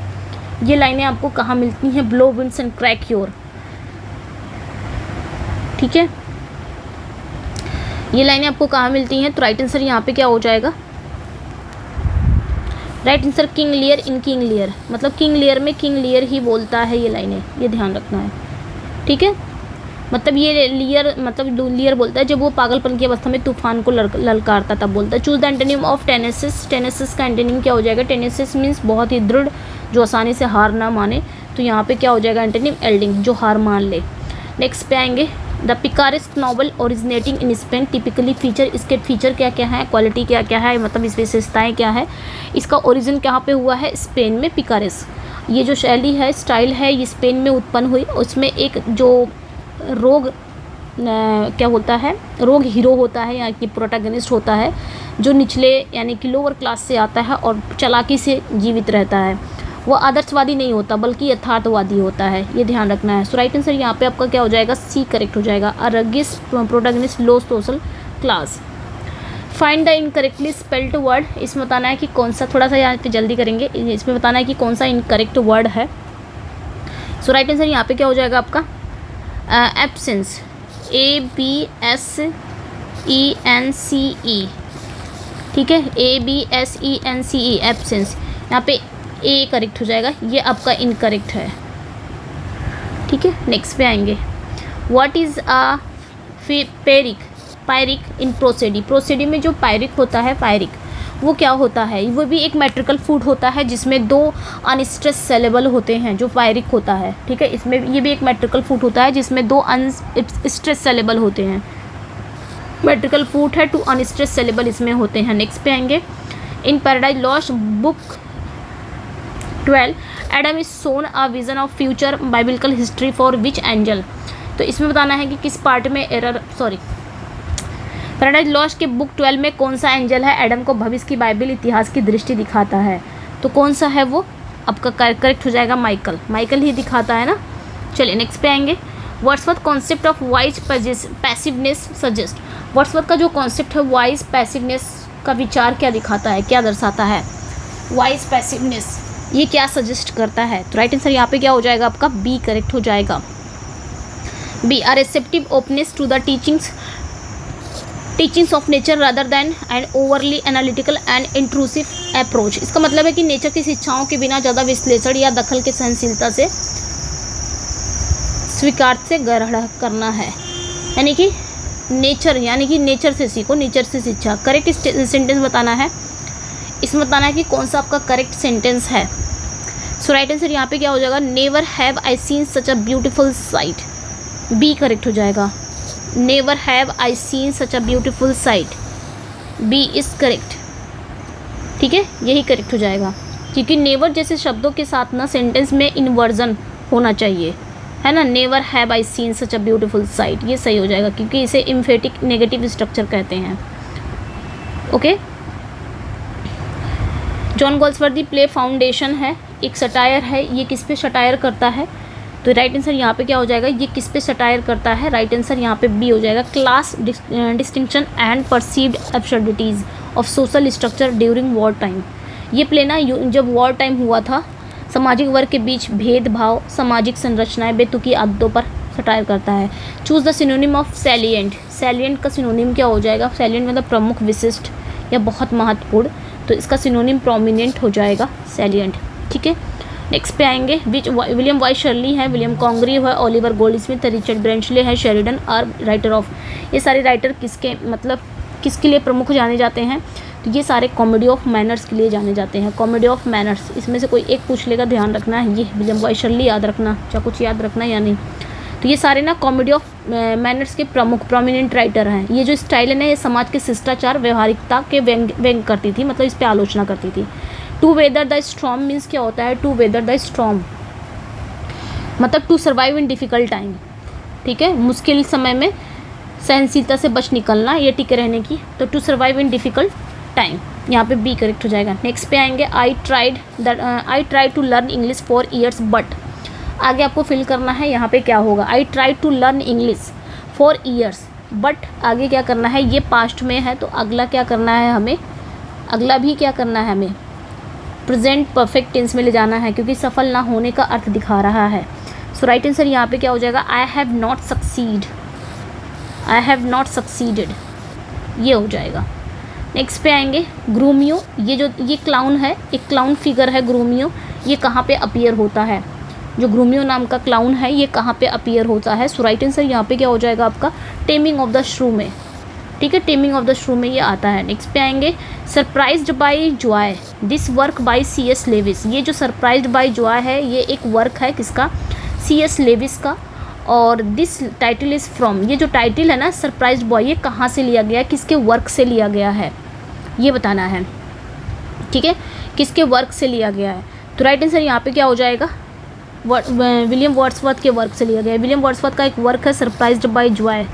ये लाइनें आपको कहाँ मिलती हैं, blow winds and crack your, ठीक है, ये लाइनें आपको कहाँ मिलती हैं, तो राइट आंसर यहाँ पे क्या हो जाएगा, राइट आंसर किंग लियर इन किंग लियर, मतलब किंग लियर में किंग लियर ही बोलता है ये लाइनें, ये ध्यान रखना है, ठीक है, मतलब ये लियर मतलब लियर बोलता है जब वो पागलपन की अवस्था में तूफान को ललकारता तब बोलता है। चूज द एंटोनिम ऑफ टेनेसिस, टेनेसिस का एंटोनिम क्या हो जाएगा, टेनेसिस मीन्स बहुत ही दृढ़, जो आसानी से हार ना माने, तो यहाँ पे क्या हो जाएगा एंटोनिम, एल्डिंग, जो हार मान ले। नेक्स्ट पे आएंगे, the picaresque novel originating in Spain typically feature, इसके फीचर क्या क्या है, क्वालिटी क्या क्या है, मतलब इस विशेषताएँ क्या है, इसका ओरिजिन कहाँ पे हुआ है, स्पेन में, पिकारेस्क, ये जो शैली है, स्टाइल है, ये स्पेन में उत्पन्न हुई, उसमें एक जो रोग क्या होता है, रोग हीरो होता है, यहाँ की प्रोटैगनिस्ट होता है, जो निचले यानी कि लोअर क्लास से आता है और चालाकी से जीवित रहता है, वो आदर्शवादी नहीं होता बल्कि यथार्थवादी होता है, ये ध्यान रखना है। सो राइट आंसर यहाँ पे आपका क्या हो जाएगा, सी करेक्ट हो जाएगा, a roguish protagonist low social class. Find the incorrectly spelled word, इसमें बताना है कि कौन सा, थोड़ा सा यहाँ पे जल्दी करेंगे, इसमें बताना है कि कौन सा इनकरेक्ट वर्ड है। सो राइट आंसर यहाँ पे क्या हो जाएगा आपका, एब्सेंस, ABSENCE, ठीक है, ABSENCE, एब्सेंस, यहाँ पे ए करेक्ट हो जाएगा, ये आपका इनकरेक्ट है, ठीक है। नेक्स्ट पे आएंगे, व्हाट इज़ अ पायरिक इन प्रोसेडी, प्रोसेडी में जो पायरिक होता है, पायरिक वो क्या होता है, वो भी एक मेट्रिकल फूड होता है जिसमें 2 अनस्ट्रेस सेलेबल होते हैं, जो पायरिक होता है, ठीक है, इसमें ये भी एक मेट्रिकल फूड होता है जिसमें 2 अनस्ट्रेस सेलेबल होते हैं, मेट्रिकल फूड है, 2 अनस्ट्रेस सेलेबल इसमें होते हैं। नेक्स्ट पे आएंगे, in Paradise Lost book 12 Adam is shown a vision of future biblical history for which angel, तो इसमें बताना है कि किस पार्ट में पैराडाइज लॉस्ट के बुक 12 में कौन सा एंजल है एडम को भविष्य की बाइबल इतिहास की दृष्टि दिखाता है, तो कौन सा है वो आपका करेक्ट हो जाएगा, माइकल ही दिखाता है ना। चलिए नेक्स्ट पे आएंगे, Wordsworth concept of wise passiveness suggest, Wordsworth का जो कॉन्सेप्ट है वाइज पैसिवनेस का विचार क्या दिखाता है, क्या दर्शाता है, वाइज पैसिवनेस ये क्या सजेस्ट करता है, तो राइट आंसर यहाँ पे क्या हो जाएगा आपका, बी करेक्ट हो जाएगा, B, a receptive openness to the teachings of nature rather than and overly analytical and intrusive approach, इसका मतलब है कि नेचर की शिक्षाओं के बिना ज़्यादा विश्लेषण या दखल के सहनशीलता से स्वीकार से ग्रहण करना है, यानी कि नेचर से सीखो, नेचर से शिक्षा। करेक्ट सेंटेंस बताना है, इसमें बताना है कि कौन सा आपका करेक्ट सेंटेंस है। सो राइट आंसर यहाँ पे क्या हो जाएगा, never have I seen such a beautiful sight, B correct हो जाएगा, never have I seen such a beautiful sight, B is correct, ठीक है, यही करेक्ट हो जाएगा, क्योंकि नेवर जैसे शब्दों के साथ ना सेंटेंस में इन्वर्जन होना चाहिए, है ना, never have I seen such a beautiful site, ये सही हो जाएगा क्योंकि इसे इम्फेटिक नेगेटिव स्ट्रक्चर कहते हैं। ओके। जॉन गोल्सवर्दी प्ले फाउंडेशन है, एक सटायर है, ये किस पे सटायर करता है? तो राइट आंसर यहाँ पे क्या हो जाएगा, ये किस पे सटायर करता है? राइट आंसर यहाँ पे बी हो जाएगा, class distinction and perceived absurdities of social structure during war time. ये प्ले ना जब वॉर टाइम हुआ था, सामाजिक वर्ग के बीच भेदभाव, सामाजिक संरचनाएं, बेतुकी आदतों पर सटायर करता है। Choose the synonym of salient. Salient का सिनोनिम क्या हो जाएगा? सैलिएंट मतलब प्रमुख, विशिष्ट या बहुत महत्वपूर्ण, तो इसका सिनोनिम प्रोमिनेंट हो जाएगा सैलिएंट। ठीक है, नेक्स्ट पे आएंगे। विलियम वाई शर्ली है, विलियम कॉन्ग्रीव है, ओलिवर गोल्डस्मिथ है, रिचर्ड ब्रेंचले है, शेरिडन आर राइटर ऑफ। ये सारे राइटर किसके मतलब किसके लिए प्रमुख जाने जाते हैं? तो ये सारे कॉमेडी ऑफ मैनर्स के लिए जाने जाते हैं। कॉमेडी ऑफ मैनर्स, इसमें से कोई एक पूछ लेगा, ध्यान रखना है। ये विलियम वाई शर्ली याद रखना, चाहे कुछ याद रखना या नहीं। तो ये सारे ना कॉमेडी ऑफ मैनर्स के प्रमुख प्रोमिनेंट राइटर हैं। ये जो स्टाइल है ना, ये समाज के शिष्टाचार, व्यवहारिकता के व्यंग करती थी, मतलब इस पर आलोचना करती थी। To weather the storm means क्या होता है? टू वेदर द स्टॉर्म मतलब to survive in difficult time. ठीक है, मुश्किल समय में सहनशीलता से बच निकलना, ये टिके रहने की। तो to survive in difficult time, यहाँ पे बी करेक्ट हो जाएगा। नेक्स्ट पे आएंगे। I try to learn English for years but, आगे आपको फिल करना है। यहाँ पे क्या होगा? I try to learn English for years but, आगे क्या करना है? ये पास्ट में है, तो अगला क्या करना है हमें? अगला भी क्या करना है हमें? प्रेजेंट परफेक्ट टेंस में ले जाना है, क्योंकि सफल ना होने का अर्थ दिखा रहा है। सो राइट आंसर यहाँ पे क्या हो जाएगा? आई हैव नॉट सक्सीडेड, ये हो जाएगा। नेक्स्ट पे आएंगे। ग्रूमियो, ये क्लाउन है, एक क्लाउन फिगर है ग्रूमियो। ये कहाँ पे अपीयर होता है? जो ग्रूमियो नाम का क्लाउन है, ये कहाँ पे अपीयर होता है? सो राइट आंसर यहाँ पे क्या हो जाएगा आपका? टेमिंग ऑफ द श्रू में। ठीक है, टेमिंग ऑफ द श्रू में ये आता है। नेक्स्ट पे आएंगे। Surprised by joy, this work by C.S. Lewis. ये जो सरप्राइज्ड बाय जॉय है, ये एक वर्क है किसका? C.S. लेविस का। और दिस टाइटल इज़ फ्रॉम, ये जो टाइटल है ना सरप्राइज्ड बॉय, ये कहाँ से लिया गया है, किसके वर्क से लिया गया है, ये बताना है। ठीक है, किसके वर्क से लिया गया है? तो राइट आंसर यहाँ पे क्या हो जाएगा? विलियम वर्ड्सवर्थ के वर्क से लिया गया है। विलियम वर्ड्सवर्थ का एक वर्क है surprised by Joy,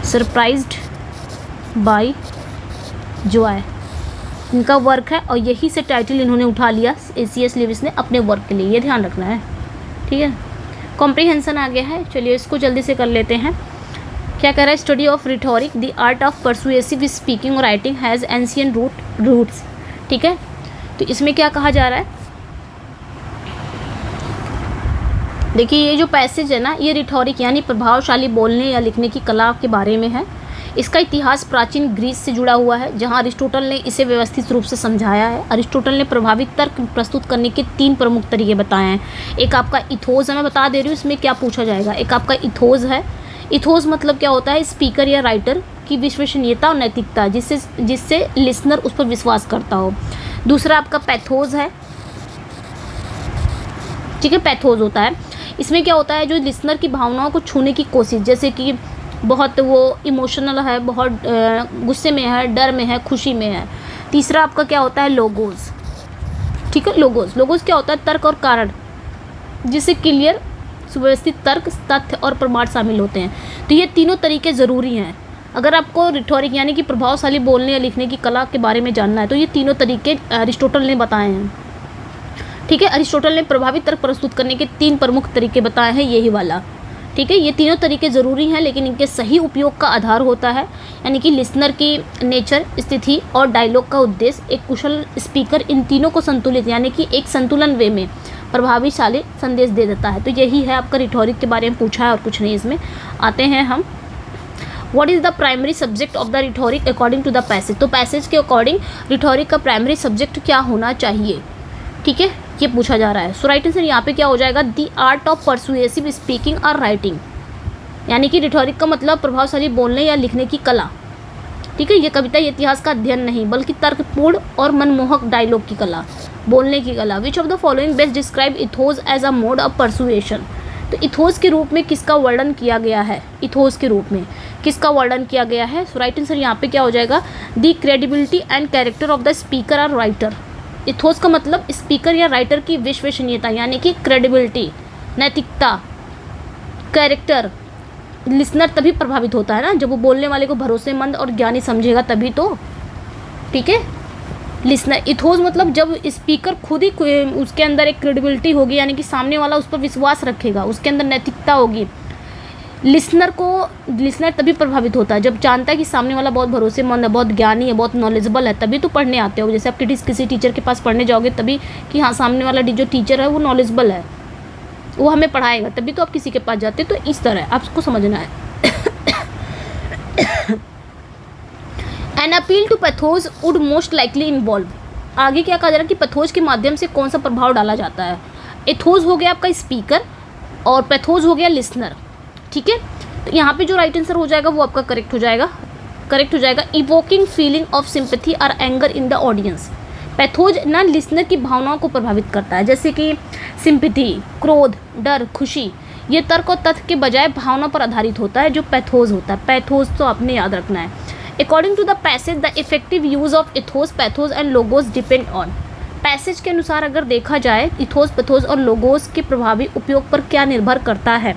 surprised by Joy इनका वर्क है, और यही से टाइटल इन्होंने उठा लिया C.S. लेविस ने अपने वर्क के लिए, ये ध्यान रखना है। ठीक है, कॉम्प्रिहेंसन आ गया है। चलिए इसको जल्दी से कर लेते हैं। क्या कह रहा है? Study of rhetoric, the art of persuasive speaking और राइटिंग हैज़ एंशियंट रूट्स। ठीक है, तो इसमें क्या कहा जा रहा है? देखिए, ये जो पैसेज है ना, ये रिटोरिक यानी प्रभावशाली बोलने या लिखने की कला के बारे में है। इसका इतिहास प्राचीन ग्रीस से जुड़ा हुआ है, जहाँ अरिस्टोटल ने इसे व्यवस्थित रूप से समझाया है। अरिस्टोटल ने प्रभावी तर्क प्रस्तुत करने के 3 प्रमुख तरीके बताए हैं। एक आपका इथोस है, मैं बता दे रही हूँ इसमें क्या पूछा जाएगा। एक आपका इथोस है। इथोस मतलब क्या होता है? स्पीकर या राइटर की विश्वसनीयता और नैतिकता, जिससे लिसनर उस पर विश्वास करता हो। दूसरा आपका पैथोस है। ठीक है, पैथोस होता है, इसमें क्या होता है? जो लिसनर की भावनाओं को छूने की कोशिश, जैसे कि बहुत वो इमोशनल है, बहुत गुस्से में है, डर में है, खुशी में है। तीसरा आपका क्या होता है? लोगोस। ठीक है, लोगोस क्या होता है? तर्क और कारण, जिससे क्लियर सुव्यवस्थित तर्क, तथ्य और प्रमाण शामिल होते हैं। तो ये तीनों तरीके ज़रूरी हैं। अगर आपको रिटोरिक यानी कि प्रभावशाली बोलने या लिखने की कला के बारे में जानना है, तो ये तीनों तरीके अरिस्टोटल ने बताए हैं। ठीक है, अरिस्टोटल ने प्रभावी तर्क प्रस्तुत करने के 3 प्रमुख तरीके बताए हैं, यही वाला। ठीक है, ये तीनों तरीके ज़रूरी हैं, लेकिन इनके सही उपयोग का आधार होता है, यानी कि लिसनर की नेचर, स्थिति और डायलॉग का उद्देश्य। एक कुशल स्पीकर इन तीनों को संतुलित यानी कि एक संतुलन वे में प्रभावशाली संदेश दे देता है। तो यही है आपका रिटोरिक के बारे में पूछा है, और कुछ नहीं। इसमें आते हैं हम। What is the primary subject of the rhetoric according to the passage. तो पैसेज के अकॉर्डिंग रिटोरिक का प्राइमरी सब्जेक्ट क्या होना चाहिए? ठीक है, ये पूछा जा रहा है। सो राइट आंसर यहाँ पे क्या हो जाएगा? The art of persuasive speaking और राइटिंग, यानी कि रिटोरिक का मतलब प्रभावशाली बोलने या लिखने की कला। ठीक है, ये कविता या इतिहास का अध्ययन नहीं, बल्कि तर्कपूर्ण और मनमोहक डायलॉग की कला, बोलने की कला। Which of the following best describe ethos as a mode of persuasion. तो इथोस के रूप में किसका वर्णन किया गया है? इथोस के रूप में किसका वर्णन किया गया है? सो राइट आंसर यहाँ पे क्या हो जाएगा? The credibility and character of the speaker और राइटर। इथोस का मतलब स्पीकर या राइटर की विश्वसनीयता, यानी कि क्रेडिबिलिटी, नैतिकता, कैरेक्टर लिसनर तभी प्रभावित होता है ना जब वो बोलने वाले को भरोसेमंद और ज्ञानी समझेगा, तभी तो। ठीक है, लिसनर इथोस मतलब जब स्पीकर खुद ही उसके अंदर एक क्रेडिबिलिटी होगी, यानी कि सामने वाला उस पर विश्वास रखेगा, उसके अंदर नैतिकता होगी। लिसनर तभी प्रभावित होता है जब जानता है कि सामने वाला बहुत भरोसेमंद है, बहुत ज्ञानी है, बहुत नॉलेजेबल है, तभी तो पढ़ने आते हो। जैसे आप किसी टीचर के पास पढ़ने जाओगे तभी कि हाँ सामने वाला जो टीचर है वो नॉलेजेबल है, वो हमें पढ़ाएगा, तभी तो आप किसी के पास जाते हो। तो इस तरह आपको समझना है। An appeal to pathos would most likely involve, आगे क्या कहा जा रहा है कि पैथोज के माध्यम से कौन सा प्रभाव डाला जाता है। एथोज हो गया आपका स्पीकर और पैथोज हो गया लिसनर। ठीक है, तो यहाँ पे जो राइट आंसर हो जाएगा वो आपका करेक्ट हो जाएगा। इवोकिंग फीलिंग ऑफ सिंपैथी और anger in the audience, pathos ना लिसनर की भावनाओं को प्रभावित करता है, जैसे कि सिंपैथी, क्रोध, डर, खुशी, ये तर्क और तथ्य के बजाय भावना पर आधारित होता है जो पैथोज होता है। पैथोज तो आपने याद रखना है। According to the passage the effective use of ethos, pathos and logos depend on, passage के अनुसार अगर देखा जाए इथोस, पैथोज और लोगोस के प्रभावी उपयोग पर क्या निर्भर करता है,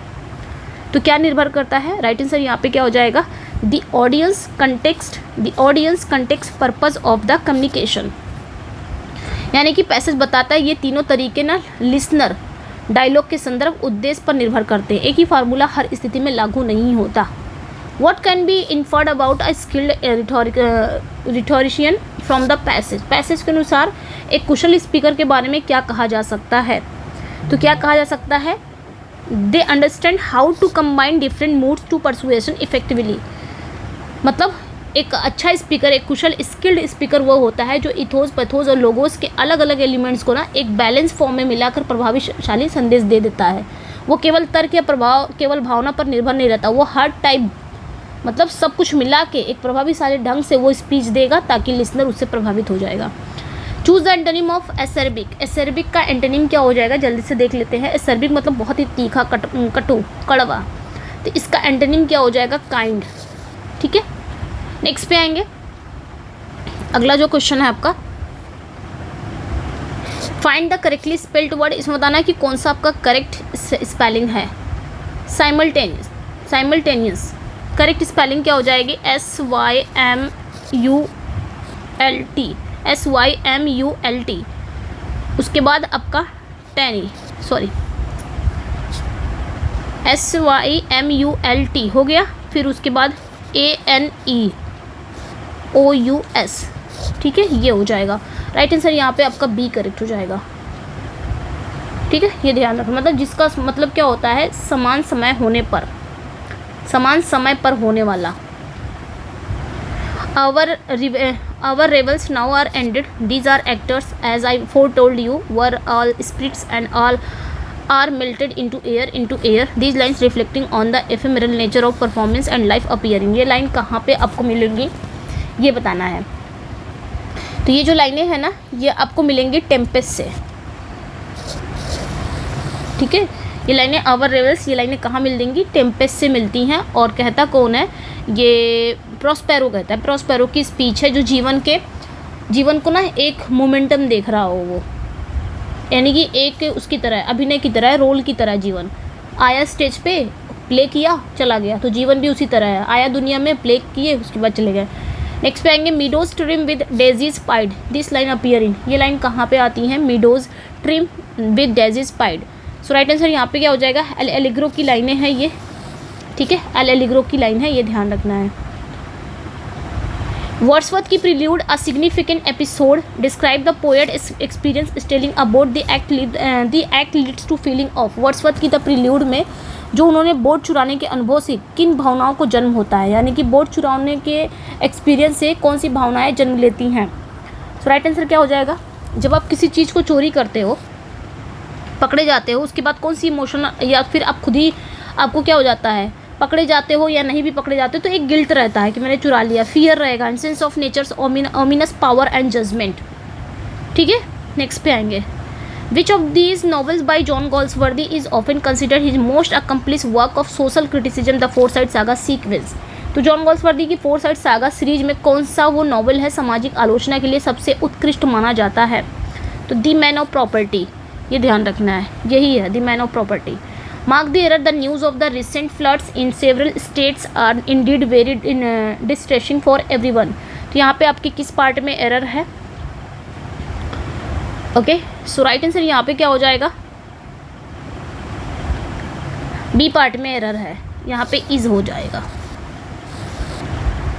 तो क्या निर्भर करता है, राइट आंसर यहाँ पे क्या हो जाएगा, the audience context purpose of the communication. यानी कि पैसेज बताता है ये तीनों तरीके ना लिसनर डायलॉग के संदर्भ उद्देश्य पर निर्भर करते हैं, एक ही फार्मूला हर स्थिति में लागू नहीं होता। What can be inferred about a skilled rhetorician from the passage, passage के अनुसार एक कुशल स्पीकर के बारे में क्या कहा जा सकता है, तो क्या कहा जा सकता है, they understand how to combine different moods to persuasion effectively, मतलब एक अच्छा स्पीकर, एक कुशल स्किल्ड स्पीकर वो होता है जो इथोस, पैथोस और लोगोस के अलग अलग एलिमेंट्स को ना एक बैलेंस फॉर्म में मिलाकर प्रभावशाली संदेश दे देता है। वो केवल तर्क या केवल भावना पर निर्भर नहीं रहता, वो हर टाइप मतलब सब कुछ मिला के एक प्रभावशाली ढंग से वो स्पीच देगा ताकि लिसनर उससे प्रभावित हो जाएगा। Choose the antonym of acerbic, acerbic का एंटोनिम क्या हो जाएगा, जल्दी से देख लेते हैं। एसर्बिक मतलब बहुत ही तीखा, कटु, कड़वा, तो इसका एंटोनिम क्या हो जाएगा, काइंड। ठीक है, नेक्स्ट पे आएंगे। अगला जो क्वेश्चन है आपका, find the correctly spelled word, इसमें बताना है कि कौन सा आपका करेक्ट स्पेलिंग है। साइमल्टेनियस करेक्ट स्पेलिंग क्या हो जाएगी, SYMULT, उसके बाद आपका SYMULT हो गया, फिर उसके बाद ANEOUS। ठीक है, ये हो जाएगा राइट आंसर, यहाँ पे आपका बी करेक्ट हो जाएगा। ठीक है, ये ध्यान रखना, मतलब जिसका मतलब क्या होता है, समान समय पर होने वाला। Our revels now are ended. These are actors, as I foretold you, were all spirits and all are melted into air. These lines reflecting on the ephemeral nature of performance and life appearing. ये line कहाँ पे आपको मिलेंगी ये बताना है। तो ये जो लाइनें हैं ना, ये आपको मिलेंगी टेम्पेस्ट से। ठीक है, ये लाइनें आवर रेवल्स, ये लाइनें कहाँ मिल देंगी, टेम्पेस्ट से मिलती हैं। और कहता कौन है, ये प्रॉस्पेरो कहता है। प्रॉस्पेरो की स्पीच है जो जीवन को ना एक मोमेंटम देख रहा हो वो, यानी कि एक उसकी तरह, अभिनय की तरह, रोल की तरह। जीवन आया स्टेज पे, प्ले किया, चला गया, तो जीवन भी उसी तरह है, आया दुनिया में, प्ले किए, उसके बाद चले गए। नेक्स्ट पे आएंगे, meadows trim with daisies pied, this line appearing, ये लाइन कहाँ पे आती है, meadows trim with daisies pied. So right answer यहाँ पे क्या हो जाएगा, एल एलिग्रो की लाइनें हैं ये। ठीक है, एल एलिग्रो की लाइन है, ये ध्यान रखना है। वर्ड्सवर्थ की prelude, a significant episode, describe the poet experience telling about the act leads to feeling of. Wordsworth की द प्रील्यूड में जो उन्होंने बोट चुराने के अनुभव से किन भावनाओं को जन्म होता है, यानी कि बोट चुराने के एक्सपीरियंस से कौन सी भावनाएं जन्म लेती हैं। सो राइट आंसर क्या हो जाएगा, जब आप किसी चीज़ को चोरी करते हो, पकड़े जाते हो, उसके बाद कौन सी इमोशन, या फिर आप खुद ही, आपको क्या हो जाता है, पकड़े जाते हो या नहीं भी पकड़े जाते हो तो एक गिल्ट रहता है कि मैंने चुरा लिया, फियर रहेगा, and sense of nature's ominous power and judgement. ठीक है, नेक्स्ट पे आएंगे। Which of these novels by John Galsworthy is often considered his most accomplish work of social criticism, the Forsyte Saga sequence. तो John Galsworthy की Forsyte Saga series में कौन सा वो नॉवेल है सामाजिक आलोचना के लिए सबसे उत्कृष्ट माना जाता है, तो द मैन ऑफ प्रॉपर्टी, ये ध्यान रखना है, यही है the man of property. Mark the error, the news of the recent floods in several states are indeed very distressing for everyone. तो यहाँ पे आपकी किस पार्ट में एरर है? ओके, सो राइट आंसर यहाँ पे क्या हो जाएगा? बी पार्ट में एरर है, यहाँ पे इज हो जाएगा।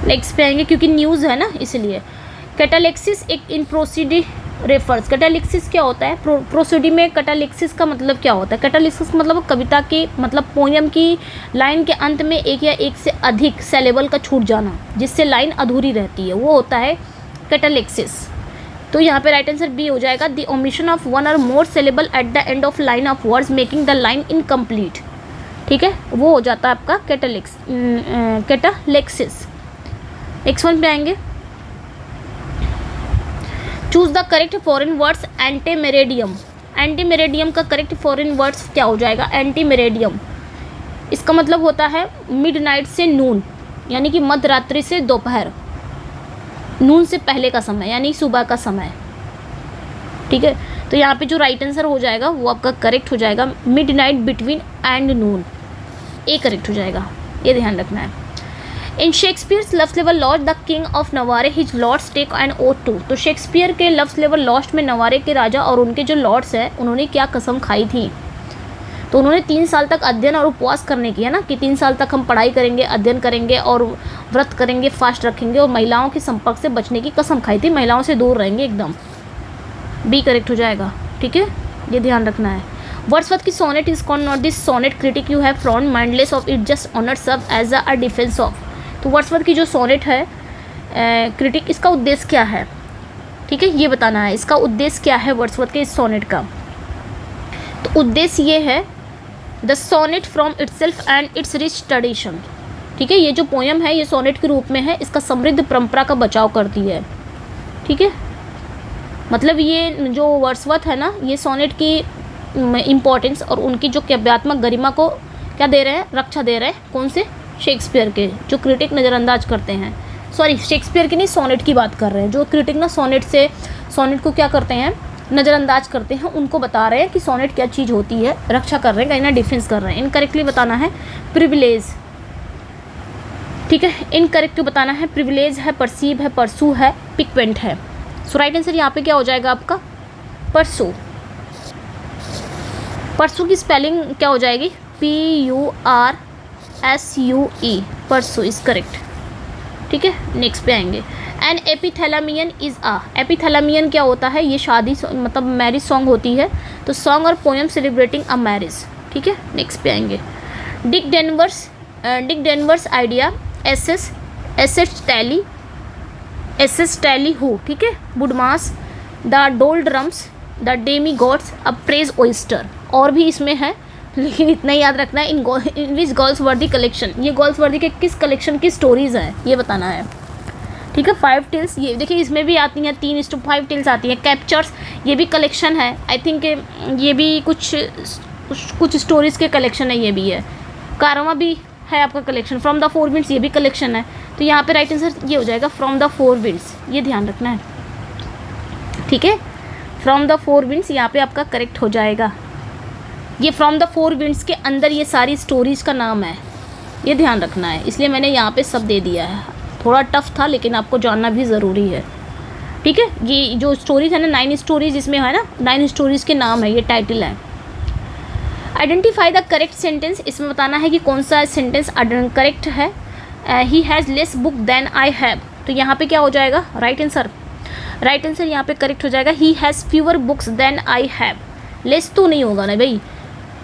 नेक्स्ट पे आएंगे, क्योंकि न्यूज़ है ना इसलिए। कैटालेक्सिस एक इन प्रोसीडी रेफर्स, कैटालेक्सिस क्या होता है? प्रोसीडी में कैटालेक्सिस का मतलब क्या होता है? कैटालेक्सिस मतलब कविता की, मतलब पोयम की लाइन के अंत में एक या एक से अधिक सेलेबल का छूट जाना, जिससे लाइन अधूरी रहती है, वो होता है कैटालेक्सिस। तो यहाँ पे राइट आंसर बी हो जाएगा, the omission of one or more syllable at the end of line of words making the line incomplete. ठीक है, वो हो जाता है आपका कैटालेक्सिस। नेक्स्ट वन पे आएंगे, choose the correct foreign words ante meridiem. Ante meridiem का करेक्ट फॉरेन वर्ड्स क्या हो जाएगा? एंटीमेरेडियम, इसका मतलब होता है मिडनाइट से नून, यानी कि मध्य रात्रि से दोपहर, नून से पहले का समय यानी सुबह का समय। ठीक है, तो यहाँ पे जो राइट आंसर हो जाएगा वो आपका करेक्ट हो जाएगा, midnight between and noon, A correct हो जाएगा, ये ध्यान रखना है। इन शेक्सपियर्स लव्स लेवर Lost the king of Navarre his lords take an oath to. तो शेक्सपियर के लव्स लेवर लॉस्ट में नवारे के राजा और उनके जो लॉर्ड्स हैं उन्होंने क्या कसम खाई थी? तो उन्होंने 3 साल तक अध्ययन और उपवास करने की, है ना, कि 3 साल तक हम पढ़ाई करेंगे, अध्ययन करेंगे और व्रत करेंगे, फास्ट रखेंगे और महिलाओं के संपर्क से बचने की कसम खाई थी, महिलाओं से दूर रहेंगे एकदम। बी करेक्ट हो जाएगा। ठीक है, ये ध्यान रखना है। वर्ड्सवर्थ की sonnet is called not this sonnet critic you have from mindless of it just honour sub as a defence of. तो वर्ड्सवर्थ की जो सोनेट है क्रिटिक, इसका उद्देश्य क्या है? ठीक है, ये बताना है इसका उद्देश्य क्या है वर्ड्सवर्थ के इस सोनेट का। तो उद्देश्य ये है, the sonnet from itself and its rich tradition. ठीक है, ये जो पोयम है ये सोनेट के रूप में है, इसका समृद्ध परंपरा का बचाव करती है। ठीक है, मतलब ये जो वर्ड्सवर्थ है ना, ये सोनेट की इम्पोर्टेंस और उनकी जो काव्यात्मक गरिमा को क्या दे रहे हैं? रक्षा दे रहे हैं। कौन से? शेक्सपियर के, जो क्रिटिक नज़रअंदाज करते हैं। सॉरी, शेक्सपियर की नहीं, सोनेट की बात कर रहे हैं। जो क्रिटिक ना सोनेट को क्या करते हैं? नज़रअंदाज करते हैं, उनको बता रहे हैं कि सोनेट क्या चीज़ होती है, रक्षा कर रहे हैं, कहीं ना डिफेंस कर रहे हैं। इनकरेक्टली बताना है प्रिविलेज। ठीक है, इनकरेक्ट बताना है प्रिविलेज है, परसीव है, परसू है, पिक्वेंट है। सो राइट आंसर यहाँ पे क्या हो जाएगा आपका? परसू। परसू की स्पेलिंग क्या हो जाएगी? PURSUE, pursue is correct. ठीक है, नेक्स्ट पे आएंगे। एन एपिथैलामियन इज़ आ। एपिथैलामियन क्या होता है? ये शादी मतलब मैरिज सॉन्ग होती है, तो सॉन्ग और पोएम सेलिब्रेटिंग अ मैरिज। ठीक है, नेक्स्ट पे आएंगे। Dick Danvers idea aces tally who. ठीक है, woodmass, the doldrums, the demigods, a praise oyster. और भी इसमें है, लेकिन इतना ही याद रखना है, इन विच गर्ल्सवर्दी कलेक्शन। ये गर्ल्सवर्दी के किस कलेक्शन की स्टोरीज़ हैं ये बताना है। ठीक है, 5 टेल्स, ये देखिए इसमें भी आती हैं 3:5 टेल्स आती हैं। कैप्चर्स, ये भी कलेक्शन है, आई थिंक ये भी कुछ स्टोरीज़ के कलेक्शन है, ये भी है। कारवा भी है आपका कलेक्शन। फ्रॉम द 4 विंड्स, ये भी कलेक्शन है। तो यहाँ पे राइट आंसर ये हो जाएगा फ्रॉम द 4 विंड्स, ये ध्यान रखना है। ठीक है, फ्रॉम द 4 विंड्स यहाँ पे आपका करेक्ट हो जाएगा। ये फ्रॉम द 4 विंड्स के अंदर ये सारी स्टोरीज़ का नाम है, ये ध्यान रखना है, इसलिए मैंने यहाँ पे सब दे दिया है। थोड़ा टफ था लेकिन आपको जानना भी ज़रूरी है। ठीक है, ये जो स्टोरीज़ है ना, 9 स्टोरीज़ इसमें है ना, 9 स्टोरीज़ के नाम है, ये टाइटल है। आइडेंटिफाई द करेक्ट सेंटेंस, इसमें बताना है कि कौन सा सेंटेंस करेक्ट है। He has less book than I have. तो यहाँ पे क्या हो जाएगा? राइट आंसर यहाँ पे करेक्ट हो जाएगा, he has fewer books than I have. Less तो नहीं होगा ना भाई,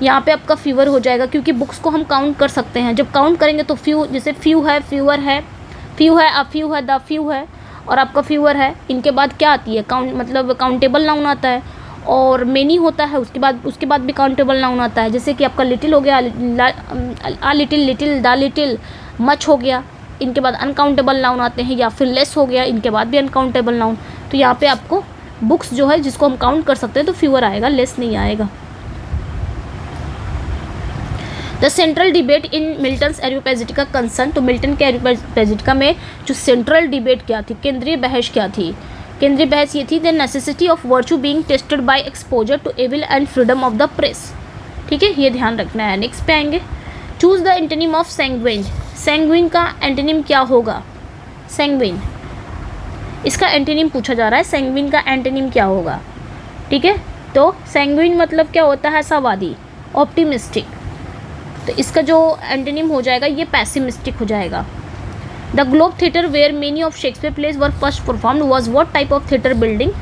यहाँ पे आपका फ्यूअर हो जाएगा, क्योंकि बुक्स को हम काउंट कर सकते हैं। जब काउंट करेंगे तो फ्यू, जैसे फ्यू है, फ्यूअर है, फ्यू है, अ फ्यू है, द फ्यू है, और आपका फ्यूअर है। इनके बाद क्या आती है? काउंट, मतलब काउंटेबल नाउन आता है, और मेनी होता है, उसके बाद भी काउंटेबल नाउन आता है। जैसे कि आपका लिटिल हो गया, आ लिटिल, द लिटिल, मच हो गया, इनके बाद अनकाउंटेबल नाउन आते हैं, या फिर लेस हो गया, इनके बाद भी अनकाउंटेबल नाउन। तो यहाँ पे आपको बुक्स जो है जिसको हम काउंट कर सकते हैं तो फ्यूअर आएगा, लेस नहीं आएगा। The central debate in Milton's Areopagitica concern. तो मिल्टन के एरियोपैजिटिका में जो सेंट्रल डिबेट क्या थी, केंद्रीय बहस क्या थी? केंद्रीय बहस ये थी, the necessity of virtue being tested by exposure to evil and freedom of the press. ठीक है, ये ध्यान रखना है। नेक्स्ट पे आएंगे, choose the antonym of sanguine. Sanguine का एंटोनिम क्या होगा? सैंग्विन, इसका एंटोनिम पूछा जा रहा है, सैंग्विन का एंटोनिम क्या होगा? ठीक है, तो सैंग्विन मतलब क्या होता है? आशावादी, ऑप्टिमिस्टिक। तो इसका जो एंटोनिम हो जाएगा ये पैसिमिस्टिक हो जाएगा। The Globe theatre where many of Shakespeare plays were first performed was what type of theatre building?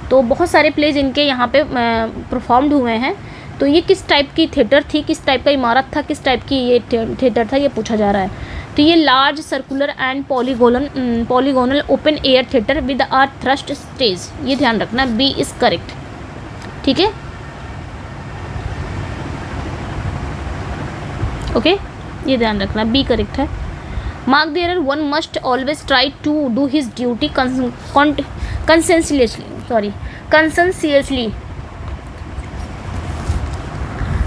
तो बहुत सारे प्लेज इनके यहाँ पे परफॉर्म्ड हुए हैं, तो ये किस टाइप की थिएटर थी, किस टाइप का इमारत था, किस टाइप की ये थिएटर था, ये पूछा जा रहा है। तो ये large circular and polygonal open air theatre with are thrust stage, ये ध्यान रखना, बी इज़ करेक्ट। ठीक है, ओके, ये ध्यान रखना, बी करेक्ट है। Mark the error, one must always try to do his duty conscientiously,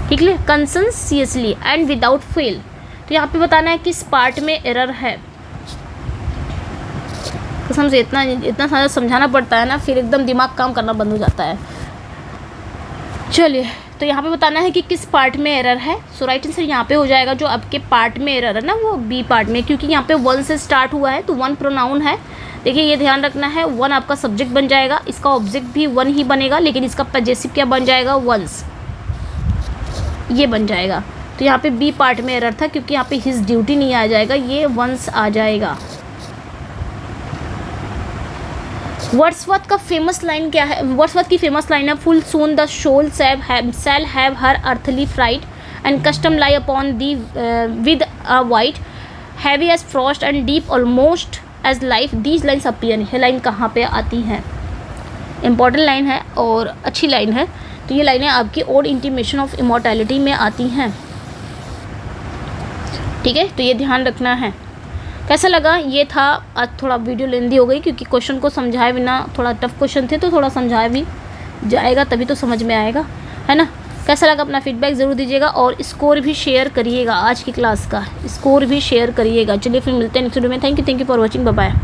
ठीक है, कंसेंसियसली एंड विदाउट फेल। तो यहाँ पे बताना है किस पार्ट में एरर है। कसम से इतना सारा समझाना पड़ता है ना, फिर एकदम दिमाग काम करना बंद हो जाता है। चलिए, तो यहाँ पे बताना है कि किस पार्ट में एरर है। सो राइट आंसर यहाँ पे हो जाएगा जो आपके पार्ट में एरर है ना, वो बी पार्ट में, क्योंकि यहाँ पे वन से स्टार्ट हुआ है तो वन प्रोनाउन है। देखिए, ये ध्यान रखना है, वन आपका सब्जेक्ट बन जाएगा, इसका ऑब्जेक्ट भी वन ही बनेगा, लेकिन इसका पजेसिव क्या बन जाएगा? वंस, ये बन जाएगा। तो यहाँ पे बी पार्ट में एरर था, क्योंकि यहाँ पे हिज ड्यूटी नहीं आ जाएगा, ये वंस आ जाएगा। वर्ड्सवर्थ का फेमस लाइन क्या है? वर्ड्सवर्थ की फेमस लाइन है, full soon the soul shall have her earthly freight and custom lie upon thee with a weight heavy as frost and deep almost as life these lines appear. ये line कहाँ पे आती हैं? Important line है और अच्छी line है। तो ये लाइनें आपकी ओड इंटीमेशन ऑफ इमॉर्टैलिटी में आती हैं। ठीक है, तो ये ध्यान रखना है। कैसा लगा? ये था, आज थोड़ा वीडियो लेंदी हो गई क्योंकि क्वेश्चन को समझाए बिना, थोड़ा टफ क्वेश्चन थे तो थोड़ा समझाया भी जाएगा तभी तो समझ में आएगा, है ना। कैसा लगा अपना फीडबैक ज़रूर दीजिएगा और स्कोर भी शेयर करिएगा, आज की क्लास का स्कोर भी शेयर करिएगा। चलिए फिर मिलते हैं नेक्स्ट वीडियो में। Thank you for watching, bye bye.